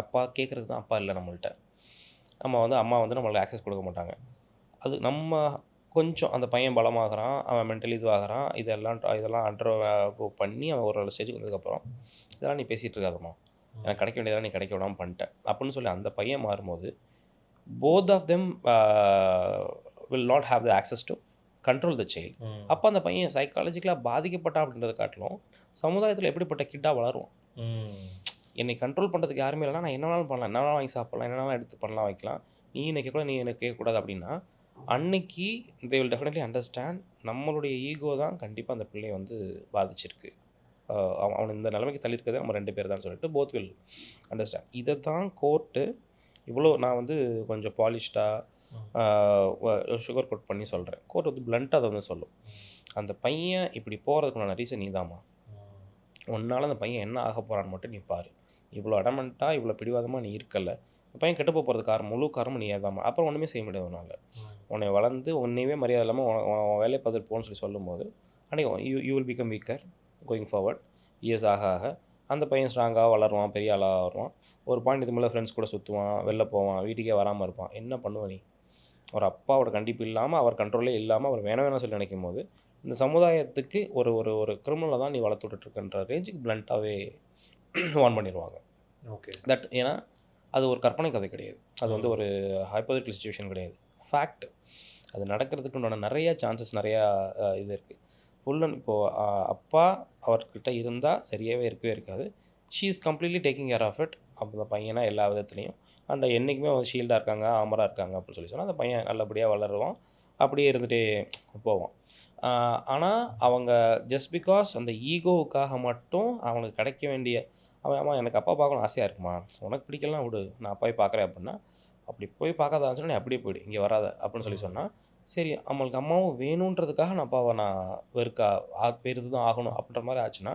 அப்பா கேட்குறது தான் அப்பா இல்லை நம்மள்கிட்ட. அம்மா வந்து நம்மளுக்கு ஆக்சஸ் கொடுக்க மாட்டாங்க. அது நம்ம கொஞ்சம் அந்த பையன் பலமாகறான், அவன் மென்டலி இதுவாகிறான், இதெல்லாம் அண்டர்கோ பண்ணி அவன் ஒரு ஸ்டேஜுக்கு வந்ததுக்கப்புறம் இதெல்லாம் நீ பேசிகிட்டு இருக்காதம்மா, எனக்கு கிடைக்க வேண்டியதெல்லாம் நீ கிடைக்க விடாமல் பண்ணிட்டேன் அப்படின்னு சொல்லி அந்த பையன் மாறும்போது both of them will not have the access to control the child. அப்போ அந்த பையன் சைக்காலஜிக்கலாக பாதிக்கப்பட்டான் அப்படின்றத காட்டிலும் சமுதாயத்தில் எப்படிப்பட்ட கிட்டாக வளருவான். என்னை கண்ட்ரோல் பண்ணுறதுக்கு யாருமே இல்லைனா நான் என்ன வேணாலும் பண்ணலாம், என்ன வேணாலும் வாங்கி சாப்பிட்லாம், என்ன வேணாலும் எடுத்து பண்ணலாம் வைக்கலாம், நீ எனக்கு கூட நீ எனக்கு கேட்கக்கூடாது அப்படின்னா அன்னைக்கு தே வில் டெஃபினெட்லி அண்டர்ஸ்டாண்ட் நம்மளுடைய ஈகோ தான் கண்டிப்பாக அந்த பிள்ளையை வந்து பாதிச்சிருக்கு, அவனை இந்த நிலைமைக்கு தள்ளியிருக்கிறது நம்ம 2 பேர் தான் சொல்லிட்டு போத் வில் அண்டர்ஸ்டாண்ட். இதை தான் கோர்ட்டு இவ்வளோ நான் வந்து கொஞ்சம் பாலிஷ்டாக சுகர் கோட் பண்ணி சொல்கிறேன். கோர்ட் வந்து பிளண்ட்டாக அதை வந்து சொல்லும், அந்த பையன் இப்படி போகிறதுக்குண்டான ரீசன் நீ தாம்மா, உன்னால் அந்த பையன் என்ன ஆக போகிறான்னு மட்டும் நீ பாரு, இவ்வளோ அடமெண்ட்டாக இவ்வளோ பிடிவாதமாக நீ இருக்கல, பையன் கெட்டு போகிறதுக்கு முழு காரணம் நீ ஏதாம்மா, அப்புறம் ஒன்றுமே செய்ய முடியாது உன்னால், உன்னை வளர்ந்து உன்னையவே மரியாதை இல்லாமல் உன் வேலையை பார்த்துட்டு போன்னு சொல்லும்போது அன்றைக்கி you will become weaker going forward, years ஆக அந்த பையன் ஸ்ட்ராங்காக வளருவான், பெரிய ஆளாக வருவான். ஒரு பாயிண்ட் இது மேலே ஃப்ரெண்ட்ஸ் கூட சுற்றுவான், வெளில போவான், வீட்டுக்கே வராமல் இருப்பான். என்ன பண்ணுவ நீ? ஒரு அப்பாவோட கண்டிப்பு இல்லாமல், அவர் கண்ட்ரோலே இல்லாமல், அவர் வேணாம் வேணாம் சொல்லி நினைக்கும்போது, இந்த சமுதாயத்துக்கு ஒரு ஒரு ஒரு கிரிமினலை தான் நீ வளர்த்து விட்டுட்ருக்கன்ற ரேஞ்சுக்கு பிளண்ட்டாகவே வார்ன் பண்ணிடுவாங்க. ஓகே. ஏன்னா அது ஒரு கற்பனை கதை கிடையாது. அது வந்து ஒரு ஹைப்போதெட்டிக்கல் சிச்சுவேஷன் கிடையாது. ஃபேக்ட். அது நடக்கிறதுக்கு உண்டான நிறைய சான்சஸ் நிறையா இது இருக்குது. இப்போது அப்பா அவர்கிட்ட இருந்தால் சரியாகவே இருக்கவே இருக்காது. She is completely taking care of it. அப்போ அந்த பையனா எல்லா விதத்துலேயும் அண்ட் என்றைக்குமே வந்து ஷீல்டாக இருக்காங்க, ஆமராக இருக்காங்க அப்படின்னு சொல்லி சொன்னால் அந்த பையன் நல்லபடியாக வளருவான், அப்படியே இருந்துகிட்டே போவான். ஆனால் அவங்க ஜஸ்ட் பிகாஸ் அந்த ஈகோவுக்காக மட்டும் அவனுக்கு கிடைக்க வேண்டிய அவன் எனக்கு அப்பா பார்க்கணும் ஆசையாக இருக்குமா, உனக்கு பிடிக்கலாம் விடு, நான் போய் பார்க்குறேன் அப்படின்னா, அப்படி போய் பார்க்காத சொன்னால் நீ அப்படியே போய்டு, இங்கே வராத அப்படின்னு சொல்லி சொன்னால், சரி அவங்களுக்கு அம்மாவும் வேணுன்றதுக்காக நான் அப்பாவை நான் வெறுத்து தான் ஆகணும் அப்படின்ற மாதிரி ஆச்சுன்னா,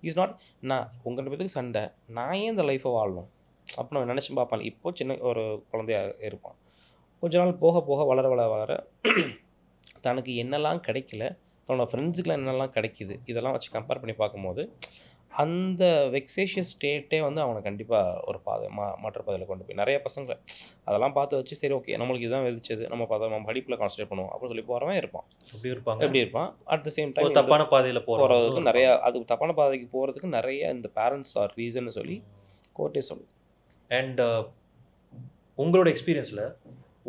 இஸ் நாட் நான் உங்கள் 2 பேத்துக்கு சண்டை, நான் ஏன் இந்த லைஃப்பை வாழணும் அப்படின்னு அவன் நினச்சி பார்ப்பான். இப்போது சின்ன ஒரு குழந்தையாக இருப்பான். கொஞ்ச நாள் போக போக வளர வளர வளர தனக்கு என்னெல்லாம் கிடைக்கல, தன்னோட ஃப்ரெண்ட்ஸுக்கெலாம் என்னெல்லாம் கிடைக்கிது, இதெல்லாம் வச்சு கம்பேர் பண்ணி பார்க்கும்போது அந்த வெக்ஸேஷியஸ் ஸ்டேட்டே வந்து அவனை கண்டிப்பாக ஒரு பாதை மாற்ற பாதையில் கொண்டு போய் நிறைய பசங்களை அதெல்லாம் பார்த்து வச்சு சரி ஓகே நம்மளுக்கு இதுதான் விதிச்சது, நம்ம படிப்பில் கான்சன்ட்ரேட் பண்ணுவோம் அப்படின்னு சொல்லி போகிறவன் இருப்பான். எப்படி இருப்பான் அட் த சேம் டைம் தப்பான பாதையில் போகிறதுக்கு நிறையா, அது தப்பான பாதைக்கு போகிறதுக்கு நிறைய இந்த பேரண்ட்ஸ் ஆர் ரீசன்னு சொல்லி கோர்ட்டே சொல்லுது. அண்ட் உங்களோட எக்ஸ்பீரியன்ஸில்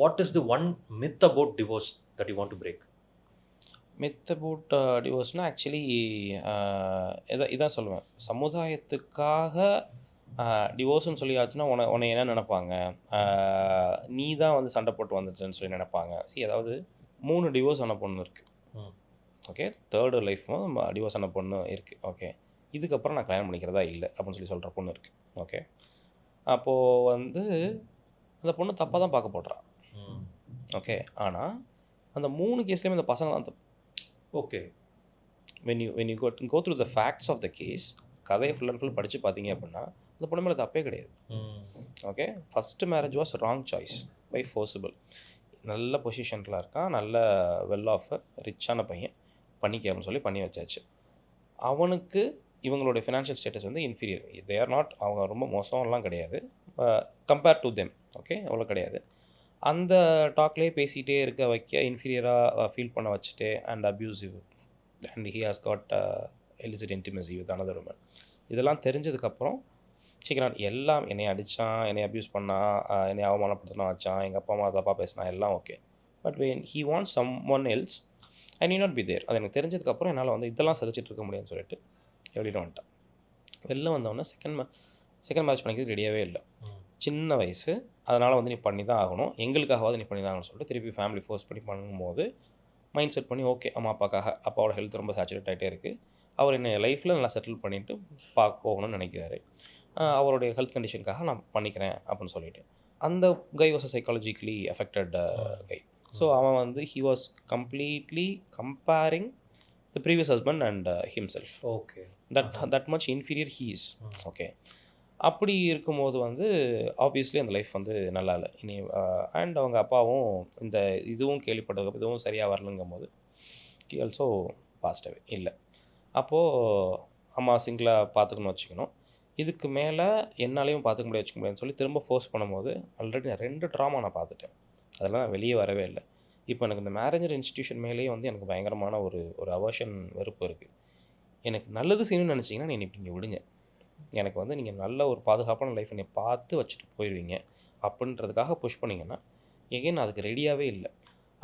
what is the one myth about divorce that you want to break? Myth about டிவோர்ஸ்னால் ஆக்சுவலி இதான் சொல்லுவேன், சமுதாயத்துக்காக டிவோர்ஸ்னு சொல்லியாச்சுன்னா உன்னை என்ன நினைப்பாங்க, நீ தான் வந்து சண்டை போட்டு வந்துட்டேன்னு சொல்லி நினைப்பாங்க. அதாவது 3 டிவோர்ஸ் ஆன பொண்ணு இருக்குது. ஓகே, 3rd லைஃப்பும் டிவோர்ஸ் ஆன பொண்ணு இருக்குது. ஓகே, இதுக்கப்புறம் நான் கல்யாணம் பண்ணிக்கிறதா இல்லை அப்படின்னு சொல்லி சொல்கிற பொண்ணு இருக்குது. ஓகே, அப்போது வந்து அந்த பொண்ணு தப்பாக தான் பார்க்க போடுறான். ஓகே, ஆனால் அந்த 3 கேஸ்லேயுமே இந்த பசங்க தான் தப்பு. Okay, when you go through the facts of the case, கதையை ஃபுல் அண்ட் ஃபுல் படித்து பார்த்தீங்க அப்படின்னா அந்த பொண்ணு மேலே தப்பே கிடையாது. Okay, first marriage was wrong choice by forcible. நல்ல பொசிஷனில் இருக்கான், நல்ல வெல் ஆஃப் ரிச்சான பையன், பண்ணிக்கணும்னு சொல்லி பண்ணி வச்சாச்சு. அவனுக்கு இவங்களுடைய ஃபினான்ஷியல் ஸ்டேட்டஸ் வந்து இன்ஃபீரியர். தே ஆர் நாட், அவங்க ரொம்ப மோசம்லாம் கிடையாது கம்பேர் டு தெம். ஓகே, அவ்வளோ கிடையாது. அந்த டாக்லேயே பேசிகிட்டே இருக்க வைக்க இன்ஃபீரியராக ஃபீல் பண்ண வச்சுட்டு and abusive and he has got illicit intimacy with another woman. இதெல்லாம் தெரிஞ்சதுக்கப்புறம் சீக்கிரம் எல்லாம் என்னை அடித்தான், என்னை அப்யூஸ் பண்ணான், என்னை அவமானப்படுத்தினா வச்சான், எங்கள் அப்பா அம்மா தப்பாக பேசினா எல்லாம் okay. But when he wants someone else I need not be there. அது எனக்கு தெரிஞ்சதுக்கப்புறம் என்னால் வந்து இதெல்லாம் சகிச்சிட்டு இருக்க முடியும்னு சொல்லிட்டு வெளியிட வந்துட்டான். வெளில வந்தவொடனே செகண்ட் மேரேஜ் பண்ணிக்கிறது ரெடியாகவே இல்லை. சின்ன வயசு, அதனால் வந்து நீ பண்ணி தான் ஆகணும், எங்களுக்காகவாது நீ பண்ணி தான் ஆகணும்னு சொல்லிட்டு திருப்பி ஃபேமிலி ஃபோர்ஸ் பண்ணி பண்ணும்போது மைண்ட் செட் பண்ணி ஓகே அம்மா அப்பாக்காக, அப்பாவோட ஹெல்த் ரொம்ப சேச்சுரேட் ஆகிட்டே இருக்குது, அவர் என்னை லைஃப்பில் நல்லா செட்டில் பண்ணிவிட்டு போகணும்னு நினைக்கிறாரு, அவருடைய ஹெல்த் கண்டிஷனுக்காக நான் பண்ணிக்கிறேன் அப்படின்னு சொல்லிட்டு அந்த கை was psychologically affected guy. So அவன் வந்து he was completely comparing the previous husband and himself. Okay, that much inferior he is. Okay, அப்படி இருக்கும்போது வந்து ஆப்வியஸ்லி அந்த லைஃப் வந்து நல்லா இல்லை இனி. அண்ட் அவங்க அப்பாவும் இந்த இதுவும் கேள்விப்பட்டதுக்கு இதுவும் சரியாக வரலங்கும் போது ஹி ஆல்சோ பாஸ்ட் அவே இல்லை. அப்போது அம்மா சிங்கிளாக பார்த்துக்கணும்னு வச்சுக்கணும், இதுக்கு மேலே என்னாலையும் பார்த்துக்க முடியாதுன்னு சொல்லி திரும்ப ஃபோர்ஸ் பண்ணும்போது ஆல்ரெடி நான் 2 ட்ராமா நான் பார்த்துட்டேன், அதெல்லாம் வெளியே வரவே இல்லை. இப்போ எனக்கு இந்த மேரேஜர் இன்ஸ்டிடியூஷன் மேலேயே வந்து எனக்கு பயங்கரமான ஒரு அவர்ஷன் வெறுப்பு இருக்குது. எனக்கு நல்லது செய்யணும்னு நினச்சிங்கன்னா நீ இப்படி இங்கே விடுங்க, எனக்கு வந்து நீங்கள் நல்ல ஒரு பாதுகாப்பான லைஃப்பை நீ பார்த்து வச்சுட்டு போயிடுவீங்க அப்படின்றதுக்காக புஷ் பண்ணிங்கன்னா எகைன் அதுக்கு ரெடியாகவே இல்லை.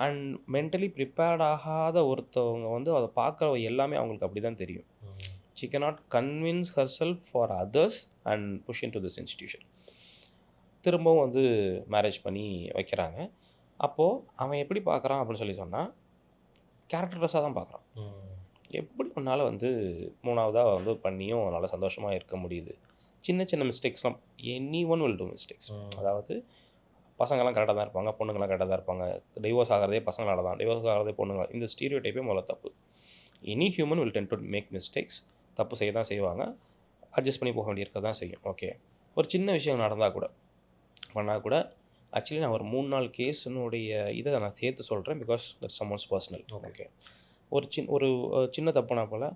அண்ட் மென்டலி ப்ரிப்பேர்ட் ஆகாத ஒருத்தவங்க வந்து அதை பார்க்குற எல்லாமே அவங்களுக்கு அப்படி தான் தெரியும். She cannot convince herself for others and push into this institution. திரும்பவும் வந்து மேரேஜ் பண்ணி வைக்கிறாங்க. அப்போது அவன் எப்படி பார்க்குறான் அப்படின்னு சொல்லி சொன்னால் கேரக்டர்லெஸ்ஸாக தான் பார்க்குறான். எப்படி உன்னால் வந்து 3வதாக வந்து பண்ணியும் நல்லா சந்தோஷமாக இருக்க முடியுது. சின்ன சின்ன மிஸ்டேக்ஸ்லாம் any one will do mistakes. அதாவது பசங்கள்லாம் கரெக்டாக தான் இருப்பாங்க, பொண்ணுங்கள்லாம் கரெக்டாக தான் இருப்பாங்க, டிவோர்ஸ் ஆகிறதே பசங்களால தான், டிவோர்ஸ் ஆகிறதே பொண்ணுங்களால், இந்த ஸ்டீரியோ டைப்பே முதல்ல தப்பு. Any human will tend to make mistakes, தப்பு செய்ய தான் செய்வாங்க, அட்ஜஸ்ட் பண்ணி போக வேண்டியிருக்க தான் செய்யும். ஓகே, ஒரு சின்ன விஷயம் நடந்தால் கூட பண்ணால் கூட ஆக்சுவலி நான் ஒரு 3-4 கேஸினுடைய இதை நான் சேர்த்து சொல்கிறேன், பிகாஸ் தட்ஸ் சம்ஒன்ஸ் பர்சனல். ஓகே, ஒரு சின்ன தப்புனா போல்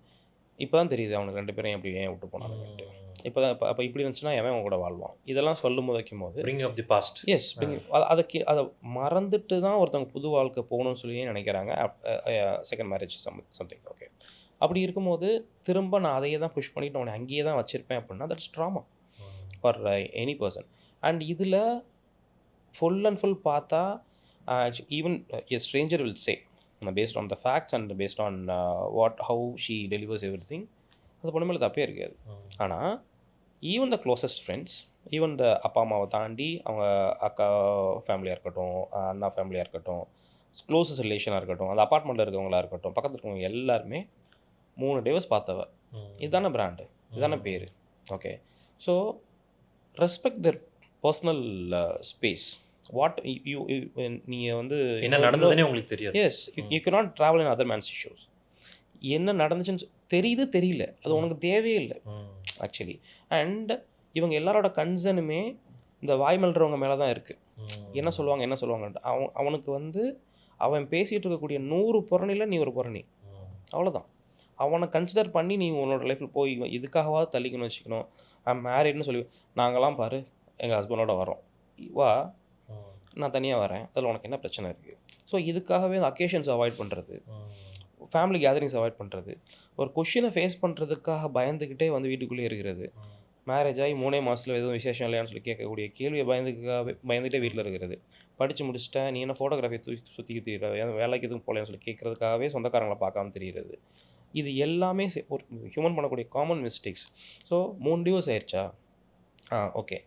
இப்போ தான் தெரியுது அவனுக்கு 2 பேரும் ஏன் விட்டு போனாங்கன்ட்டு. இப்போ அப்போ இப்படி இருந்துச்சுன்னா எவன் உன் கூட வாழ்வான், இதெல்லாம் சொல்லும் வைக்கும்போது bring of the past. Yes அதை மறந்துட்டு தான் ஒருத்தவங்க புது வாழ்க்கை போகணும்னு சொல்லி நினைக்கிறாங்க. Second marriage something. ஓகே, அப்படி இருக்கும்போது திரும்ப நான் அதையே தான் புஷ் பண்ணிட்டு உன்னை அங்கேயே தான் வச்சுருப்பேன் அப்படின்னா that's drama for any person. And இதில் ஃபுல் அண்ட் ஃபுல் பார்த்தா even a Stranger will say based on the facts and based on how she delivers every thing, அது பொண்ணு மேலே தப்பே இருக்காது. ஆனால் even the closest friends, even the அப்பா அம்மாவை தாண்டி அவங்க அக்கா ஃபேமிலியாக இருக்கட்டும், அண்ணா ஃபேமிலியாக இருக்கட்டும், க்ளோசஸ்ட் ரிலேஷனாக இருக்கட்டும், அந்த அப்பார்ட்மெண்ட்டில் இருக்கவங்களா இருக்கட்டும், பக்கத்தில் இருக்கவங்க எல்லாருமே 3 டிவோர்ஸ் பார்த்தவ. இதுதானே பிராண்டு, இதுதானே பேர். Okay, so respect their personal space. What you நீங்கள் வந்து என்ன நடந்ததுன்னே உங்களுக்கு தெரியாது. Yes, you cannot travel in other man's issues. என்ன நடந்துச்சுன்னு தெரியுது தெரியல, அது உனக்கு தேவையே இல்லை ஆக்சுவலி. அண்ட் இவங்க எல்லாரோட கன்சர்னுமே இந்த வாய்மல்றவங்க மேலே தான் இருக்குது. என்ன சொல்லுவாங்கன்ட்டு அவனுக்கு வந்து அவன் பேசிகிட்டு இருக்கக்கூடிய 100 புறணியில் நீ ஒரு புறணி, அவ்வளோதான். அவனை கன்சிடர் பண்ணி நீ உன்னோட லைஃப்பில் போய் இதுக்காகவாது தள்ளிக்கணும்னு வச்சுக்கணும். மேரிட்னு சொல்லி நாங்களாம் பாரு எங்கள் ஹஸ்பண்டோட வரோம், வா நான் தனியாக வரேன், அதில் உனக்கு என்ன பிரச்சனை இருக்குது? ஸோ இதுக்காகவே அந்த அக்கேஷன்ஸ் அவாய்ட் பண்ணுறது, ஃபேமிலி கேதரிங்ஸ் அவாய்ட் பண்ணுறது, ஒரு கொஷினை ஃபேஸ் பண்ணுறதுக்காக பயந்துக்கிட்டே வந்து வீட்டுக்குள்ளே இருக்கிறது, மேரேஜ் ஆகி 3 மாதத்தில் எதுவும் விசேஷம் இல்லையான்னு சொல்லி கேட்கக்கூடிய கேள்வியை பயந்துகிட்டே வீட்டில் இருக்கிறது, படித்து முடிச்சுட்டேன் நீ என்ன ஃபோட்டோகிராஃபி சுற்றிக்கிட்டு தெரியல, வேலைக்கு எதுவும் போகலன்னு சொல்லி கேட்குறதுக்காகவே சொந்தக்காரங்களை பார்க்காம தெரிகிறது. இது எல்லாமே ஒரு ஹியூமன் பண்ணக்கூடிய காமன் மிஸ்டேக்ஸ். ஸோ 3 டிவோர்ஸ் ஆயிடுச்சா, ஓகே,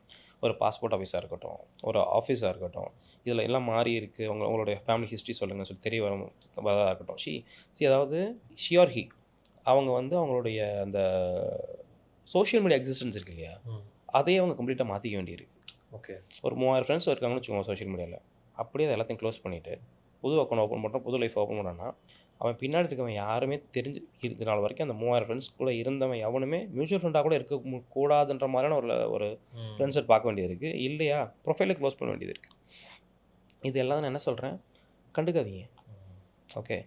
ஒரு பாஸ்போர்ட் ஆஃபீஸாக இருக்கட்டும், ஒரு ஆஃபீஸாக இருக்கட்டும், இதில் எல்லாம் மாறி இருக்குது, உங்களுடைய ஃபேமிலி ஹிஸ்ட்ரி சொல்லுங்கன்னு சொல்லி தெரிய வரதாக இருக்கட்டும். அதாவது ஷி ஆர் ஹி அவங்க வந்து அவங்களுடைய அந்த சோஷியல் மீடியா எக்ஸிஸ்டன்ஸ் இருக்கு இல்லையா, அதையே அவங்க கம்ப்ளீட்டாக மாற்றிக்க வேண்டியிருக்கு. ஓகே, ஒரு 3000 ஃப்ரெண்ட்ஸ் இருக்காங்கன்னு வச்சுக்கோங்க சோஷியல் மீடியாவில், அப்படியே அதை எல்லாத்தையும் க்ளோஸ் பண்ணிவிட்டு புது அக்கௌண்ட் ஓப்பன் பண்ணுறோம், புது லைஃப் ஓப்பன் பண்ணோன்னா அவன் பின்னாடி இருக்கவன் யாருமே தெரிஞ்சு இது நாள் வரைக்கும் அந்த 3000 ஃப்ரெண்ட்ஸ்குள்ளே இருந்தவன் எவனுமே மியூச்சுவல் ஃபண்டாக கூட இருக்கக்கூடாதுன்ற மாதிரியான ஒரு ஃப்ரெண்ட்ஸை பார்க்க வேண்டியது இருக்குது. இல்லையா ப்ரொஃபைலை க்ளோஸ் பண்ண வேண்டியது இருக்குது. இது எல்லாம் நான் என்ன சொல்கிறேன், கண்டுக்காதீங்க. ஓகே,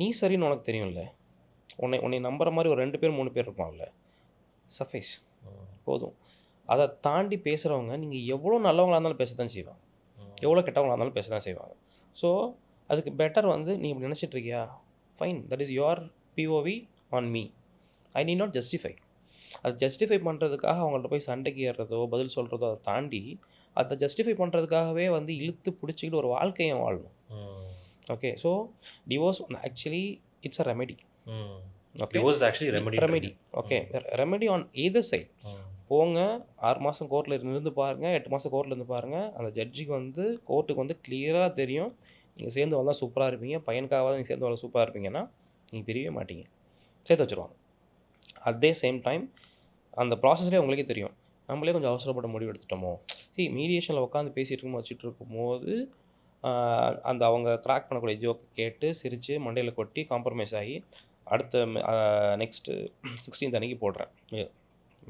நீ சரின்னு உனக்கு தெரியும்ல, உன்னை நம்புற மாதிரி ஒரு 2 பேர் 3 பேர் இருப்பாங்கல்ல, சஃபைஸ் போதும். அதை தாண்டி பேசுகிறவங்க நீங்கள் எவ்வளோ நல்லவங்களாக இருந்தாலும் பேச தான் செய்வாங்க, எவ்வளோ கெட்டவங்களாக இருந்தாலும் பேச தான் செய்வாங்க. ஸோ அதுக்கு பெட்டர் வந்து நீ இப்படி நினச்சிட்டு இருக்கியா, fine, that is your POV on me, I need not justify. அதை ஜஸ்டிஃபை பண்ணுறதுக்காக அவங்கள்ட்ட போய் சண்டைக்கு ஏறுறதோ பதில் சொல்கிறதோ அதை தாண்டி அதை ஜஸ்டிஃபை பண்ணுறதுக்காகவே வந்து இழுத்து பிடிச்சிக்கிட்டு ஒரு வாழ்க்கையை வாழணும். Okay, so divorce actually it's a remedy. Okay, remedy. Okay, remedy on either side. போங்க 6 மாதம் கோர்ட்டில் இருந்து பாருங்கள், 8 மாதம் கோர்ட்டில் இருந்து பாருங்கள், அந்த ஜட்ஜுக்கு வந்து கோர்ட்டுக்கு வந்து கிளியராக தெரியும் நீங்கள் சேர்ந்து வந்தால் சூப்பராக இருப்பீங்க, பையனுக்காக நீங்கள் சேர்ந்து வரலாம் சூப்பராக இருப்பீங்கன்னா நீங்கள் பிரியவே மாட்டீங்க, சேர்த்து வச்சுருவாங்க. அட் த சேம் டைம் அந்த ப்ராசஸ்லேயே உங்களுக்கே தெரியும், நம்மளே கொஞ்சம் அவசரப்பட்ட முடிவு எடுத்துட்டோமோ. மீடியேஷனில் உட்காந்து பேசிகிட்டு வச்சுட்டு இருக்கும்போது அந்த அவங்க கிராக் பண்ணக்கூடிய ஜோக்கு கேட்டு சிரித்து மண்டையில் கொட்டி காம்ப்ரமைஸ் ஆகி அடுத்த நெக்ஸ்ட்டு 16th அன்றைக்கி போடுறேன்,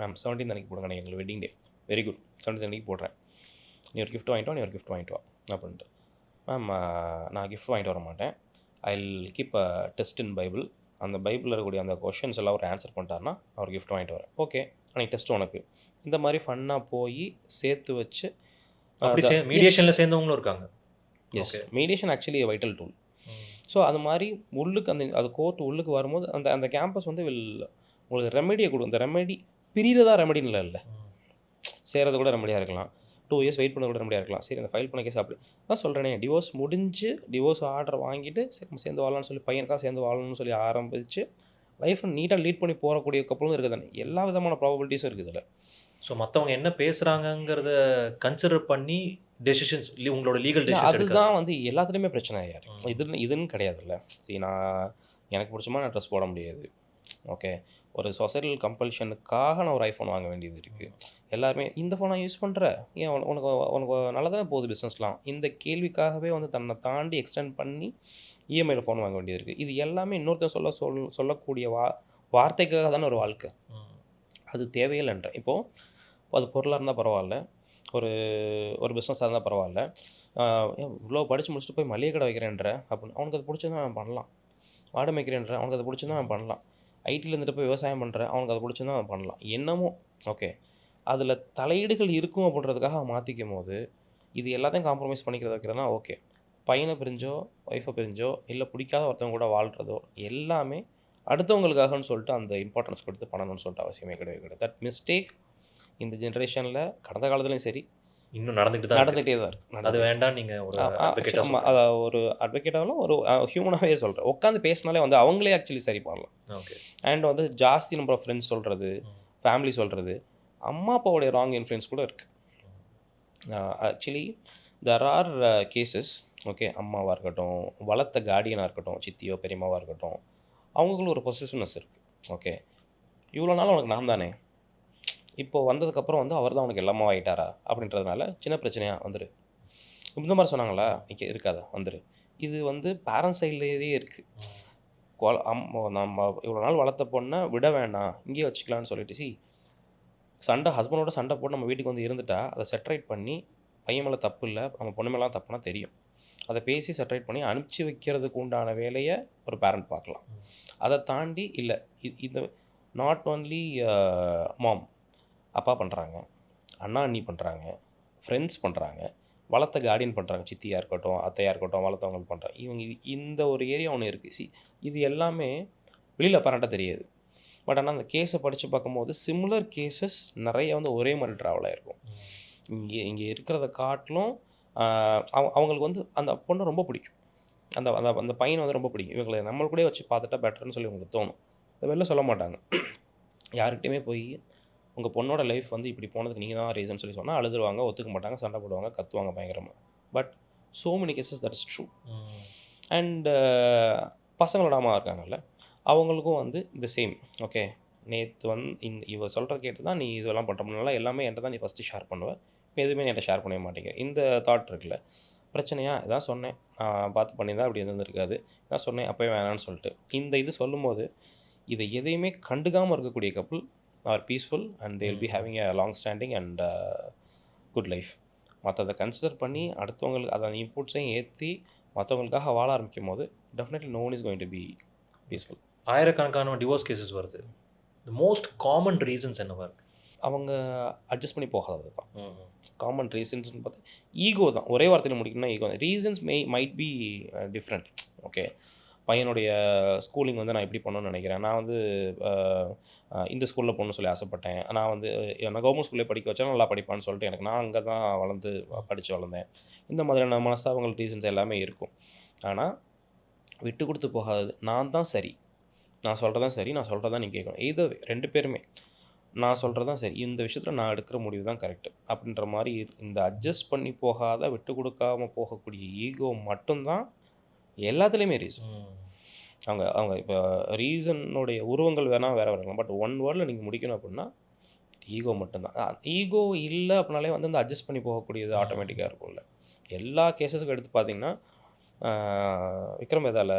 மேம் 17th அன்றைக்கி போடுங்க எங்களுக்கு wedding day, very good 17th அன்றைக்கி போடுறேன், நீ ஒரு கிஃப்ட் வாங்கிட்டு வா, நீ ஒரு கிஃப்ட் வாங்கிட்டு வா அப்படின்ட்டு. மேம் நான் கிஃப்ட் வாங்கிட்டு வர மாட்டேன், I will keep a test in Bible, அந்த பைபிளில் இருக்கக்கூடிய அந்த கொஷின்ஸ் எல்லாம் அவர் ஆன்சர் பண்ணிட்டாருன்னா அவர் கிஃப்ட் வாங்கிட்டு வரேன். ஓகே, அன்றைக்கி டெஸ்ட் உனக்கு. இந்த மாதிரி ஃபன்னாக போய் சேர்த்து வச்சு மீடியேஷனில் சேர்ந்தவங்களும் இருக்காங்க. Yes, mediation actually vital tool. So அது மாதிரி உள்ளுக்கு அது கோர்ட் உள்ளுக்கு வரும்போது அந்த கேம்பஸ் வந்து உங்களுக்கு ரெமெடியை கொடுக்கும். இந்த ரெமெடி பிரிகிறதா ரெமெடின்னு இல்லை, சேரது கூட ரெமெடியாக இருக்கலாம், 2 years வெயிட் பண்ண கூட ரெமெடியாக இருக்கலாம். சரி, அந்த ஃபைல் பண்ண கேஸ் அப்படி தான் சொல்கிறேனே, டிவோர்ஸ் முடிஞ்சு டிவோர்ஸ் ஆர்டர் வாங்கிட்டு சரி சேர்ந்து வாழலாம்னு சொல்லி பையனுக்காக சேர்ந்து வாழணும்னு சொல்லி ஆரம்பித்து லைஃப்பை நீட்டாக லீட் பண்ணி போகக்கூடிய கப்பலும் இருக்குது தானே, எல்லா விதமான ப்ராபபிலிட்டிஸும் இருக்குது இதில். ஸோ மற்றவங்க என்ன பேசுகிறாங்கங்கிறத கன்சிடர் பண்ணி டெசிஷன்ஸ், உங்களோட லீகல் டெசிஷன் அதுதான் வந்து எல்லாத்துலேயுமே பிரச்சனை யார் இதுன்னு கிடையாதுல்ல. சரி, எனக்கு பிடிச்ச நான் ட்ரெஸ் போட முடியாது, ஓகே, ஒரு சொசைட்டல் கம்பல்ஷனுக்காக நான் ஒரு ஐஃபோன் வாங்க வேண்டியது இருக்குது. எல்லாருமே இந்த ஃபோனை யூஸ் பண்ணுற, ஏன் உனக்கு நல்லா தானே போகுது பிஸ்னஸ்லாம், இந்த கேள்விக்காகவே வந்து தன்னை தாண்டி எக்ஸ்டெண்ட் பண்ணி இஎம்ஐயில் ஃபோன் வாங்க வேண்டியது இருக்குது. இது எல்லாமே இன்னொருத்தர் சொல்லக்கூடிய வார்த்தைக்காக தானே ஒரு வாழ்க்கை, அது தேவையில்லைன்ற. இப்போது அது பொருளாக இருந்தால் பரவாயில்ல, ஒரு பிஸ்னஸாக இருந்தால் பரவாயில்ல, இவ்வளோ படித்து முடிச்சுட்டு போய் மளிகை கடை வைக்கிறேன்ற அப்படின்னு அவனுக்கு அது பிடிச்சதான் அவன் பண்ணலாம், வாடகை வைக்கிறேன்ற அவனுக்கு அது பிடிச்சதான் அவன் பண்ணலாம், ஐடியில் இருந்துட்டு போய் விவசாயம் பண்ணுறேன் அவனுக்கு அதை பிடிச்சதான் அவன் பண்ணலாம், என்னமோ ஓகே. அதில் தலையீடுகள் இருக்கும் அப்படின்றதுக்காக மாற்றிக்கும் போது இது எல்லாத்தையும் காம்ப்ரமைஸ் பண்ணிக்கிறத வைக்கிறதுனா ஓகே. பையனை பிரிஞ்சோ ஒய்ஃபை பிரிஞ்சோ இல்லை பிடிக்காத ஒருத்தவங்க கூட வாழ்கிறதோ எல்லாமே அடுத்தவங்களுக்காகன்னு சொல்லிட்டு அந்த இம்பார்ட்டன்ஸ் கொடுத்து பண்ணணும்னு சொல்லிட்டு அவசியமே கிடையாது கிடையாது. தட் மிஸ்டேக் இந்த ஜென்ரேஷனில் கடந்த காலத்துலையும் சரி இன்னும் நடந்துகிட்டே தான் இருக்கு. அது வேண்டாம். நீங்கள் ஒரு ஆக்சுவலி அதை ஒரு அட்வொகேட்டாலும் ஒரு ஹியூமனாகவே சொல்கிறேன். உட்காந்து பேசினாலே வந்து அவங்களே ஆக்சுவலி சரி பண்ணலாம். ஓகே. அண்ட் வந்து ஜாஸ்தி நம்பர் ஆஃப் ஃப்ரெண்ட்ஸ் சொல்கிறது, ஃபேமிலி சொல்கிறது, அம்மா அப்பாவுடைய ராங் இன்ஃப்ளூயன்ஸ் கூட இருக்குது. Actually there are cases. Okay, அம்மாவாக இருக்கட்டும், வளர்த்த கார்டியனாக இருக்கட்டும், சித்தியோ பெரியம்மாவாக இருக்கட்டும், அவங்களுக்குள்ள ஒரு பொசிஷனஸ் இருக்குது. ஓகே, இவ்வளோ நாள் உனக்கு நான் தானே, இப்போது வந்ததுக்கப்புறம் வந்து அவர் தான் உனக்கு எல்லாமா ஆகிட்டாரா அப்படின்றதுனால சின்ன பிரச்சனையாக வந்துரு. இந்த மாதிரி சொன்னாங்களா, இங்கே இருக்காத வந்துரு. இது வந்து பேரண்ட்ஸ் சைட்லேயே இருக்குது. நம்ம இவ்வளோ நாள் வளர்த்த பொண்ணை விட வேணாம், இங்கேயே வச்சுக்கலான்னு சொல்லிட்டு சண்டை ஹஸ்பண்டோட சண்டை போட்டு நம்ம வீட்டுக்கு வந்து இருந்துட்டா அதை செட்ரேட் பண்ணி பையன் மேலே தப்பு இல்லை, நம்ம பொண்ணு மேலாம் தப்புனா தெரியும். அதை பேசி செட்ரேட் பண்ணி அனுப்பிச்சி வைக்கிறதுக்கு உண்டான வேலையை ஒரு பேரண்ட் பார்க்கலாம். அதை தாண்டி இல்லை, இந்த நாட் ஓன்லி மாம் அப்பா பண்ணுறாங்க, அண்ணா அண்ணி பண்ணுறாங்க, ஃப்ரெண்ட்ஸ் பண்ணுறாங்க, வளர்த்த கார்டியன் பண்ணுறாங்க, சித்தியாக இருக்கட்டும் அத்தையாக இருக்கட்டும் வளர்த்தவங்க பண்ணுறாங்க. இவங்க இந்த ஒரு ஏரியா ஒன்று இருக்குது. இது எல்லாமே வெளியில் அப்பரண்ட்டாக தெரியாது. பட் ஆனால் அந்த கேஸை படித்து பார்க்கும்போது சிமிலர் கேசஸ் நிறைய வந்து ஒரே மாதிரி ட்ராவல் ஆகிருக்கும். இங்கே இருக்கிறத காட்டிலும் அவங்களுக்கு வந்து அந்த பொண்ணை ரொம்ப பிடிக்கும், அந்த அந்த அந்த பையனை வந்து ரொம்ப பிடிக்கும். இவங்களை நம்மள கூட வச்சு பார்த்துட்டா பெட்டர்னு சொல்லி உங்களுக்கு தோணும். அதை வெளில சொல்ல மாட்டாங்க. யார்கிட்டையுமே போய் உங்கள் பொண்ணோட லைஃப் வந்து இப்படி போனதுக்கு நீங்கள் தான் ரீசன் சொல்லி சொன்னால் அழுதுருவாங்க, ஒத்துக்க மாட்டாங்க, சண்டை போடுவாங்க, கத்துவாங்க பயங்கரமாக. But so many cases that is true. And பசங்களோட அம்மா இருக்காங்கல்ல, அவங்களுக்கும் வந்து இந்த சேம். ஓகே, நேற்று வந்து இவ சொல்கிற கேட்டு தான் நீ இதெல்லாம் பண்ணுறதுனால எல்லாமே என்கிட்ட தான் நீ ஃபஸ்ட்டு ஷேர் பண்ணுவேன், இப்போ எதுவுமே என்கிட்ட ஷேர் பண்ணவே மாட்டேங்க. இந்த தாட் இருக்குல்ல, பிரச்சனையாக இதான் சொன்னேன், நான் பார்த்து பண்ணியிருந்தா அப்படி இருந்திருக்காது, இதான் சொன்னேன் அப்போயே வேணான்னு சொல்லிட்டு இது சொல்லும்போது இதை எதையுமே கண்டுக்காமல் இருக்கக்கூடிய couple are peaceful and they will be having a long standing and good life. மற்றதை கன்சிடர் பண்ணி அடுத்தவங்களுக்கு அதை இன்புட்ஸையும் ஏற்றி மற்றவங்களுக்காக வாழ ஆரம்பிக்கும் போது definitely no one is going to be peaceful. ஆயிரக்கணக்கான டிவோர்ஸ் கேசஸ் வருது. தி மோஸ்ட் காமன் ரீசன்ஸ் என்னவா இருக்குது? அவங்க அட்ஜஸ்ட் பண்ணி போகாதது தான் காமன் ரீசன்ஸ்னு பார்த்தா. ஈகோ தான், ஒரே வார்த்தையில் முடிக்கணும்னா ஈகோ தான். Reasons might be different. Okay, பையனுடைய ஸ்கூலிங் வந்து நான் இப்படி பண்ணணும்னு நினைக்கிறேன், நான் வந்து இந்த ஸ்கூலில் போகணும்னு சொல்லி ஆசைப்பட்டேன், நான் வந்து நான் கவர்மெண்ட் ஸ்கூல்லே படிக்க வச்சா நல்லா படிப்பான்னு சொல்லிட்டு எனக்கு நான் அங்கே தான் படித்து வளர்ந்தேன். இந்த மாதிரியான மனசாபங்கள் ரீசன்ஸ் எல்லாமே இருக்கும். ஆனால் விட்டு கொடுத்து போகாதது, நான் தான் சரி, நான் சொல்கிறதான் சரி, நான் சொல்கிறதான் நீ கேட்கணும். இதுவே ரெண்டு பேருமே நான் சொல்கிறது தான் சரி, இந்த விஷயத்தில் நான் எடுக்கிற முடிவு தான் கரெக்டு அப்படின்ற மாதிரி இந்த அட்ஜஸ்ட் பண்ணி போகாத விட்டு கொடுக்காமல் போகக்கூடிய ஈகோ மட்டும்தான் எல்லாத்துலேயுமே ரீசன். அவங்க இப்போ ரீசனுடைய உருவங்கள் வேணால் வேறு வரலாம், பட் ஒன் வேர்டில் நீங்கள் முடிக்கணும் அப்படின்னா ஈகோ மட்டும்தான். ஈகோ இல்லை அப்படின்னாலே வந்து அந்த அட்ஜஸ்ட் பண்ணி போகக்கூடியது ஆட்டோமேட்டிக்காக இருக்கும்ல. எல்லா கேசஸுக்கும் எடுத்து பார்த்தீங்கன்னா விக்ரம் வேதாவில்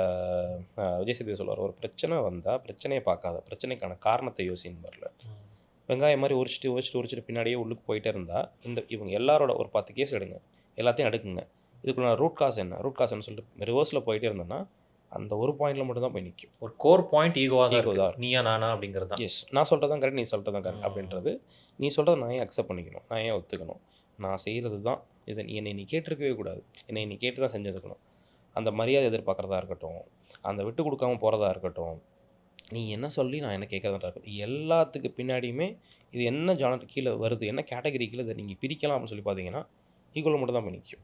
விஜய் சேதுபதி சொல்லுவார், ஒரு பிரச்சனை வந்தால் பிரச்சனையை பார்க்காத, பிரச்சனைக்கான காரணத்தை யோசின்னு வரல. வெங்காயம் மாதிரி உரிச்சிட்டு பின்னாடியே உள்ளுக்கு போயிட்டே இருந்தால் இவங்க எல்லாரோட ஒரு 10 கேஸ் எடுங்க, எல்லாத்தையும் எடுக்குங்க, இதுக்குள்ள ரூட் காஸ் என்ன சொல்லிட்டு ரிவர்ஸில் போயிட்டே இருந்தோன்னா அந்த ஒரு பாயிண்டில் மட்டும் தான் போய் நிற்கும். ஒரு கோர் பாயிண்ட் ஈகோ தான், நீயா நானா அப்படிங்கிறது தான். எஸ், நான் சொல்கிறது தான் கரெக்ட், நீ சொல்கிறது தான் கரெக்ட் அப்படின்றது. நீ சொல்கிறத நான் ஏன் அக்செப்ட் பண்ணிக்கணும், நான் ஏன் ஒத்துக்கணும், நான் செய்கிறது தான் இதை என்னை நீ கேட்டிருக்கவே கூடாது, என்னை நீ கேட்டு தான் செஞ்சுருக்கணும். அந்த மரியாதை எதிர்பார்க்குறதா இருக்கட்டும், அந்த விட்டு கொடுக்காமல் போகிறதா இருக்கட்டும், நீ என்ன சொல்லி நான் என்ன கேட்குறதா இருக்கட்டும், எல்லாத்துக்கு பின்னாடியுமே இது என்ன ஜானர் கீழே வருது, என்ன கேட்டகரி கீழே இதை நீங்கள் பிரிக்கலாம் அப்படின்னு சொல்லி பார்த்தீங்கன்னா ஈக்குவல் மட்டும் தான் போய் நிற்கும்.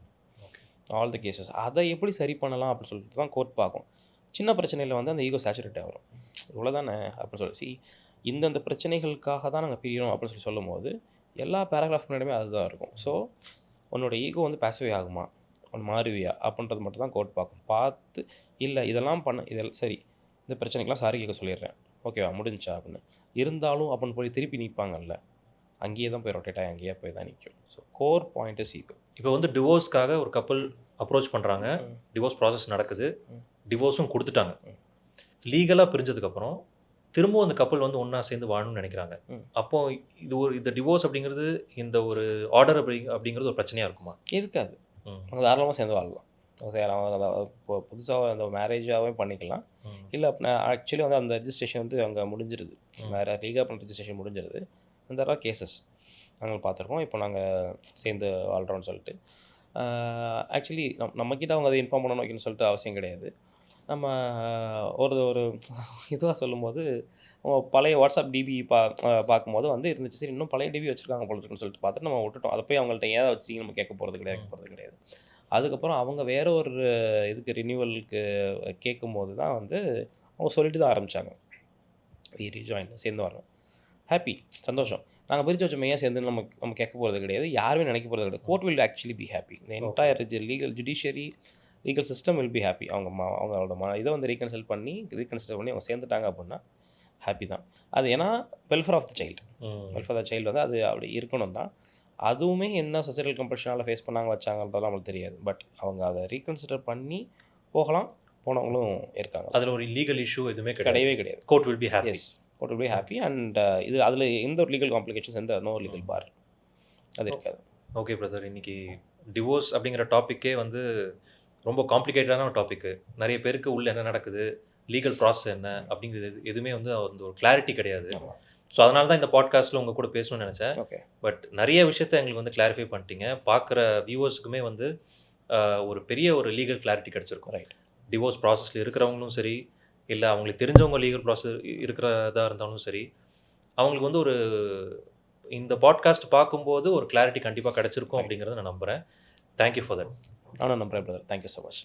ஆல் த கேசஸ் அதை எப்படி சரி பண்ணலாம் அப்படின்னு சொல்லிட்டு தான் கோர்ட் பார்க்கும். சின்ன பிரச்சனையில் வந்து அந்த ஈகோ சேச்சுரேட் ஆகும், இவ்வளோ தானே அப்படின்னு சொல்லி இந்தந்த பிரச்சனைகளுக்காக தான் நாங்கள் பிரிகிறோம் அப்படின்னு சொல்லும் போது எல்லா பேராகிராஃப் முன்னாடியுமே அதுதான் இருக்கும். ஸோ உன்னோட ஈகோ வந்து பேசிவே ஆகுமா, ஒன்று மாறுவியா அப்படின்றது மட்டும் தான் கோர்ட் பார்த்து இல்லை இதெல்லாம் இதெல்லாம் சரி, இந்த பிரச்சனைக்கெலாம் சாரி கேட்க சொல்லிடுறேன், ஓகேவா முடிஞ்சா அப்படின்னு இருந்தாலும் அப்படின்னு போய் திருப்பி நிற்பாங்கல்ல, அங்கேயே தான் போய் ரொட்டேட் ஆகி அங்கேயே போய் தான் நிற்கும். So core point is ego. இப்போ வந்து டிவோர்ஸ்க்காக ஒரு கப்பல் அப்ரோச் பண்ணுறாங்க, டிவோர்ஸ் ப்ராசஸ் நடக்குது, டிவோர்ஸும் கொடுத்துட்டாங்க, லீகலாக பிரிஞ்சதுக்கப்புறம் திரும்பவும் அந்த கப்பல் வந்து ஒன்றா சேர்ந்து வாழணும்னு நினைக்கிறாங்க. அப்போது இந்த டிவோர்ஸ் அப்படிங்கிறது இந்த ஒரு ஆர்டர் அப்படிங்கிறது ஒரு பிரச்சனையாக இருக்குமா? இருக்காது, அவங்க தாராளமாக சேர்ந்து வாழலாம். இப்போ புதுசாக அந்த மேரேஜாகவே பண்ணிக்கலாம். இல்லை அப்படின்னா ஆக்சுவலி வந்து அந்த ரெஜிஸ்ட்ரேஷன் வந்து அங்கே முடிஞ்சிருது, வேறு லீகல் பண்ண ரெஜிஸ்ட்ரேஷன் முடிஞ்சிருது, தெர் ஆர் கேசஸ் நாங்கள் பார்த்துருக்கோம். இப்போ நாங்கள் சேர்ந்து வாழ்கிறோம்னு சொல்லிட்டு ஆக்சுவலி நம்மக்கிட்ட அவங்க அதை இன்ஃபார்ம் பண்ணணும் வைக்கணும்னு சொல்லிட்டு அவசியம் கிடையாது. நம்ம ஒரு இதுவாக சொல்லும்போது பழைய வாட்ஸ்அப் டிபி பார்க்கும்போது வந்து இருந்துச்சு. சரி இன்னும் பழைய டிபி வச்சுருக்காங்க போல இருக்குன்னு சொல்லிட்டு பார்த்துட்டு நம்ம விட்டுட்டோம். அதை போய் அவங்கள்ட்ட ஏன் வச்சுருக்கீங்க நம்ம கேட்க போகிறது கிடையாது. அதுக்கப்புறம் அவங்க வேற ஒரு இதுக்கு ரினியூவலுக்கு கேட்கும்போது தான் வந்து அவங்க சொல்லிட்டு தான் ஆரம்பித்தாங்க. வி ரீஜாயின் சேர்ந்து வரோம், ஹாப்பி, சந்தோஷம். நாங்கள் பிரித்து வச்சோம் ஏன் சேர்ந்து நம்ம கேட்க போகிறது கிடையாது, யாருமே நினைக்க போகிறது கிடையாது. Court will actually be happy. இந்த entire judiciary legal system will be happy. அவங்களோட இதை வந்து ரீகன்சிடர் பண்ணி அவங்க சேர்ந்துட்டாங்க அப்படின்னா ஹாப்பி தான். அது ஏன்னா welfare of the child, welfare of the child வந்து அது அப்படி இருக்கணும் தான். அதுவுமே என்ன சொசைட்டல் கம்பல்ஷனால் ஃபேஸ் பண்ணாங்க வச்சாங்கன்றதெல்லாம் நம்மளுக்கு தெரியாது. பட் அவங்க அதை ரீகன்சிடர் பண்ணி போகலாம், போனவங்களும் இருக்காங்க. அதில் ஒரு லீகல் இஷ்யூ எதுவுமே கிடையவே கிடையாது. Court will be happy. Yes, court will be happy. And இது அதில் எந்த ஒரு லீகல் காம்ப்ளிகேஷன்ஸ், எந்த நோ லீகல் பார் அது இருக்காது. ஓகே பிரதர், இன்றைக்கி டிவோர்ஸ் அப்படிங்கிற டாப்பிக்கே வந்து ரொம்ப காம்ப்ளிகேட்டடான ஒரு டாப்பிக்கு. நிறைய பேருக்கு உள்ள என்ன நடக்குது, லீகல் ப்ராசஸ் என்ன அப்படிங்கிறது எதுவுமே வந்து ஒரு கிளாரிட்டி கிடையாது. ஸோ அதனால தான் இந்த பாட்காஸ்ட்டில் உங்கள் கூட பேசணும்னு நினச்சேன். ஓகே, பட் நிறைய விஷயத்த எங்களுக்கு வந்து கிளாரிஃபை பண்ணிட்டீங்க. பார்க்குற வியூவர்ஸுக்குமே வந்து ஒரு பெரிய ஒரு லீகல் கிளாரிட்டி கிடச்சிருக்கும். ரைட். டிவோர்ஸ் ப்ராசஸில் இருக்கிறவங்களும் சரி, இல்லை அவங்களுக்கு தெரிஞ்சவங்க லீகல் ப்ராசஸ் இருக்கிறதா இருந்தாலும் சரி, அவங்களுக்கு வந்து ஒரு இந்த பாட்காஸ்ட் பார்க்கும்போது ஒரு கிளாரிட்டி கண்டிப்பாக கிடச்சிருக்கும் அப்படிங்கிறத நான் நம்புகிறேன். Thank you for that. நானும் நம்புகிறேன் பிரதர். Thank you so much.